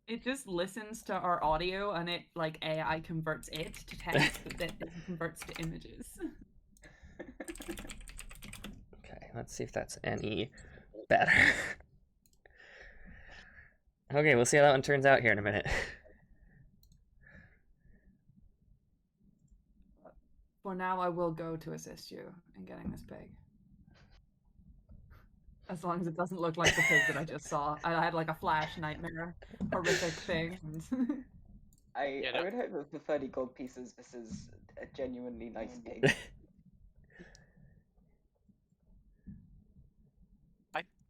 It just listens to our audio and it like AI converts it to text, but then it converts to images. Okay, let's see if that's any better. Okay, we'll see how that one turns out here in a minute. For now, I will go to assist you in getting this pig. As long as it doesn't look like the pig that I just saw. I had like a flash nightmare, horrific thing. I Yeah, no. would hope that for 30 gold pieces, this is a genuinely nice pig.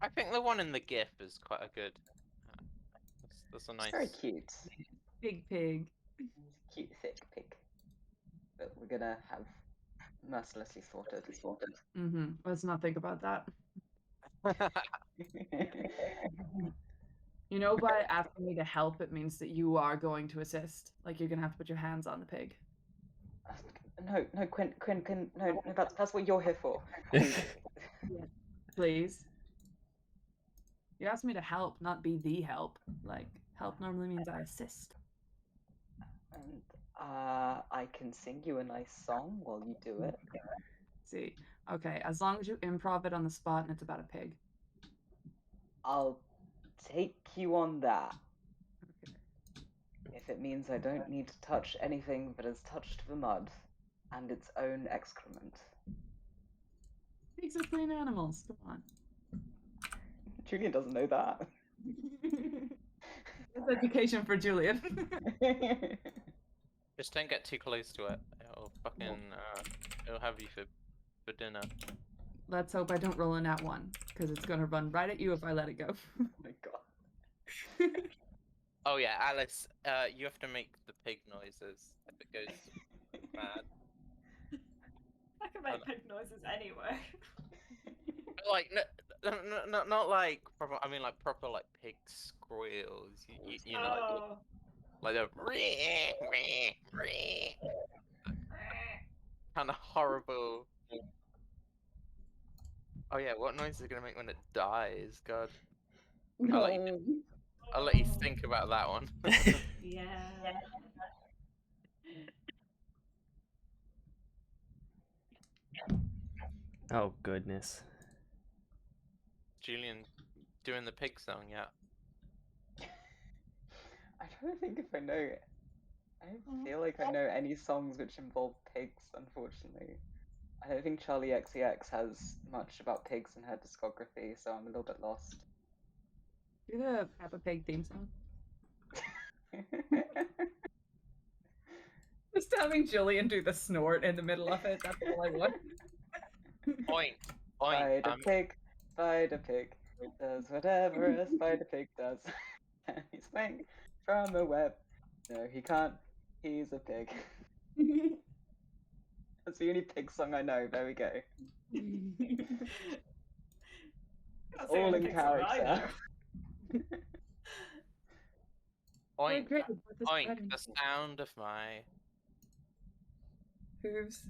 I think the one in the GIF is quite a good. That's a It's nice. very cute. Big pig. It's a cute, thick pig. That we're gonna have mercilessly slaughtered. Mm-hmm. Let's not think about that. You know, by asking me to help, it means that you are going to assist. Like, you're gonna have to put your hands on the pig. No, Quinn, no, that's what you're here for. Please. You asked me to help, not be the help. Like, help normally means I assist. And I can sing you a nice song while you do it. See, okay, as long as you improv it on the spot and it's about a pig. I'll take you on that. Okay. If it means I don't need to touch anything that has touched the mud and its own excrement. Pigs are clean animals. Come on. Julian doesn't know that. It's education for Julian. Just don't get too close to it. It'll fucking it'll have you for dinner. Let's hope I don't roll a nat 1, because it's gonna run right at you if I let it go. Oh my god. Oh yeah, Alice, you have to make the pig noises if it goes mad. I can make pig noises anyway. Like not like proper. I mean like proper like pig squeals. You know, like the kind of horrible. Oh yeah, what noise is it gonna make when it dies? God. I'll let you think about that one. Yeah. Oh goodness. Julian doing the pig song, yeah. I don't think if I know. I don't feel like I know any songs which involve pigs, unfortunately. I don't think Charlie XCX has much about pigs in her discography, so I'm a little bit lost. Do the Peppa Pig theme song. Just having Julian do the snort in the middle of it, that's all I want. Point. Spider pig, does whatever a spider pig does. Can he swing from a web? No, he can't. He's a pig. That's the only pig song I know. There we go. All in character. Oink, Great, oink, the sound of my hooves.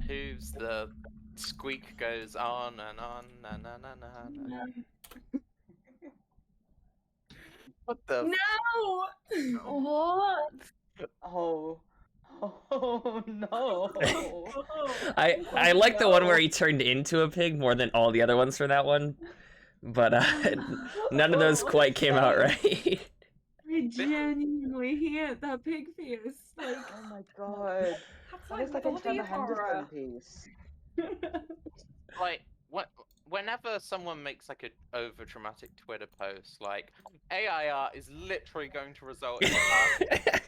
hooves, the squeak goes on and on, na na na na na. What the? No! What? Oh no! I like the one where he turned into a pig more than all the other ones for that one, but none of those quite came out right. I genuinely hate that pig face. Like, Oh my god! That is like a Trevor Henderson piece. Like whenever someone makes like an over dramatic Twitter post, like AI art is literally going to result in us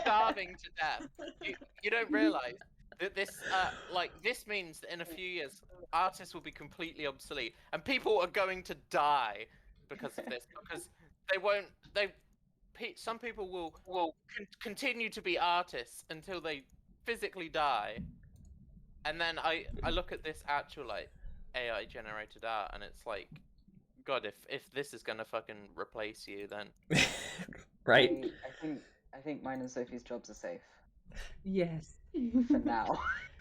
starving to death. You don't realize that this means that in a few years artists will be completely obsolete and people are going to die because of this, because some people will continue to be artists until they physically die, and then I look at this actual like AI generated art and it's like, God, if this is gonna fucking replace you, then Right? I think mine and Sophie's jobs are safe. yes. For now.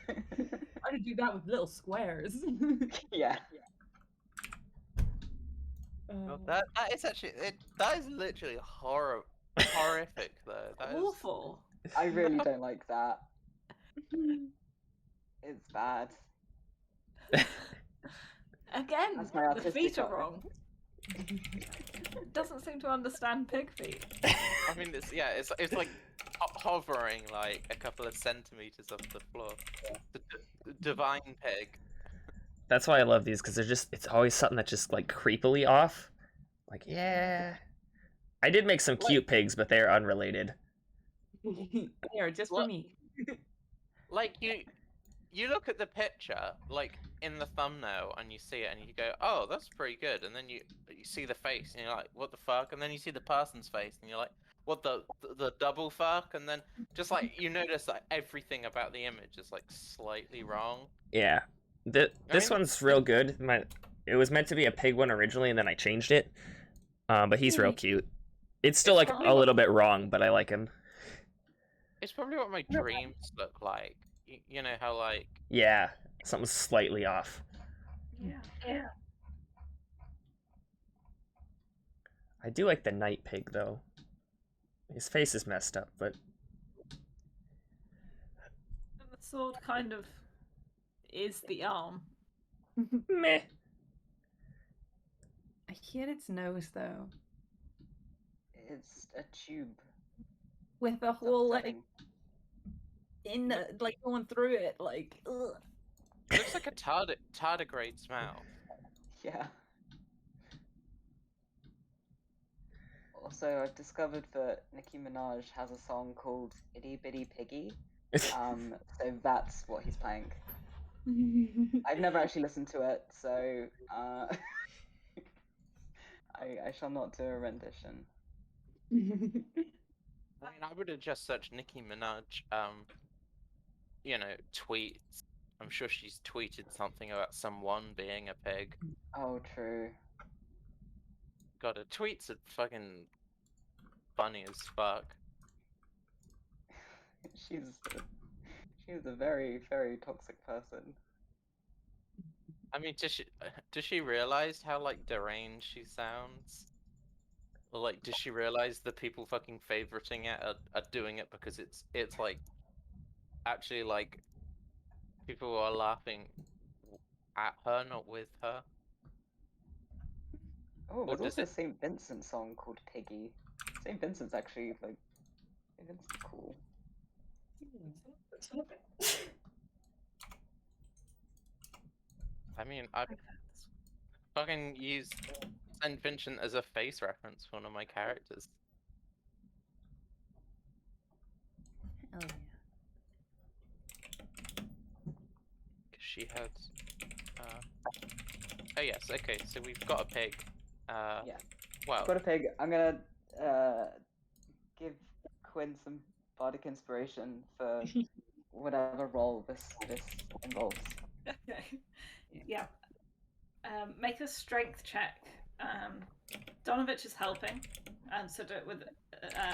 Try to do that with little squares. Yeah. well, that is actually that is literally horrific though. That is awful. I really don't like that. It's bad. Again, That's my the artistic feet are eye. wrong. Doesn't seem to understand pig feet. I mean, it's like hovering like a couple of centimeters off the floor. The divine pig. That's why I love these, because it's always something that's just like creepily off. Like, yeah. I did make some cute pigs, but they're unrelated. They are just for me. Like you look at the picture, like in the thumbnail, and you see it, and you go, "Oh, that's pretty good." And then you see the face, and you're like, "What the fuck?" And then you see the person's face, and you're like, "What the double fuck?" And then just like you notice that everything about the image is like slightly wrong. Yeah, this one's real good. It was meant to be a pig one originally, and then I changed it. But he's real cute. It's still like a little bit wrong, but I like him. It's probably what my dreams look like. You know how like yeah, something's slightly off. Yeah. I do like the night pig though. His face is messed up, but And the sword kind of is the arm. meh. I hate its nose though. It's a tube. With a whole like in the, like going through it, like ugh. It looks like a tardigrade's mouth. Yeah. Also, I've discovered that Nicki Minaj has a song called Itty Bitty Piggy. So that's what he's playing. I've never actually listened to it, so I shall not do a rendition. I mean, I would have just searched Nicki Minaj, you know, tweets. I'm sure she's tweeted something about someone being a pig. Oh, true. God, her tweets are fucking funny as fuck. She's a very, very toxic person. I mean, does she realize how like deranged she sounds? Or like, does she realize the people fucking favoriting it are doing it because it's like actually like people are laughing at her, not with her? Oh, there's also a St. Vincent song called Piggy. St. Vincent's actually like, St. Vincent's cool. I mean, I fucking use St. Vincent as a face reference for one of my characters. Hell yeah. She had. Oh yes, okay. So we've got a pig. Yeah. Well. Got a pig. I'm gonna give Quinn some bardic inspiration for whatever role this involves. Okay. Yeah. Make a strength check. Donovich is helping, so do it with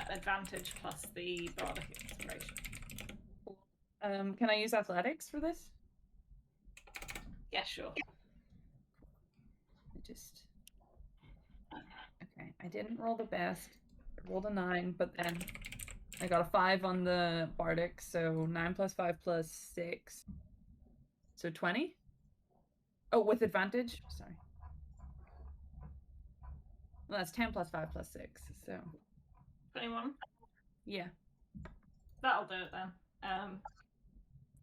advantage plus the bardic inspiration. Can I use athletics for this? Yeah, sure. Okay, I didn't roll the best. I rolled a 9, but then I got a 5 on the bardic, so 9 plus 5 plus 6. So 20? Oh, with advantage? Sorry. Well, that's 10 plus 5 plus 6, so... 21? Yeah. That'll do it then.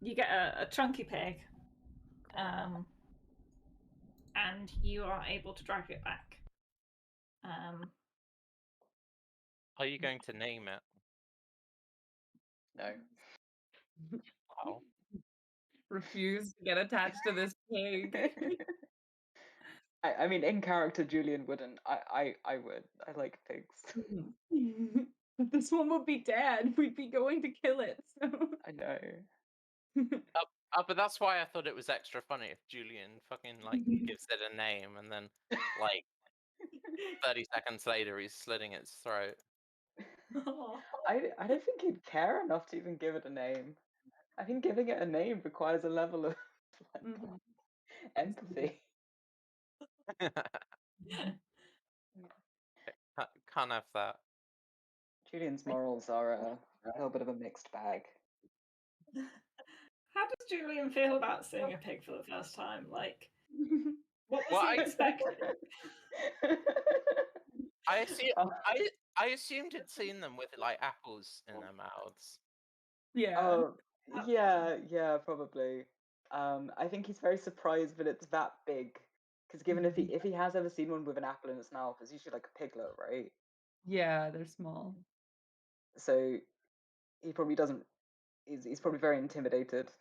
You get a chunky pig, and you are able to drag it back. Are you going to name it? No. Oh. Refuse to get attached to this pig. I mean, in character, Julian wouldn't. I would. I like pigs. But this one would be dead. We'd be going to kill it. So. I know. But that's why I thought it was extra funny if Julian fucking like gives it a name and then like 30 seconds later he's slitting its throat. I don't think he'd care enough to even give it a name. I think giving it a name requires a level of like, empathy. Can't have that. Julian's morals are a little bit of a mixed bag. How does Julian feel about seeing a pig for the first time? Like, what was he expecting? I I assumed he'd seen them with like apples in their mouths. Yeah. Oh, yeah, probably. I think he's very surprised that it's that big. Because given if he has ever seen one with an apple in its mouth, it's usually like a piglet, right? Yeah, they're small. So he probably doesn't. He's probably very intimidated.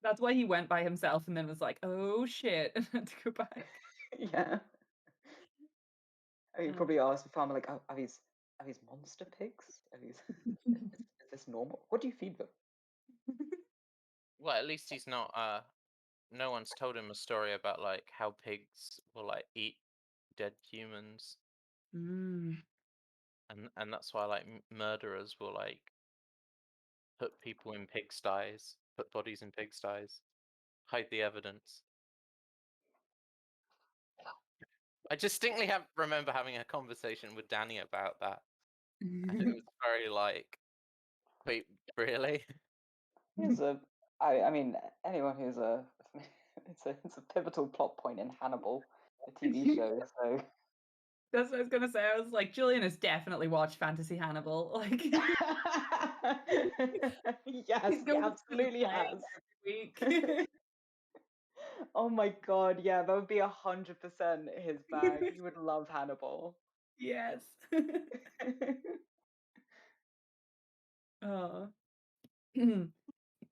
That's why he went by himself and then was like, "Oh shit," and had to go back. Yeah. He probably asked the farmer like, "Oh, are these monster pigs? Are these is this normal? What do you feed them?" Well, at least he's not. No one's told him a story about like how pigs will like eat dead humans, Mm. and that's why like murderers will like put people in pigsties, put bodies in pigsties, hide the evidence. I distinctly remember having a conversation with Danny about that, and it was very like, wait, really? Here's I mean, anyone who's it's a pivotal plot point in Hannibal, the TV show. So That's what I was gonna say. I was like, Julian has definitely watched Fantasy Hannibal. Like, yes, he's he going to absolutely play has. every week. Oh my god, yeah, that would be 100% his bag. He would love Hannibal. Yes. Oh.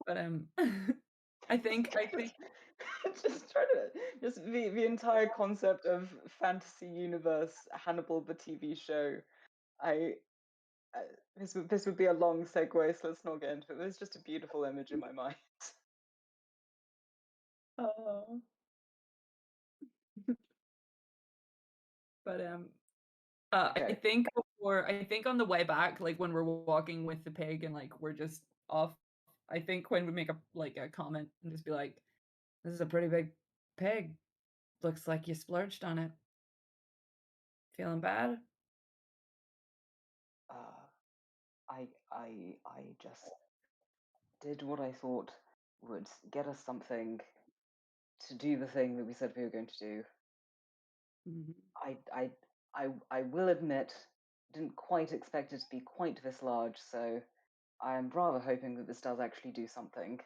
But I think just trying to just the entire concept of fantasy universe Hannibal the TV show. I this would be a long segue, so let's not get into it. There's just a beautiful image in my mind. oh. But Okay. I think on the way back, like when we're walking with the pig and like we're just off, I think when we make a comment and just be like, "This is a pretty big pig. Looks like you splurged on it. Feeling bad?" I just did what I thought would get us something to do the thing that we said we were going to do. I will admit, didn't quite expect it to be quite this large, so I am rather hoping that this does actually do something.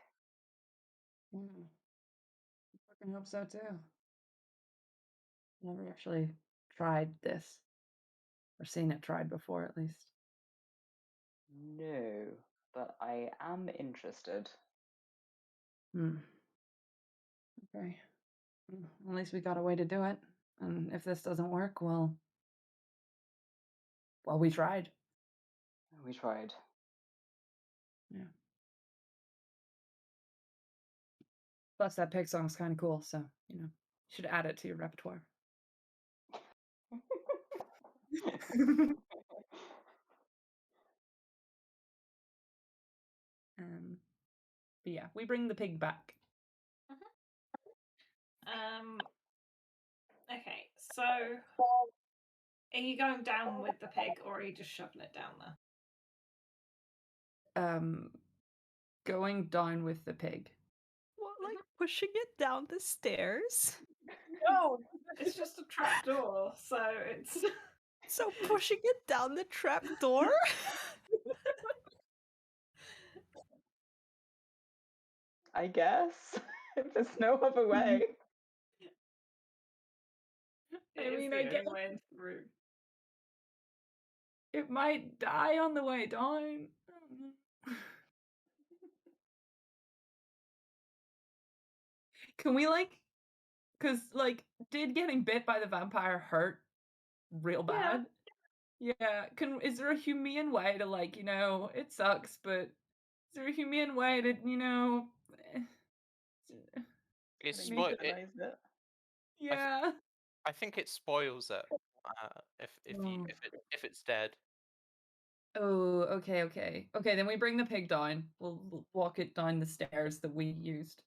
I fucking hope so too. Never actually tried this, or seen it tried before, at least. No, but I am interested. Okay. At least we got a way to do it. And if this doesn't work, well, we tried. We tried. Yeah. Plus, that pig song's kind of cool, so you should add it to your repertoire. But yeah, we bring the pig back. Okay, so are you going down with the pig or are you just shoving it down there? Going down with the pig. What, like pushing it down the stairs? No, it's just a trapdoor, so it's. So pushing it down the trap door? I guess. If there's no other way. I mean, I get way into the room. It might die on the way down. Can we because did getting bit by the vampire hurt real bad? Yeah. Is there a humane way to it sucks, but is there a humane way to It's yeah. I think it spoils it. If it's dead. Oh, okay. Okay, then we bring the pig down. We'll walk it down the stairs that we used.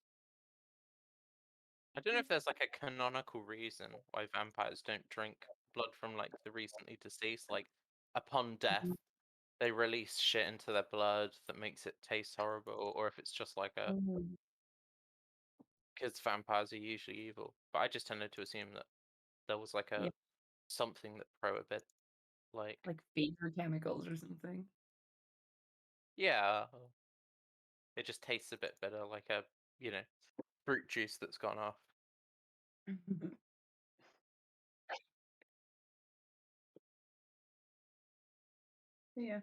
I don't know if there's like a canonical reason why vampires don't drink blood from like the recently deceased. Like upon death, they release shit into their blood that makes it taste horrible, or if it's just like because vampires are usually evil. But I just tended to assume that there was like something that prohibits Like fever chemicals or something. yeah, it just tastes a bit better, like a fruit juice that's gone off. Yeah.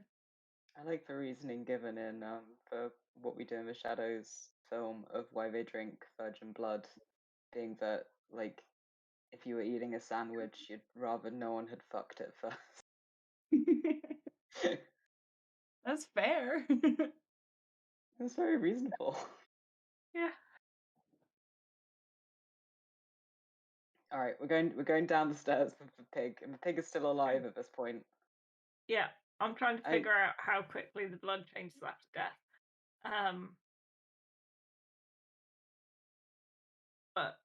I like the reasoning given in for What We Do in the Shadows film of why they drink virgin blood, being that like if you were eating a sandwich, you'd rather no one had fucked it first. That's fair. It's very reasonable. Yeah. All right, we're going down the stairs with the pig, and the pig is still alive at this point. Yeah. I'm trying to I- figure out how quickly the blood changes after death. But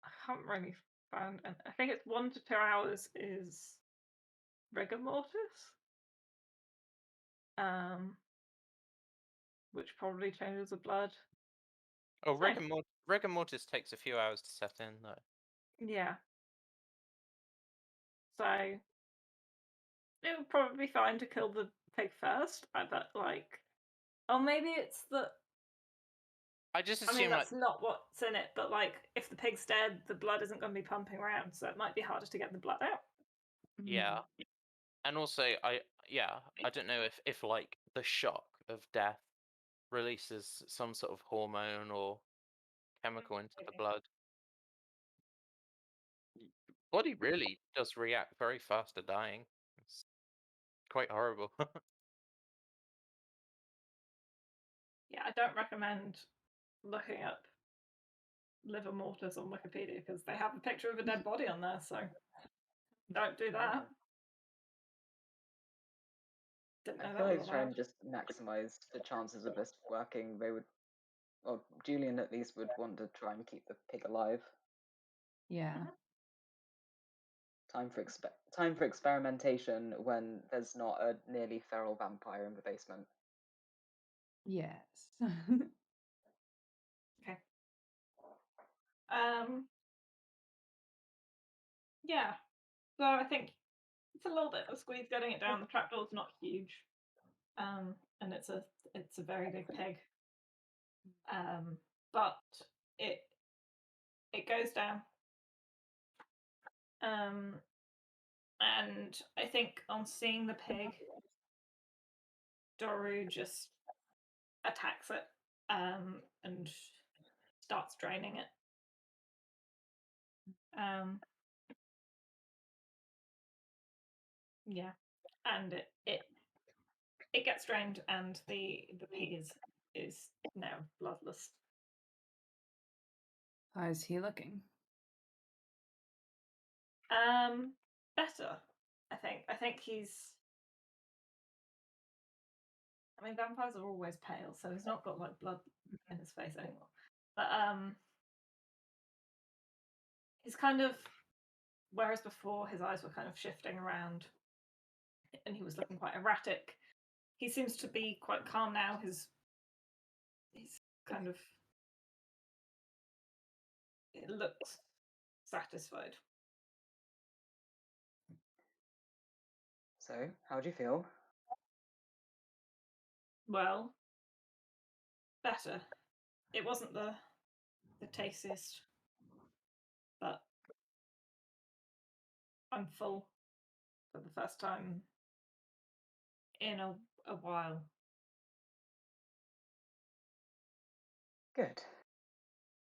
I haven't really found. I think it's 1 to 2 hours is rigor mortis. Which probably changes the blood. Oh, Fine. rigor mortis takes a few hours to set in, though. Yeah. So it would probably be fine to kill the pig first. But like, or maybe it's that. I just I mean, assume that's not what's in it. But like, if the pig's dead, the blood isn't going to be pumping around, so it might be harder to get the blood out. yeah, and also I don't know if like the shock of death releases some sort of hormone or chemical into the blood. Body really does react very fast to dying. It's quite horrible. Yeah, I don't recommend looking up liver mortis on Wikipedia because they have a picture of a dead body on there, so don't do that. Didn't know I that feel was like trying allowed. to just maximize the chances of this working. They would, well, Julian at least would want to try and keep the pig alive. Yeah. Time for experimentation when there's not a nearly feral vampire in the basement. Yes. Okay. Yeah. So I think it's a little bit of a squeeze getting it down. The trapdoor's not huge. And it's a very big pig. But it goes down. And I think on seeing the pig, Doru just attacks it, and starts draining it. Yeah, and it gets drained, and the pig is now bloodless. How's he looking? Better, I think. I think he's. I mean, vampires are always pale, so he's not got like blood in his face anymore. But he's kind of, whereas before his eyes were kind of shifting around, and he was looking quite erratic. He seems to be quite calm now. He's kind of. It looks satisfied. So, how do you feel? Well, better. It wasn't the tastiest, but I'm full for the first time in a while. Good.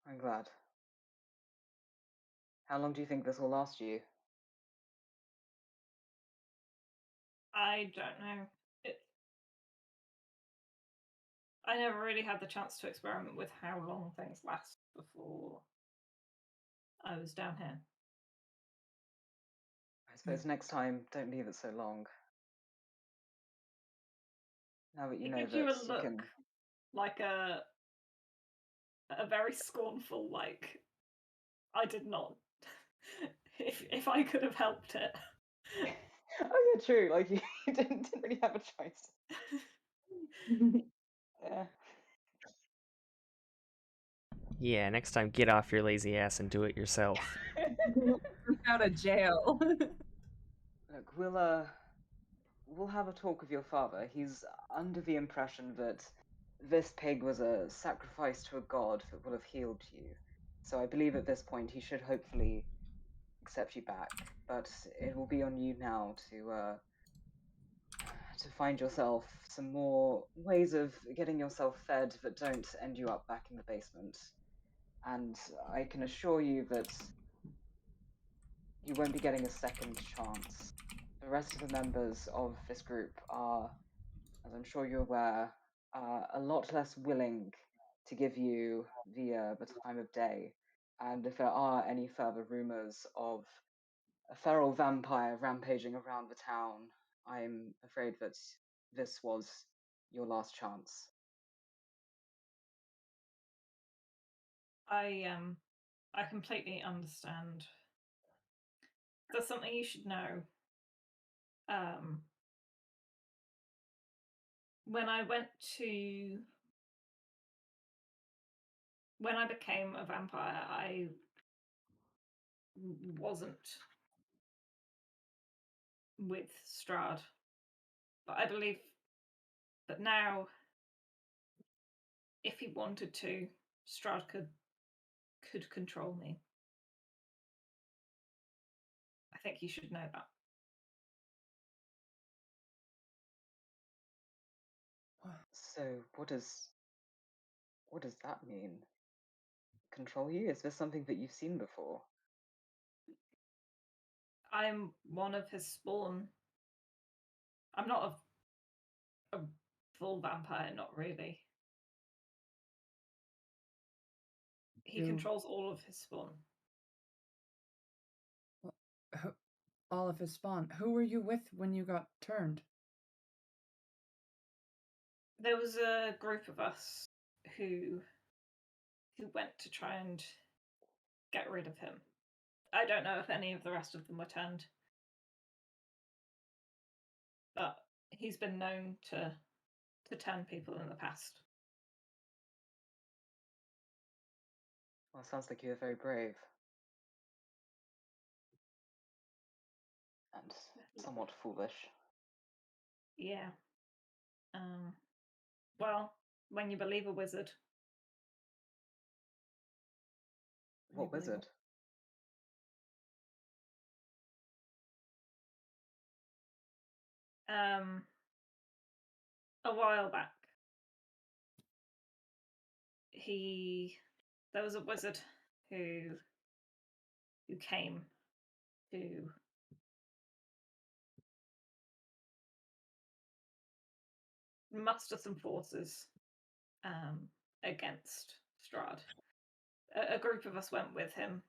I'm glad. How long do you think this will last you? I don't know. I never really had the chance to experiment with how long things last before I was down here. I suppose next time, don't leave it so long. Now that you It know gives you a that you look, can. like a very scornful, like, I did not. if I could have helped it. Oh yeah, true. Like you didn't really have a choice. Yeah. Yeah, next time get off your lazy ass and do it yourself. Out of jail. Look, we'll have a talk with your father. He's under the impression that this pig was a sacrifice to a god that will have healed you. So I believe at this point he should hopefully accept you back. But it will be on you now to find yourself some more ways of getting yourself fed that don't end you up back in the basement. And I can assure you that you won't be getting a second chance. The rest of the members of this group are, as I'm sure you're aware, a lot less willing to give you the time of day. And if there are any further rumors of a feral vampire rampaging around the town, I'm afraid that this was your last chance. I completely understand. There's something you should know. When I became a vampire, I wasn't with Strahd. But I believe that now, if he wanted to, Strahd could control me. I think you should know that. So what does that mean? Control you? Is this something that you've seen before? I'm one of his spawn. I'm not a full vampire, not really. He controls all of his spawn. All of his spawn. Who were you with when you got turned? There was a group of us who went to try and get rid of him. I don't know if any of the rest of them were turned. But he's been known to turn people in the past. Well, sounds like you're very brave. And somewhat foolish. Yeah. Well, when you believe a wizard. What wizard? A while back, there was a wizard who came to muster some forces against Strahd. A group of us went with him.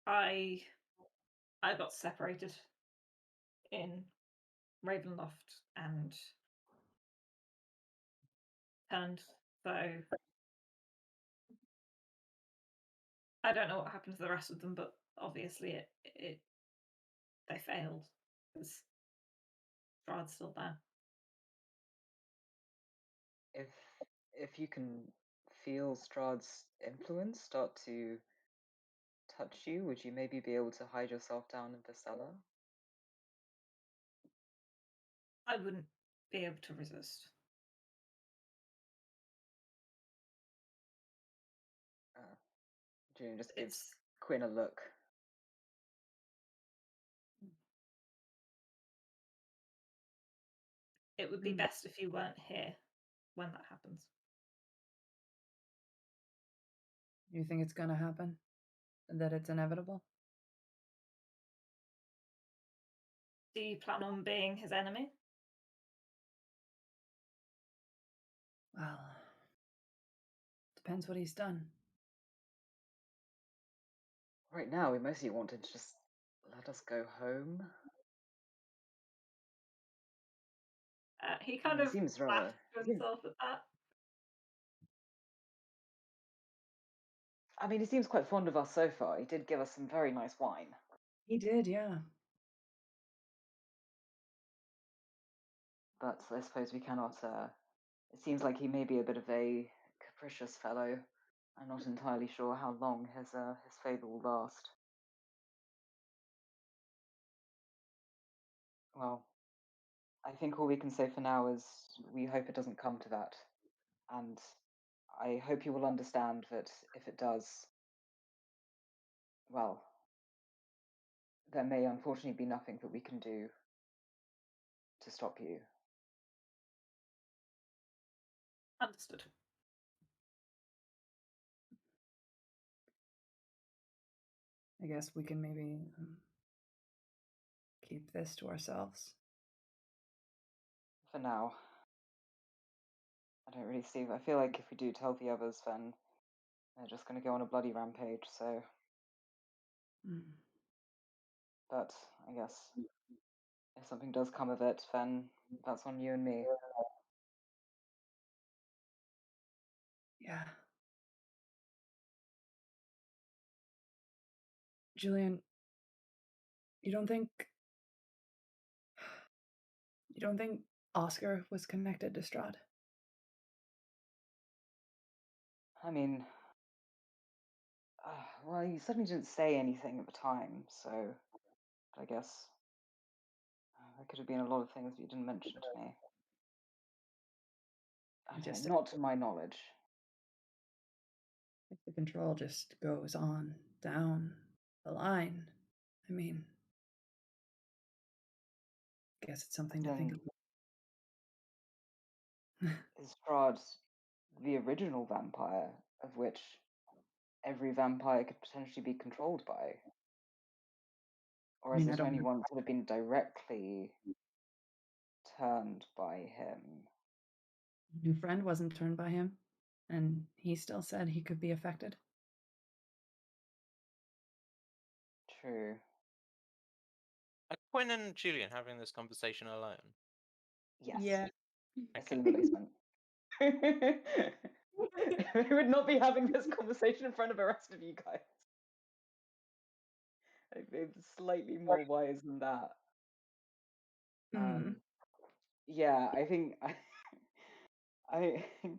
I got separated in Ravenloft and turned. So I don't know what happened to the rest of them, but obviously they failed because Strahd's still there. If you can feel Strahd's influence start to touch you, would you maybe be able to hide yourself down in the cellar? I wouldn't be able to resist. June just gives Quinn a look. It would be best if you weren't here when that happens. You think it's gonna happen? That it's inevitable? Do you plan on being his enemy? Well, depends what he's done. Right now, we mostly want to just let us go home. He kind of seems rather laughed to himself at that. I mean, he seems quite fond of us so far. He did give us some very nice wine. He did, yeah. But I suppose we cannot. It seems like he may be a bit of a capricious fellow. I'm not entirely sure how long his favour will last. Well, I think all we can say for now is we hope it doesn't come to that. And I hope you will understand that if it does, well, there may unfortunately be nothing that we can do to stop you. Understood. I guess we can maybe keep this to ourselves. For now. I don't really see. I feel like if we do tell the others, then they're just going to go on a bloody rampage. So, but I guess if something does come of it, then that's on you and me. Yeah. Julian, you don't think Oscar was connected to Strahd? I mean, well, you certainly didn't say anything at the time, so I guess there could have been a lot of things that you didn't mention to me. Not to my knowledge. If the control just goes on down the line, I mean, I guess it's something to think about. Is Strahd the original vampire, of which every vampire could potentially be controlled by? Or is it only ones that have been directly turned by him? New friend wasn't turned by him, and he still said he could be affected. True. Are Quinn and Julian having this conversation alone? Yes. Yeah. Still in the basement. We would not be having this conversation in front of the rest of you guys. I'm slightly more wise than that. Yeah, I think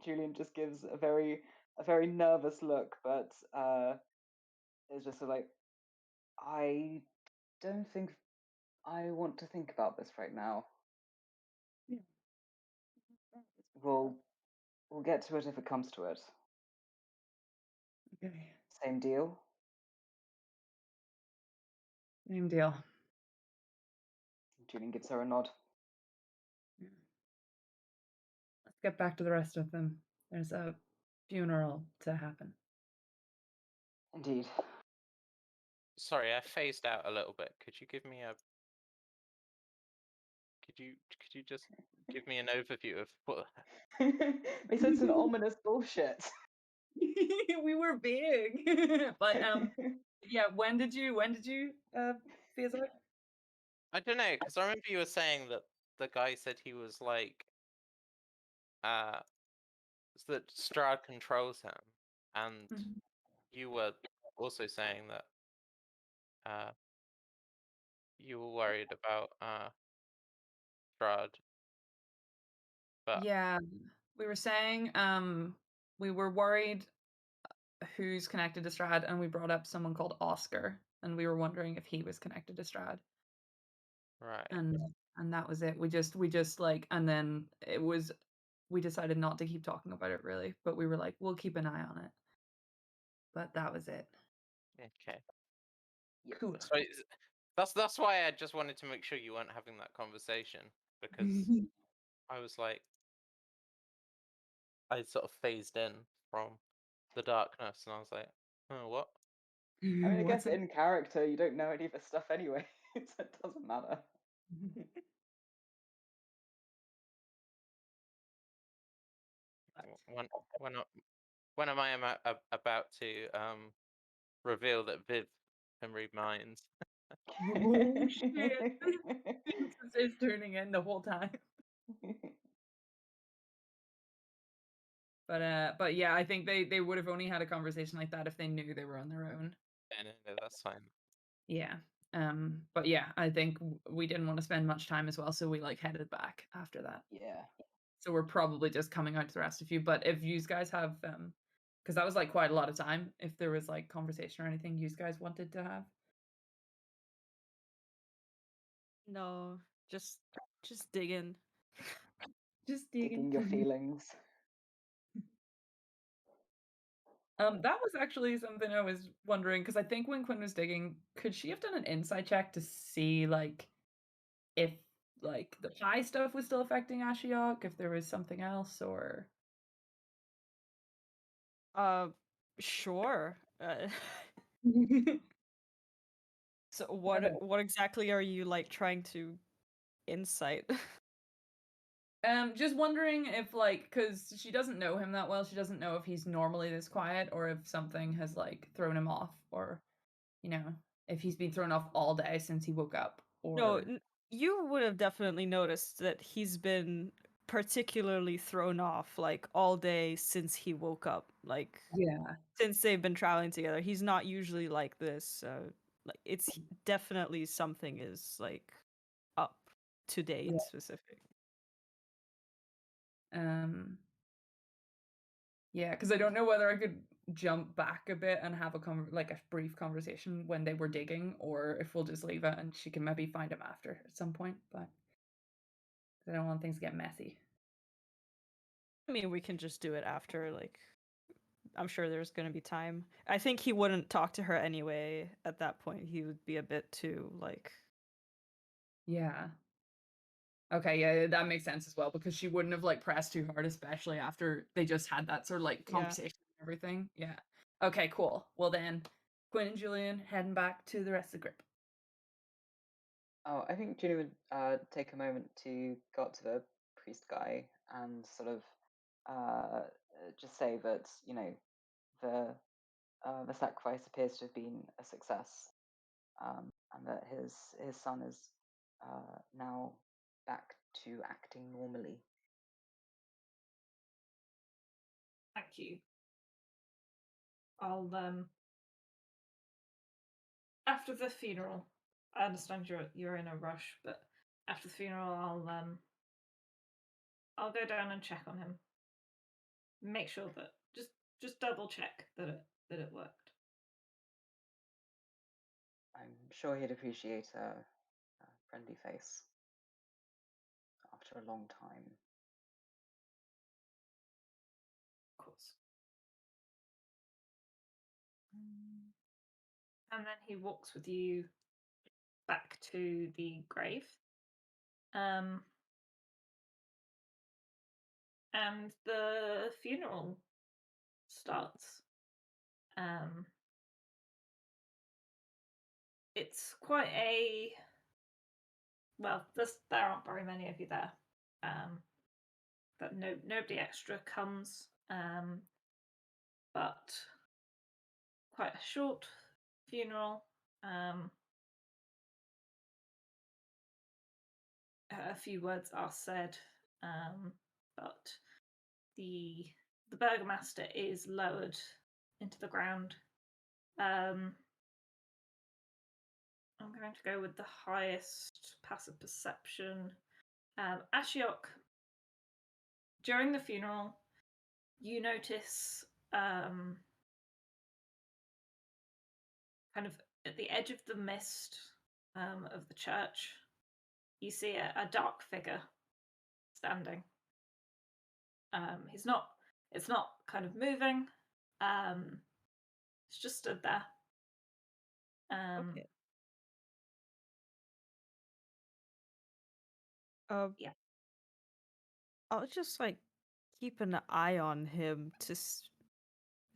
Julian just gives a very nervous look, but it's just like, I don't think I want to think about this right now. Yeah. We'll get to it if it comes to it. Okay. Same deal? Same deal. Julian gives her a nod. Yeah. Let's get back to the rest of them. There's a funeral to happen. Indeed. Sorry, I phased out a little bit. Could you give me a? Could you just give me an overview of what? They said some ominous bullshit. We were big, but yeah. When did you phase out? I don't know, because I remember you were saying that the guy said he was like, that Strahd controls him, and you were also saying that you were worried about Strahd. But yeah, we were saying we were worried who's connected to Strahd, and we brought up someone called Oscar, and we were wondering if he was connected to Strahd. right. And that was it. We just like, and then we decided not to keep talking about it really, but we were like, we'll keep an eye on it. But that was it. Okay. Cool. So that's why I just wanted to make sure you weren't having that conversation, because I was like, I sort of phased in from the darkness, and I was like, oh, what? I mean, I guess in character, you don't know any of this stuff anyway, so it doesn't matter. When am I about to reveal that Viv can read minds? Oh shit! It's turning in the whole time. But yeah, I think they would have only had a conversation like that if they knew they were on their own. No, that's fine. Yeah. But yeah, I think we didn't want to spend much time as well, so we like headed back after that. Yeah. So we're probably just coming out to the rest of you. But if you guys have because that was like quite a lot of time, if there was like conversation or anything you guys wanted to have. No, Just digging. Just Digging your feelings. That was actually something I was wondering, because I think when Quinn was digging, could she have done an insight check to see like if like the pie stuff was still affecting Ashiok, if there was something else, or Sure. So Okay. what exactly are you like trying to insight? Just wondering if like, because she doesn't know him that well, she doesn't know if he's normally this quiet or if something has like thrown him off, or you know, if he's been thrown off all day since he woke up, No, or you would have definitely noticed that he's been particularly thrown off like all day since he woke up. Like yeah. since they've been traveling together. He's not usually like this. Like it's definitely something is like up to date Yeah. specific. Yeah, because I don't know whether I could jump back a bit and have a like a brief conversation when they were digging, or if we'll just leave it and she can maybe find him after at some point. But I don't want things to get messy. I mean, we can just do it after. Like, I'm sure there's gonna be time. I think he wouldn't talk to her anyway. At that point, he would be a bit too like. Yeah. Okay, yeah, that makes sense as well, because she wouldn't have like pressed too hard, especially after they just had that sort of like Yeah. conversation and everything. Yeah. Okay, cool. Well then, Quinn and Julian heading back to the rest of the group. Oh, I think Julie would take a moment to go up to the priest guy and sort of just say that, you know, the sacrifice appears to have been a success, and that his son is now back to acting normally. Thank you. I'll after the funeral, I understand you're in a rush, but after the funeral I'll go down and check on him. Make sure that just double check that it worked. I'm sure he'd appreciate a friendly face after a long time. Of course. And then he walks with you back to the grave. And the funeral starts. It's quite a well. There aren't very many of you there. But nobody extra comes. But quite a short funeral. A few words are said, but the burgomaster is lowered into the ground. I'm going to go with the highest passive perception. Ashiok, during the funeral, you notice kind of at the edge of the mist of the church, you see a dark figure standing. It's not kind of moving. It's just stood there. Okay. Yeah. I'll just like keep an eye on him to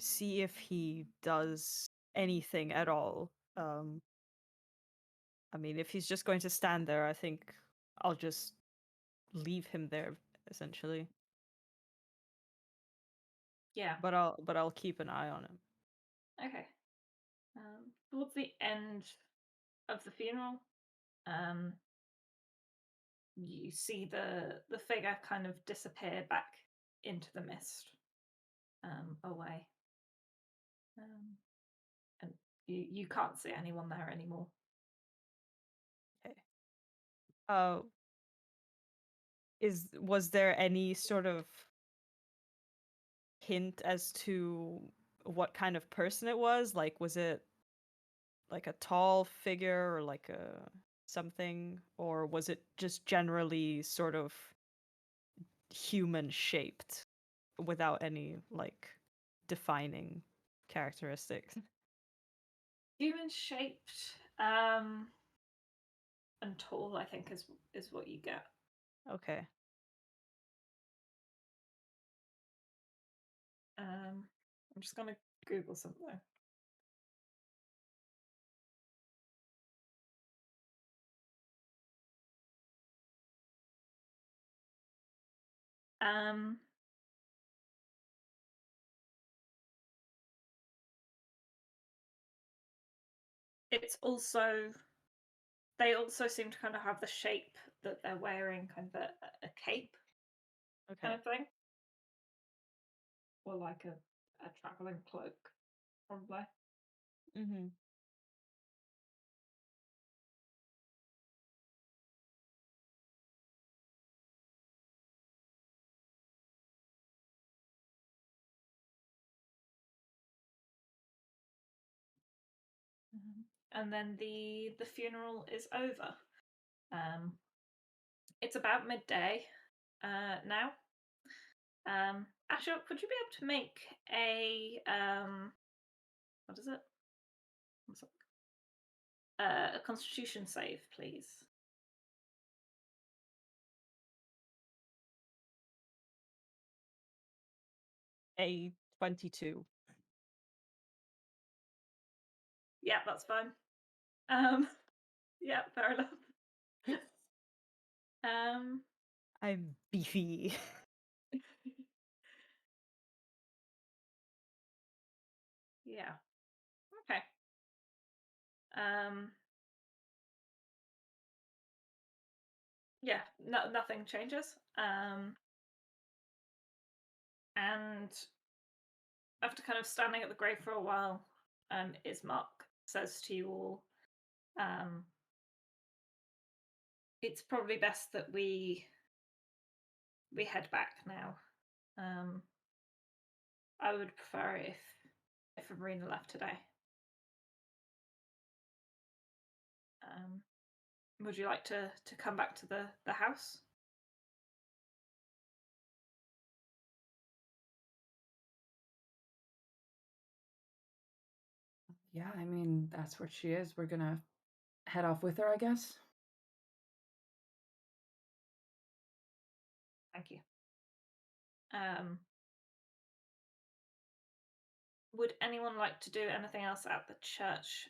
see if he does anything at all. I mean, if he's just going to stand there, I think I'll just leave him there essentially. Yeah. But I'll keep an eye on him. Okay. Towards the end of the funeral, you see the figure kind of disappear back into the mist, away, and you can't see anyone there anymore. Okay. Was there any sort of hint as to what kind of person it was? Like, was it like a tall figure or like a something, or was it just generally sort of human shaped without any like defining characteristics? Human shaped, and tall, I think is what you get. Okay. I'm just gonna Google something. It's also, they also seem to kind of have the shape that they're wearing, kind of a cape kind Okay. of thing, or like a traveling cloak, probably. Mm-hmm. And then the funeral is over. It's about midday now. Asher, would you be able to make a what is it? What's it? A Constitution save, please? A 22. Yeah, that's fine. Yeah, fair enough. I'm beefy. Yeah. Okay. Yeah, nothing changes. And after kind of standing at the grave for a while, Ismark says to you all, it's probably best that we head back now. I would prefer if Marina left today. Would you like to come back to the house? Yeah, I mean, that's where she is. We're gonna head off with her, I guess. Thank you. Would anyone like to do anything else at the church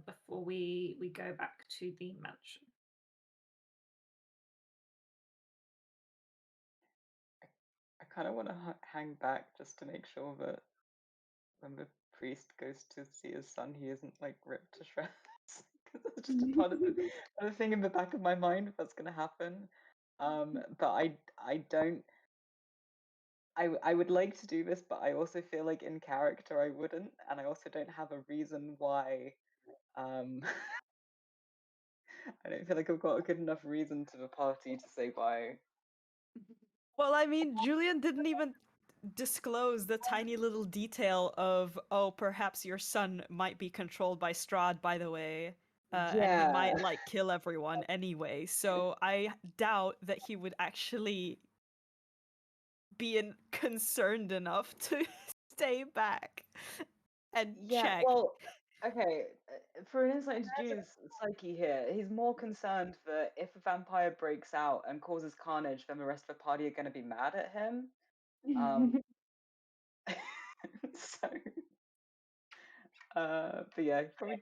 before we go back to the mansion? I kind of want to hang back just to make sure that when the priest goes to see his son, he isn't like ripped to shreds. Because it's just a part of the thing in the back of my mind that's going to happen. But I don't. I would like to do this, but I also feel like in character I wouldn't, and I also don't have a reason why. I don't feel like I've got a good enough reason to the party to say bye. Well, I mean, Julian didn't even disclose the tiny little detail of, oh, perhaps your son might be controlled by Strahd, by the way, and he might Yeah. like kill everyone anyway. So I doubt that he would actually be concerned enough to stay back and Yeah, check. well, okay. For an insight into June's psyche here, he's more concerned that if a vampire breaks out and causes carnage, then the rest of the party are going to be mad at him. So, but yeah, probably.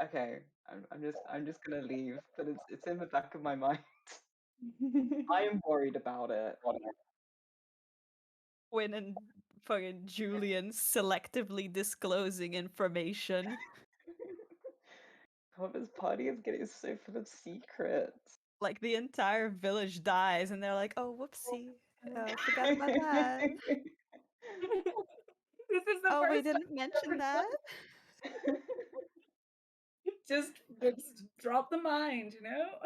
Okay, I'm just gonna leave, but it's in the back of my mind. I am worried about it. Quinn and fucking Julian selectively disclosing information. God, this party is getting so full of secrets. Like the entire village dies, and they're like, "Oh, whoopsie, forgot about that. This is the Oh, we first didn't mention that." just drop the mind, you know?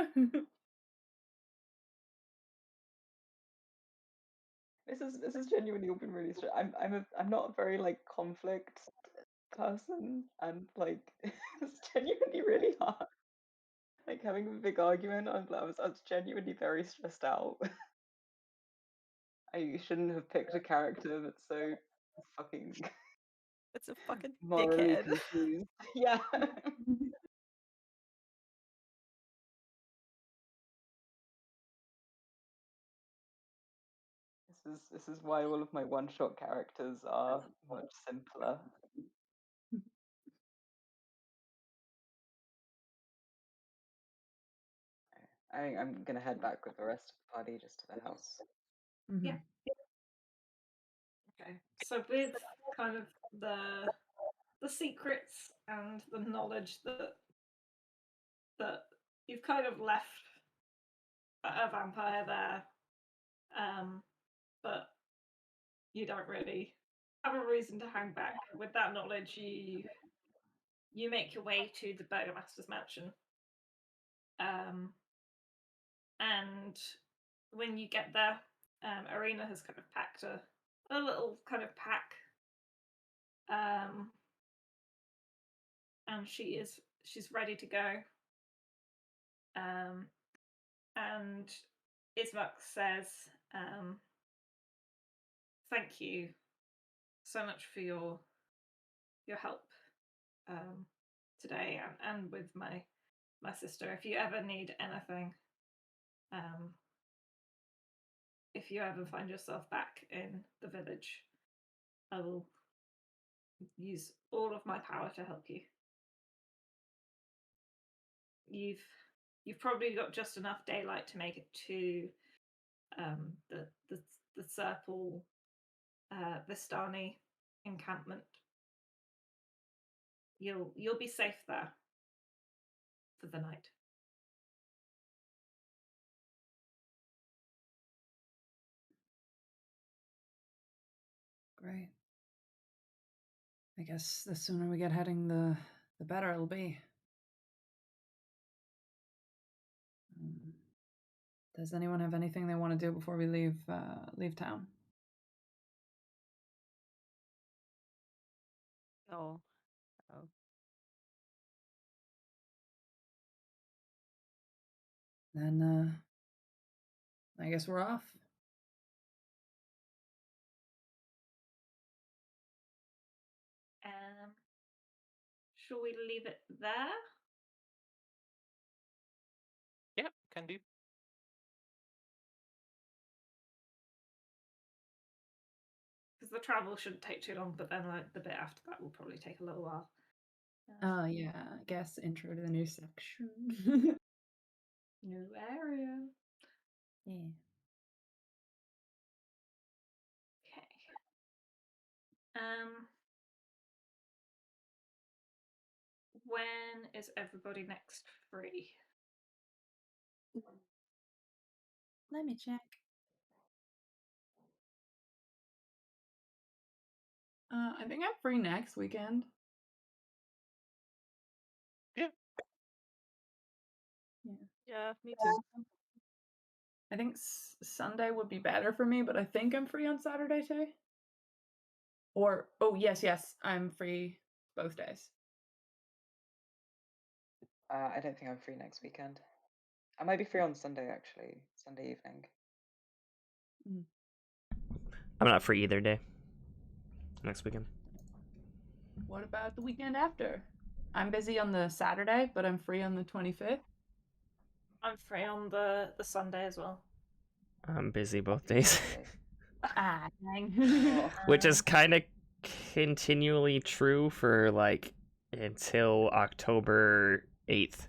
This is genuinely all been really strange. I'm not a very like conflict person, and like it's genuinely really hard. having a big argument. I was genuinely very stressed out. I shouldn't have picked a character that's so fucking It's a fucking morally dickhead. confused. Yeah. This is why all of my one-shot characters are much simpler. I think I'm gonna head back with the rest of the party just to the house. Yeah. Okay. So with kind of the secrets and the knowledge that you've kind of left a vampire there, but you don't really have a reason to hang back. With that knowledge, you make your way to the Burgomaster's mansion. And when you get there, Arena has kind of packed a little kind of pack. And she's ready to go. And Ismak says, thank you so much for your help today and with my sister. If you ever need anything, if you ever find yourself back in the village, I will use all of my power to help you. You've probably got just enough daylight to make it to the Serpal Vistani encampment. You'll be safe there for the night. Great. I guess the sooner we get heading, the better it'll be. Does anyone have anything they want to do before we leave town? No. Oh. Then I guess we're off. Shall we leave it there? Yep, can do. Because the travel shouldn't take too long, but then like the bit after that will probably take a little while. Oh yeah, I guess intro to the new section. New area. Yeah. Okay. When is everybody next free? Let me check. I think I'm free next weekend. Yeah. Yeah, me too. I think Sunday would be better for me, but I think I'm free on Saturday too. Or, oh, yes, I'm free both days. I don't think I'm free next weekend. I might be free on Sunday, actually. Sunday evening. I'm not free either day. Next weekend. What about the weekend after? I'm busy on the Saturday, but I'm free on the 25th. I'm free on the Sunday as well. I'm busy both days. Ah, dang. Which is kind of continually true for like until October 8th.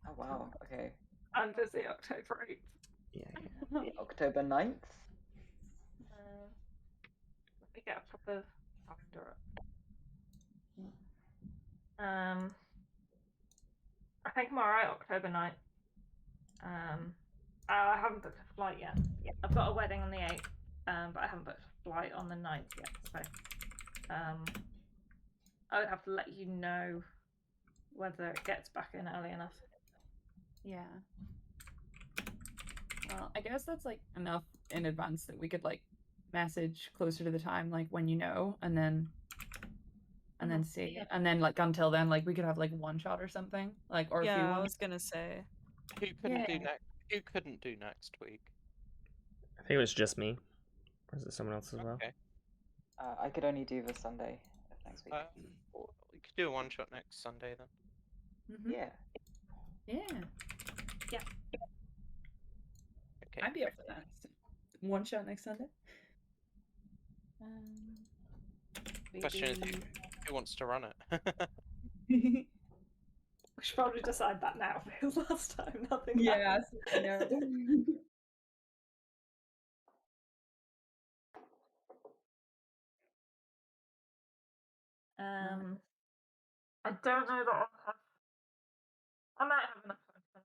Oh wow, okay. I'm busy October 8th. Yeah. October 9th? Let me get a proper calendar up. I think I'm alright October 9th. I haven't booked a flight yet. I've got a wedding on the 8th, but I haven't booked a flight on the 9th yet. So I would have to let you know whether it gets back in early enough. Yeah. Well, I guess that's like enough in advance that we could like message closer to the time, like when you know, and then and then see. And then like until then, like we could have like one shot or something, like or a few Yeah, I ones. was gonna say. Who couldn't do Yeah. next? Who couldn't do next week? I think it was just me. Or is it someone else as well? Okay. I could only do the Sunday of next week. Well, we could do a one shot next Sunday then. Mhm. Yeah. Yeah. Okay. I'd be up for that. One shot next Sunday. Question is, who wants to run it? We should probably decide that now because last time nothing happened. Yes, I know. I don't know that I'll have. I might have enough time.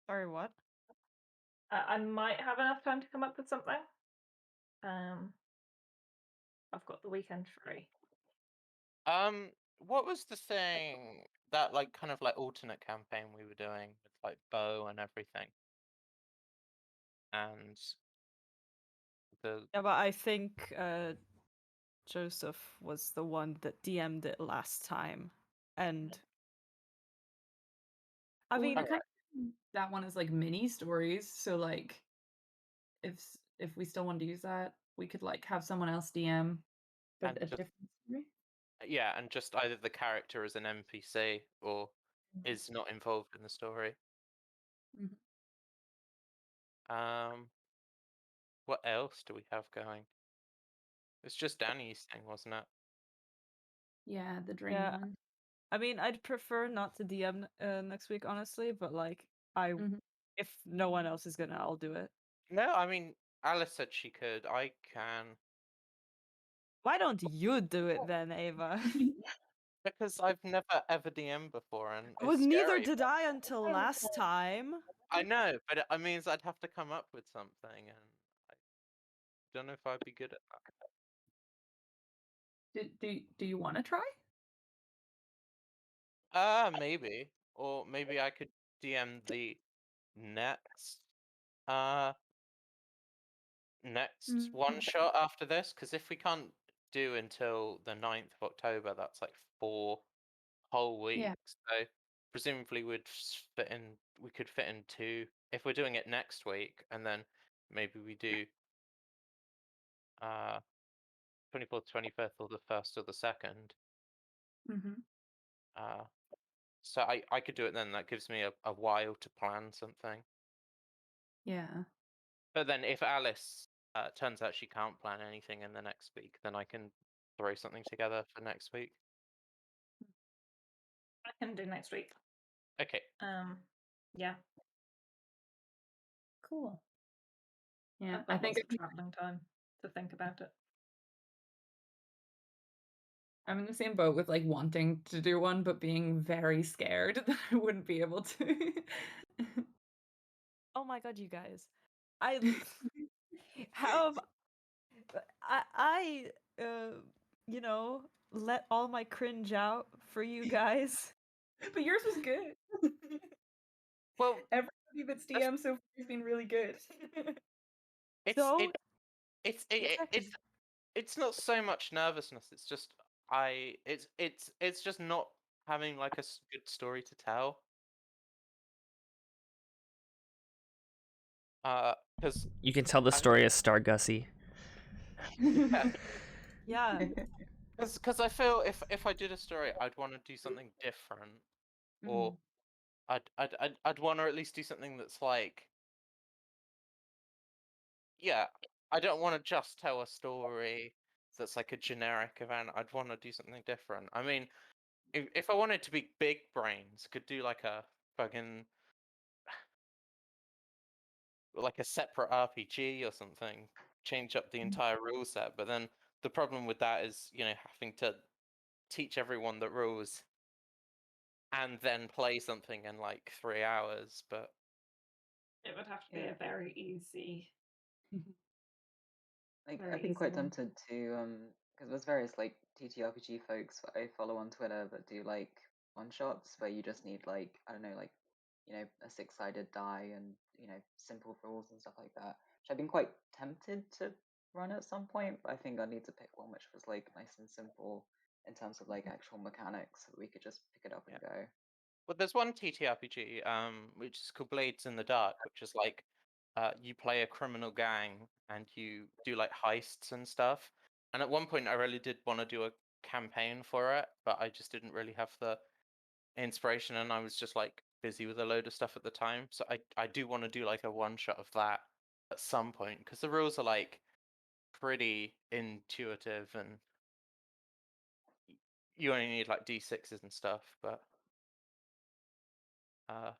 Sorry, what? I might have enough time to come up with something. I've got the weekend free. What was the thing that like kind of like alternate campaign we were doing with like Bo and everything? And the Yeah, but I think Joseph was the one that DM'd it last time, and I Well, we mean, could kind of do that one is like mini stories. So like, if we still want to use that, we could like have someone else DM, but And a just- different story. yeah, and just either the character is an NPC or is not involved in the story. Mhm. What else do we have going? It's just Danny's thing, wasn't it? Yeah, the dream yeah, one. I mean, I'd prefer not to DM next week, honestly. But like, Mhm. if no one else is gonna, I'll do it. No, I mean Alice said she could. I can. Why don't you do it then, Ava? Because I've never ever DM before, and it's Well, neither scary. did I until last time. I know, but it means I'd have to come up with something, and I don't know if I'd be good at that. Do you want to try? Maybe, or maybe I could DM the next, next one shot after this, because if we can't do until the 9th of October, that's like 4 whole weeks. Yeah. So presumably we could fit in 2 if we're doing it next week, and then maybe we do 24th, 25th, or the 1st or the 2nd. Mm-hmm. So I could do it then. That gives me a while to plan something. Yeah. But then if Alice turns out she can't plan anything in the next week, then I can throw something together for next week. I can do next week. Okay. Yeah. Cool. Yeah, I think it's traveling time to think about it. I'm in the same boat with like wanting to do one, but being very scared that I wouldn't be able to. Oh my god, you guys! I how I you know, let all my cringe out for you guys. But yours was good. Well, Everybody that's DM so far has been really good. it's So it's it's not so much nervousness. It's just it's just not having like a good story to tell. Because You can tell the story as Star Gussie. yeah, because I feel if I did a story, I'd want to do something different, or I'd want to at least do something that's like, yeah, I don't want to just tell a story that's like a generic event. I'd want to do something different. I mean, if I wanted to be big brains, I could do like a fucking like a separate RPG or something, change up the entire rule set. But then the problem with that is, having to teach everyone the rules and then play something in like 3 hours. But It would have to be a very easy. Like Very I've been easy quite one. tempted to because there's various like TTRPG folks that I follow on Twitter that do like one shots where you just need like I don't know like a 6-sided die and simple rules and stuff like that. Which I've been quite tempted to run at some point, but I think I need to pick one which was like nice and simple in terms of like actual mechanics, so we could just pick it up and go. Well, there's one TTRPG, which is called Blades in the Dark, which is like, you play a criminal gang and you do like heists and stuff. And at one point, I really did want to do a campaign for it, but I just didn't really have the inspiration, and I was just like busy with a load of stuff at the time. So I do want to do like a one shot of that at some point, because the rules are like pretty intuitive and you only need like D6s and stuff, but I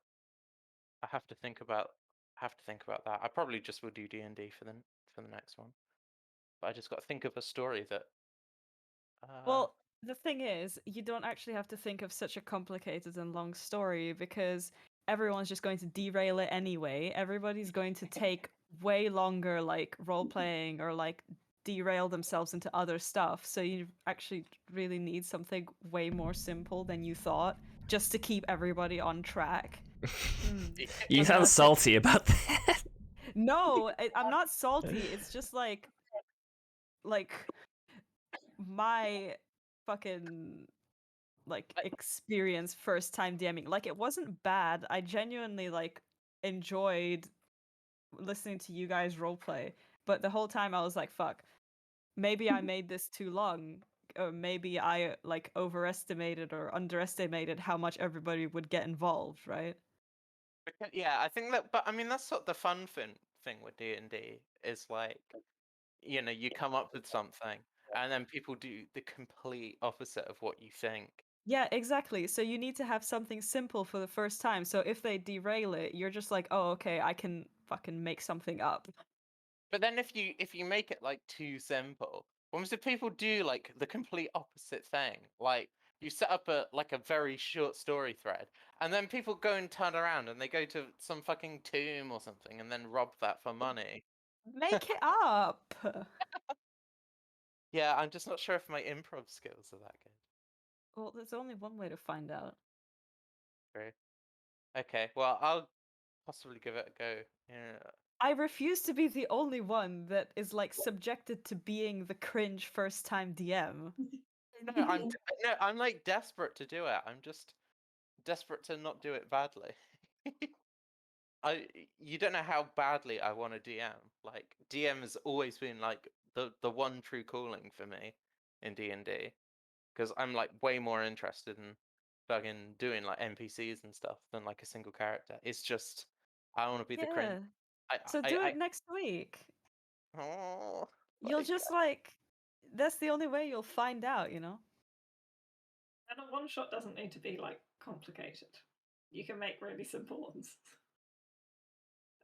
have to think about that. I probably just will do D&D for the next one, but I just got to think of a story that. Well, the thing is, you don't actually have to think of such a complicated and long story because everyone's just going to derail it anyway. Everybody's going to take way longer, like role playing or like derail themselves into other stuff. So you actually really need something way more simple than you thought, just to keep everybody on track. You sound salty about that. No, I'm not salty. It's just like my fucking like experience first time DMing. Like it wasn't bad. I genuinely like enjoyed listening to you guys roleplay, but the whole time I was like, fuck, maybe I made this too long. Or maybe I like overestimated or underestimated how much everybody would get involved, right? Yeah, I think that, but I mean that's sort of the fun thing with D&D is like, you know, you come up with something and then people do the complete opposite of what you think. Yeah, exactly. So you need to have something simple for the first time. So if they derail it, you're just like, oh, okay, I can fucking make something up. But then if you make it like too simple, what if people do like the complete opposite thing? Like you set up a very short story thread, and then people go and turn around and they go to some fucking tomb or something and then rob that for money. Make it up. Yeah, I'm just not sure if my improv skills are that good. Well, there's only one way to find out. True. Okay, well, I'll possibly give it a go. Yeah. I refuse to be the only one that is like subjected to being the cringe first time DM. No, I'm like desperate to do it. I'm just desperate to not do it badly. You don't know how badly I want to DM. Like DM has always been like the one true calling for me in D&D, because I'm like way more interested in fucking doing like NPCs and stuff than like a single character. It's just I want to be the cringe. So do it next week. Oh, You'll just like that's the only way you'll find out, you know? And a one shot doesn't need to be like complicated. You can make really simple ones.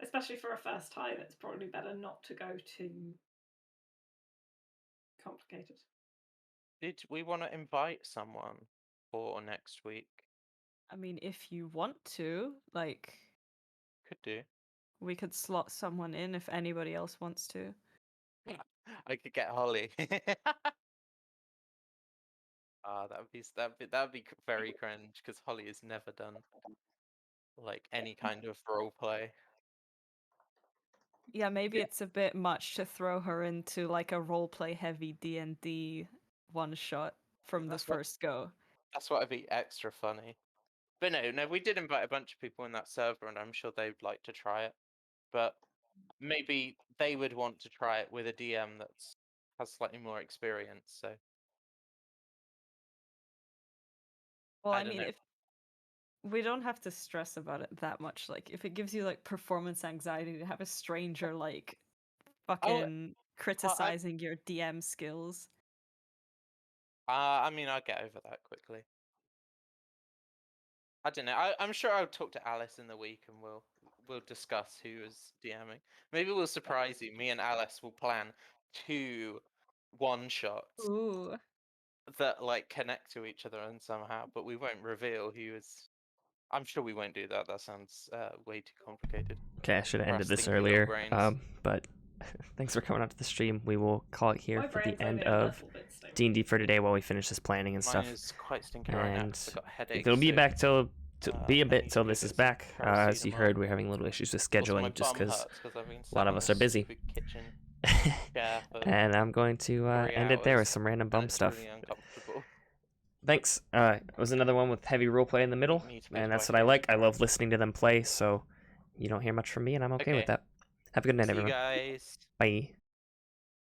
Especially for a first time, it's probably better not to go too complicated. Did we want to invite someone for next week? I mean, if you want to, like, Could do. we could slot someone in if anybody else wants to. I could get Holly. That'd be very cringe because Holly has never done like any kind of role play. Yeah, maybe it's a bit much to throw her into like a roleplay heavy D&D one shot from the first go. That's what would be extra funny. But no, we did invite a bunch of people in that server, and I'm sure they'd like to try it. But maybe they would want to try it with a DM that has slightly more experience. So. Well, I mean, if we don't have to stress about it that much. Like, if it gives you like performance anxiety to have a stranger like fucking criticizing your DM skills. I mean, I'll get over that quickly. I don't know. I'm sure I'll talk to Alice in the week and we'll discuss who is DMing. Maybe we'll surprise you. Me and Alice will plan 2 one-shots that like connect to each other and somehow, but we won't reveal who is. I'm sure we won't do that. That sounds way too complicated. Okay, I should have ended this earlier. But thanks for coming out to the stream. We will call it here for the end of D&D for today while we finish this planning and stuff. Mine is quite stinking right now. I've got a headache. It'll be back till be a bit till this is back. As you heard, we're having little issues with scheduling just because a lot of us are busy. Yeah, for and I'm going to 3 end it there with hours, some random and bum it's stuff. really uncomfortable. Thanks. It was another one with heavy roleplay in the middle, Need to go and to that's my what I food. like. I love listening to them play, so you don't hear much from me, and I'm okay with Okay. that. Have a good night, See you everyone. guys. Bye.